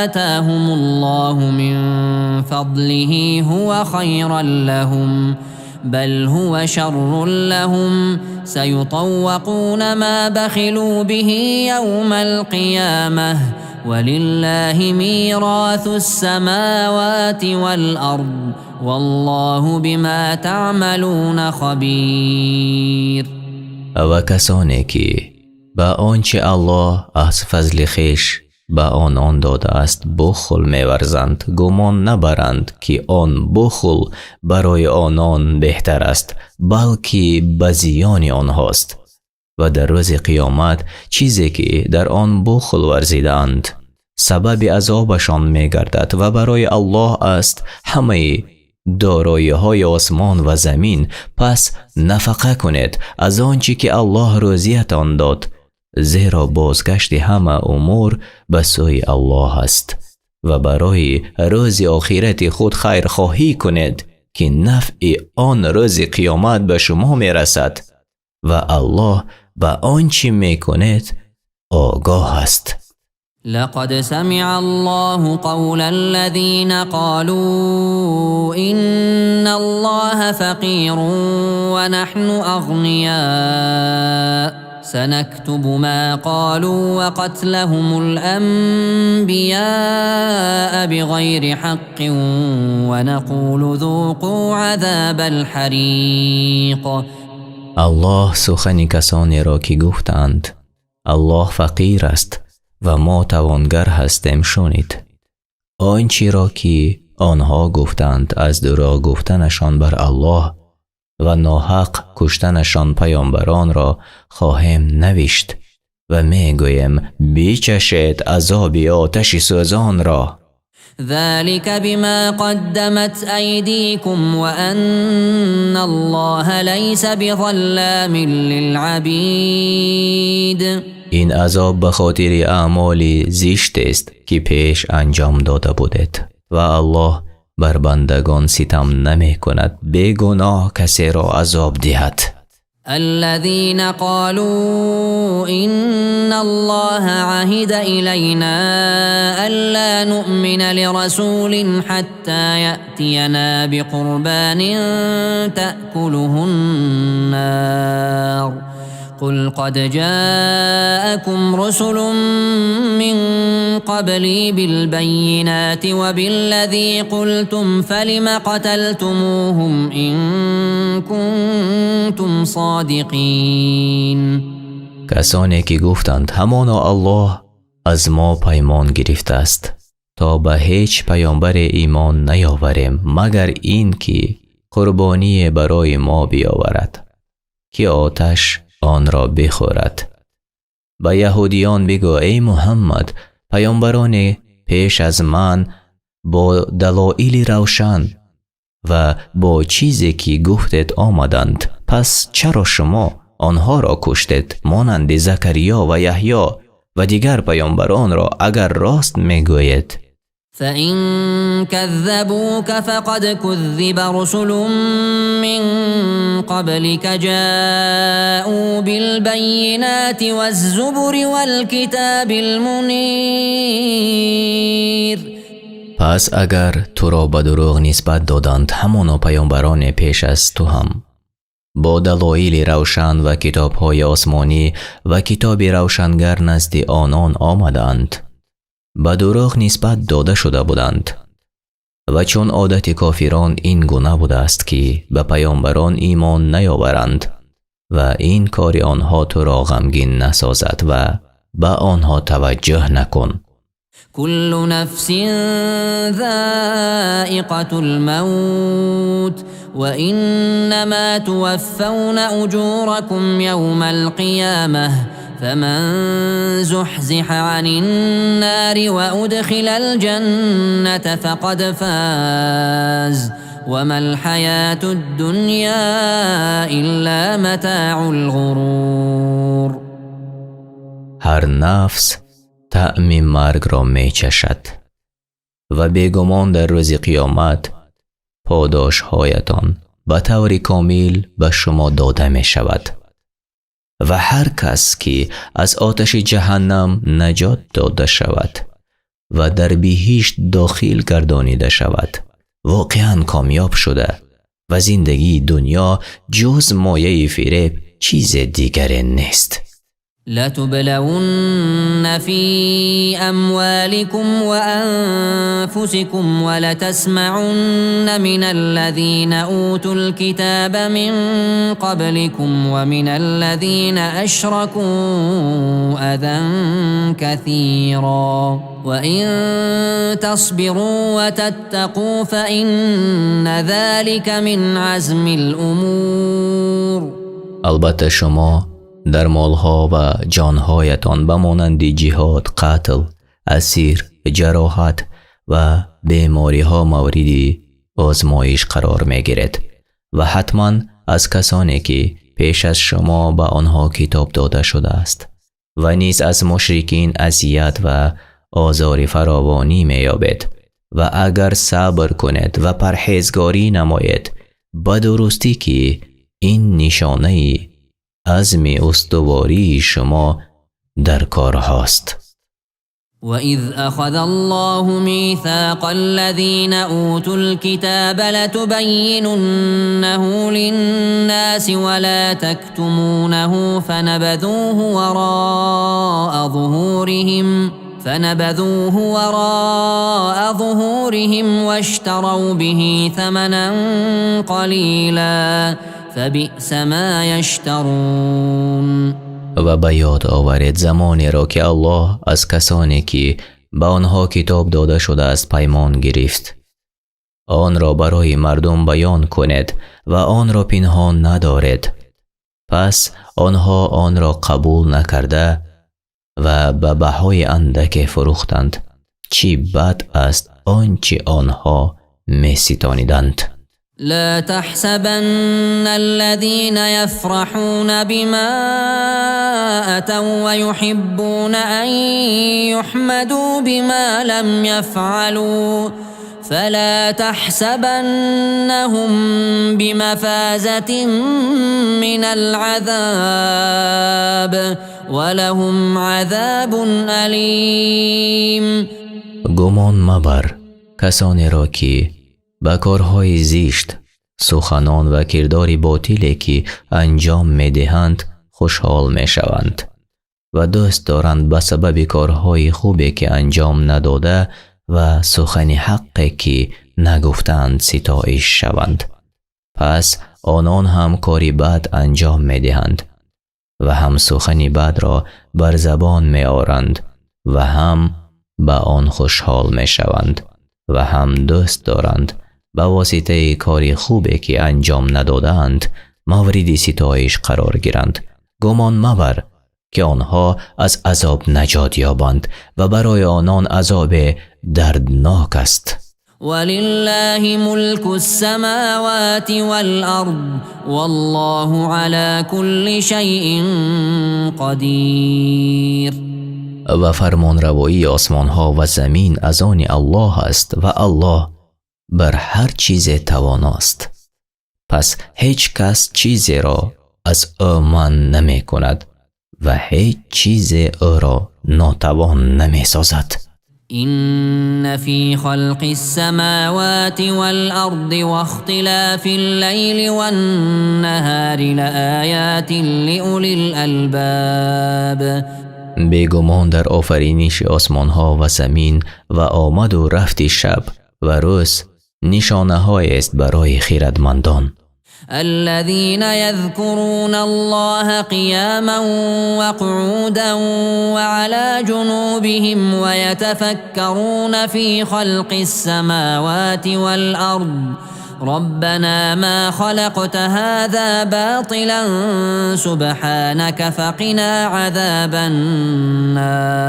Speaker 1: آتاهم الله من فضله هو خيرا لهم بل هو شر لهم سيطوقون ما بخلوا به يوم القيامة ولله ميراث السماوات والأرض والله بما تعملون خبير.
Speaker 2: و کسانی که به آنچه الله از فضل خویش به آنان داده است بخل می‌ورزند، گمان نبرند که آن بخل برای آنان بهتر است، بلکه به زیان آنهاست و در روز قیامت چیزی که در آن بخل ورزیدند سبب عذابشان می‌گردد و برای الله است همه دارایی‌های آسمان و زمین. پس نفقه کنید از آنچه که الله روزیتان داد، زیرا بازگشت همه امور به سوی الله است و برای روز آخرت خود خیر خواهی کنید که نفع آن روز قیامت به شما می رسد و الله به آنچه می کنید آگاه است.
Speaker 1: لقد سمع الله قول الذين قالوا إن الله فقير ونحن أغنياء سنكتب ما قالوا وقتلهم الأنبياء بغير حق ونقول ذوقوا عذاب الحريق.
Speaker 2: الله سخن کسانی را که گفتند الله فقیر است و ما توانگر هستیم شنید. آنچه را که آنها گفتند از دروغ گفتنشان بر الله و ناحق کشتنشان پیامبران را خواهیم نوشت و میگوییم بچشید عذاب آتش سوزان را.
Speaker 1: ذلك بما قدمت أيديكم وأن الله ليس بظلام للعبيد.
Speaker 2: این عذاب به خاطر اعمال زشت است که پیش انجام داده بودید و الله بر بندگان ستم نمی کند بیگناه کسی را عذاب دهد.
Speaker 1: الذين قالوا إن الله عهد إلينا ألا نؤمن لرسول حتى يأتينا بقربان تأكله النار قل قد جاءكم رسل من قبلي بالبينات وبالذي قلتم فلم قتلتموهم إن كنتم صادقين.
Speaker 2: کسانی که گفتند همانا الله از ما پیمان گرفته است تا به هیچ پیامبر ایمان نیاوریم مگر این که قربانی برای ما بیاورد که آتش آن را بخورد. به یهودیان بگو ای محمد پیامبران پیش از من با دلایل روشن و با چیزی که گفتید آمدند، پس چرا شما آنها را کشتید مانند زکریا و یحیی و دیگر پیامبران را اگر راست میگویید؟
Speaker 1: فإن كذبوك فقد كذب رسل من قبلك جاءوا بالبينات والزبر والكتاب المنير.
Speaker 2: پس اگر تو را به دروغ نسبت دادند همانا پیامبران پیش از تو هم با دلایل روشن و کتاب‌های آسمانی و کتاب روشنگر نزد آنان آمدند، به دروغ نسبت داده شده بودند. و چون عادت کافران این گونه بوده است که به پیامبران ایمان نیاورند و این کار آنها تو را غمگین نسازد و به آنها توجه نکن.
Speaker 1: كل نفس ذائقة الموت وإنما توفون أجوركم يوم القيامة فمن زحزح عن النار وأدخل الجنة فقد فاز وما الحياة الدنيا إلا متاع الغرور.
Speaker 2: هر نفس طعم مرگ را می چشد و بیگمان در روز قیامت پاداش هایتان به طور کامل به شما داده می شود و هر کس که از آتش جهنم نجات داده شود و در بهشت داخل گردانیده شود واقعا کامیاب شده و زندگی دنیا جز مایه فریب چیز دیگری نیست.
Speaker 1: لتبلون في أموالكم وأنفسكم ولتسمعن من الذين أوتوا الكتاب من قبلكم ومن الذين أشركوا أذى كثيرا وإن تصبروا وتتقوا فإن ذلك من عزم الأمور.
Speaker 2: البته شما در مالها و جانهایتان به مانند جهاد، قتل، اسیر، جراحت و بیماری ها مورد آزمایش قرار می گیرد و حتما از کسانی که پیش از شما به آنها کتاب داده شده است و نیز از مشرکین اذیت و آزار فراوانی می یابید و اگر صبر کنید و پرهیزگاری نمایید به درستی که این نشانه عزم استواری شما در کار هاست.
Speaker 1: وَإِذْ أَخَذَ اللَّهُ مِيثَاقَ الَّذِينَ أُوتُوا الْكِتَابَ لَتُبَيِّنُنَّهُ لِلنَّاسِ وَلَا تَكْتُمُونَهُ فنبذوه وراء ظهورهم واشتروا به ثمنا قليلا فبئس ما يشترون.
Speaker 2: و به یاد آورید زمانی را که الله از کسانی که به آنها کتاب داده شده است پیمان گرفت. آن را برای مردم بیان کنید و آن را پنهان ندارید. پس آنها آن را قبول نکرده و به بهای اندک فروختند. چی بد است آنچه آنها می ستانیدند.
Speaker 1: لا تحسبن الذين يفرحون بما أتوا ويحبون أن يحمدوا بما لم يفعلوا فلا تحسبنهم بمفازة من العذاب ولهم عذاب أليم.
Speaker 2: گمان مبر کسانی را که با کارهای زشت، سخنان و کردار باطلی که انجام می‌دهند خوشحال می‌شوند و دوست دارند به سبب کارهای خوبی که انجام نداده و سخن حقی که نگفتند ستایش شوند. پس آنان هم کاری بد انجام می‌دهند و هم سخن بد را بر زبان می‌آورند و هم با آن خوشحال می‌شوند و هم دوست دارند به واسطه کاری خوبی که انجام ندادند مورد ستایش قرار گیرند. گمان مبر که آنها از عذاب نجات یابند و برای آنان عذاب دردناک است.
Speaker 1: ولله ملك السماوات والأرض والله على كل شيء قدیر.
Speaker 2: و فرمان روایی آسمان ها و زمین از آن الله است و الله بر هر چیز تواناست. پس هیچ کس چیزی را از او منع نمی کند و هیچ چیز او را ناتوان نمی سازد.
Speaker 1: إن في خلق السماوات والأرض واختلاف الليل والنهار لآيات لأولي الألباب.
Speaker 2: بیگمان در آفرینش آسمان ها و زمین و آمد و رفت شب و روز نشانه های است برای خردمندان.
Speaker 1: الذين يذكرون الله قياما وقعودا وعلى جنوبهم ويتفكرون في خلق السماوات والأرض ربنا ما خلقت هذا باطلا سبحانك فقنا عذاب النار.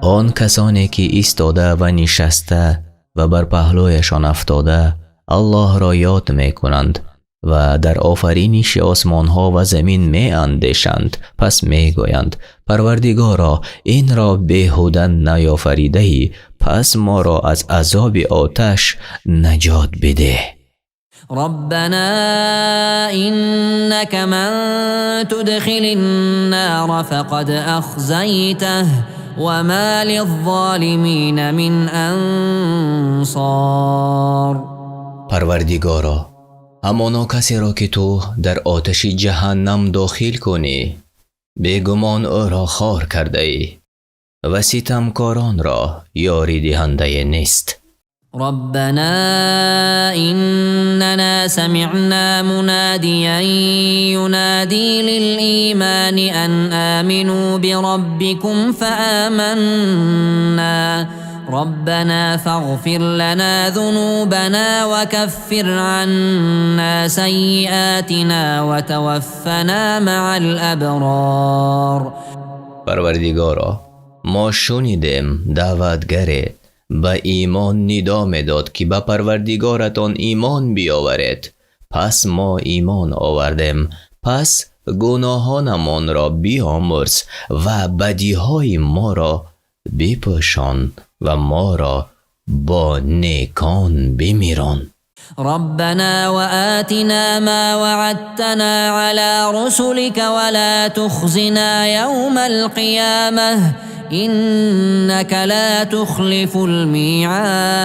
Speaker 2: آن کسانی که ایستاده و نشسته و بر پهلویشان افتاده الله را یاد می کنند و در آفرینش آسمان ها و زمین می اندیشند. پس می گویند پروردگارا این را بیهوده نیافریده‌ای، پس ما را از عذاب آتش نجات بده.
Speaker 1: ربنا إنك من تدخل النار فقد أخزيته وما للظالمين من أنصار.
Speaker 2: پروردگارا همانا کسی را که تو در آتش جهنم داخل کنی بیگمان او را خار کرده ای و ستمکاران را یاری دهنده نیست.
Speaker 1: ربنا إننا سمعنا مناديا ينادي للإيمان أن آمنوا بربكم فآمنا ربنا فاغفر لنا ذنوبنا وكفر عنا سيئاتنا وتوفنا مع الأبرار.
Speaker 2: پروردگارا ما شنیدیم دعوتگری به ایمان ندا می‌داد که به پروردگارتان ایمان بیاورید. پس ما ایمان آوردیم، پس گناهانمان را بیامرز و بدیهای ما را بپوشان و ما را با نیکان بمیران.
Speaker 1: ربنا وآتنا ما وعدتنا على رسلك ولا تخزنا يوم القيامة إنك لا تخلف الميعاد.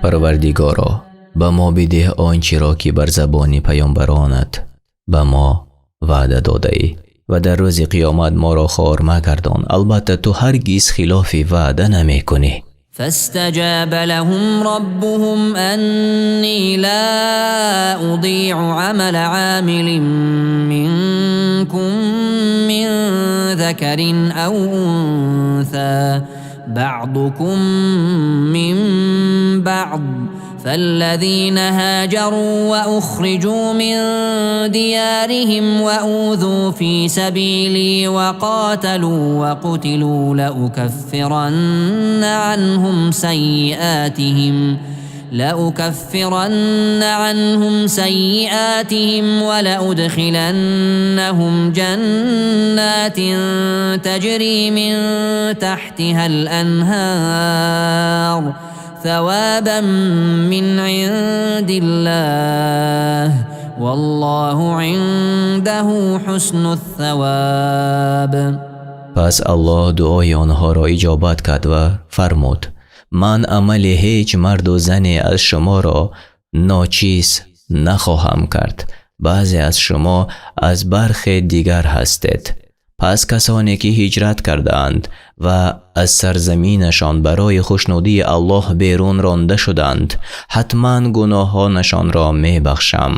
Speaker 2: پروردگارا به ما بده آنچه را که بر زبان پیامبرانت به ما وعده داده ای و در روز قیامت ما را خوار مگردان، البته تو هرگز خلاف وعده نمی کنی.
Speaker 1: فاستجاب لهم ربهم أني لا أضيع عمل عامل منكم من ذكر أو أنثى بعضكم من بعض فالذين هاجروا وأخرجوا من ديارهم وأوذوا في سبيلي وقاتلوا وقتلوا لأكفرن عنهم سيئاتهم لأكفرن عنهم سيئاتهم ولأدخلنهم جنات تجري من تحتها الأنهار ثوابا من عند الله والله عنده حسن الثواب.
Speaker 2: پس الله دعای آنها را اجابت کرد و فرمود: من عمل هیچ مرد و زنی از شما را ناچیز نخواهم کرد. بعضی از شما از برخ دیگر هستید. پس کسانی که هجرت کردند و از سرزمینشان برای خوشنودی الله بیرون رانده شدند، حتما گناهانشان را می بخشم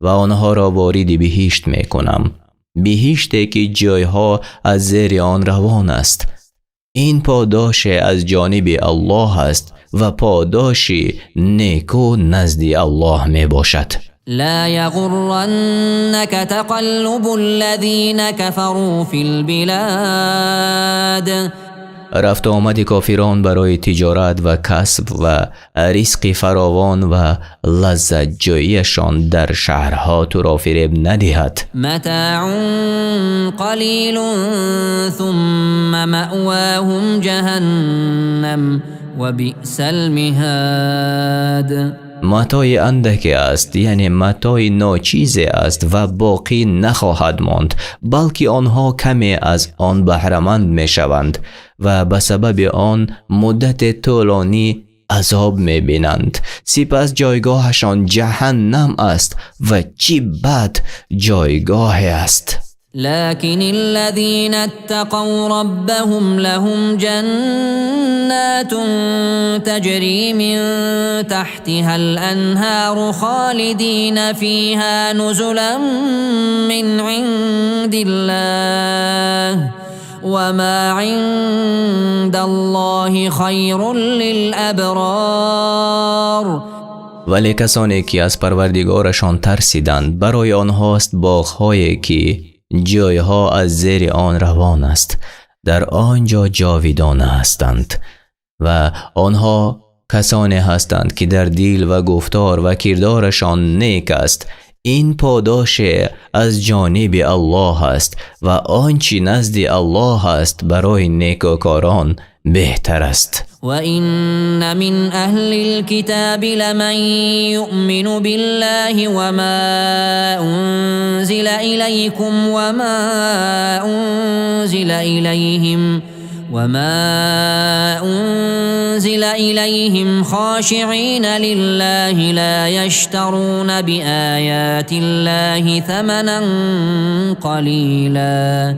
Speaker 2: و آنها را وارد بهشت می کنم، بهشتی که جایها از زیر آن روان است. این پاداش از جانب الله است و پاداش نیکو نزد الله می باشد.
Speaker 1: لا يغرنك تقلب الذين كفروا في البلاد.
Speaker 2: رفت آمد کافران برای تجارت و کسب و رزق فراوان و لذت جوییشان در شهرها تو را فریب ندهد.
Speaker 1: متاع قلیل ثم مأواهم جهنم و بئس المهاد.
Speaker 2: متاع اندک است، یعنی متاع ناچیز است و باقی نخواهد ماند، بلکه آنها کمی از آن بهره‌مند می شوند و به سبب آن مدت طولانی عذاب می بینند. سپس جایگاهشان جهنم است و چه بد جایگاه است.
Speaker 1: لكن الذين اتقوا ربهم لهم جنات تجري من تحتها الأنهار خالدين فيها نزلا من عند الله وما عند الله خير للأبرار.
Speaker 2: ولی کسانی که از پروردگارشان ترسیدند، برای آنهاست باغ‌هایی که جایها از زیر آن روان است، در آنجا جاویدانه هستند و آنها کسانی هستند که در دل و گفتار و کردارشان نیک است. این پاداش از جانب الله است و آنچه نزد الله است برای نیکوکاران بهتر است.
Speaker 1: وَإِنَّ مِنْ أَهْلِ الْكِتَابِ لَمَنْ يُؤْمِنُ بِاللَّهِ وَمَا أُنْزِلَ إِلَيْكُمْ وَمَا أُنْزِلَ إِلَيْهِمْ خَاشِعِينَ لِلَّهِ لَا يَشْتَرُونَ بِآيَاتِ اللَّهِ ثَمَنًا قَلِيلًا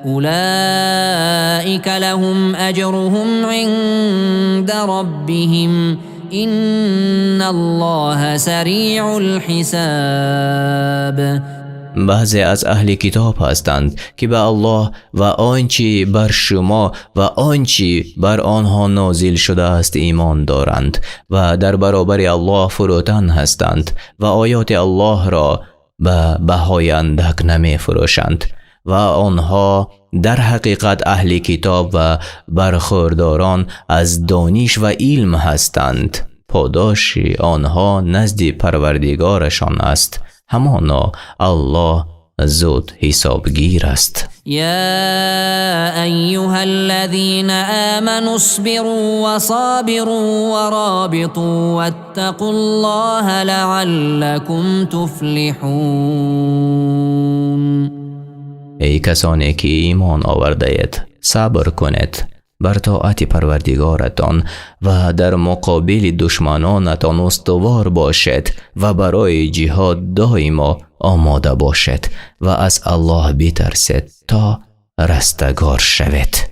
Speaker 1: أولئك لهم أجرهم عند ربهم إن الله سریع الحساب.
Speaker 2: بعضی از اهل کتاب هستند که به الله و آنچه بر شما و آنچه بر آنها نازل شده است ایمان دارند و در برابر الله فروتن هستند و آیات الله را به بهای اندک نمی فروشند و آنها در حقیقت اهل کتاب و برخورداران از دانش و علم هستند. پاداش آنها نزد پروردگارشان است، همانا الله زود حسابگیر است.
Speaker 1: یا ایها الذین آمنوا اصبروا وصابروا ورابطوا واتقوا الله لعلكم تفلحون.
Speaker 2: ای کسانی که ایمان آورده اید، صبر کنید بر طاعت پروردگارتان و در مقابل دشمنانتان استوار باشید و برای جهاد دائما آماده باشید و از الله بترسید تا رستگار شوید.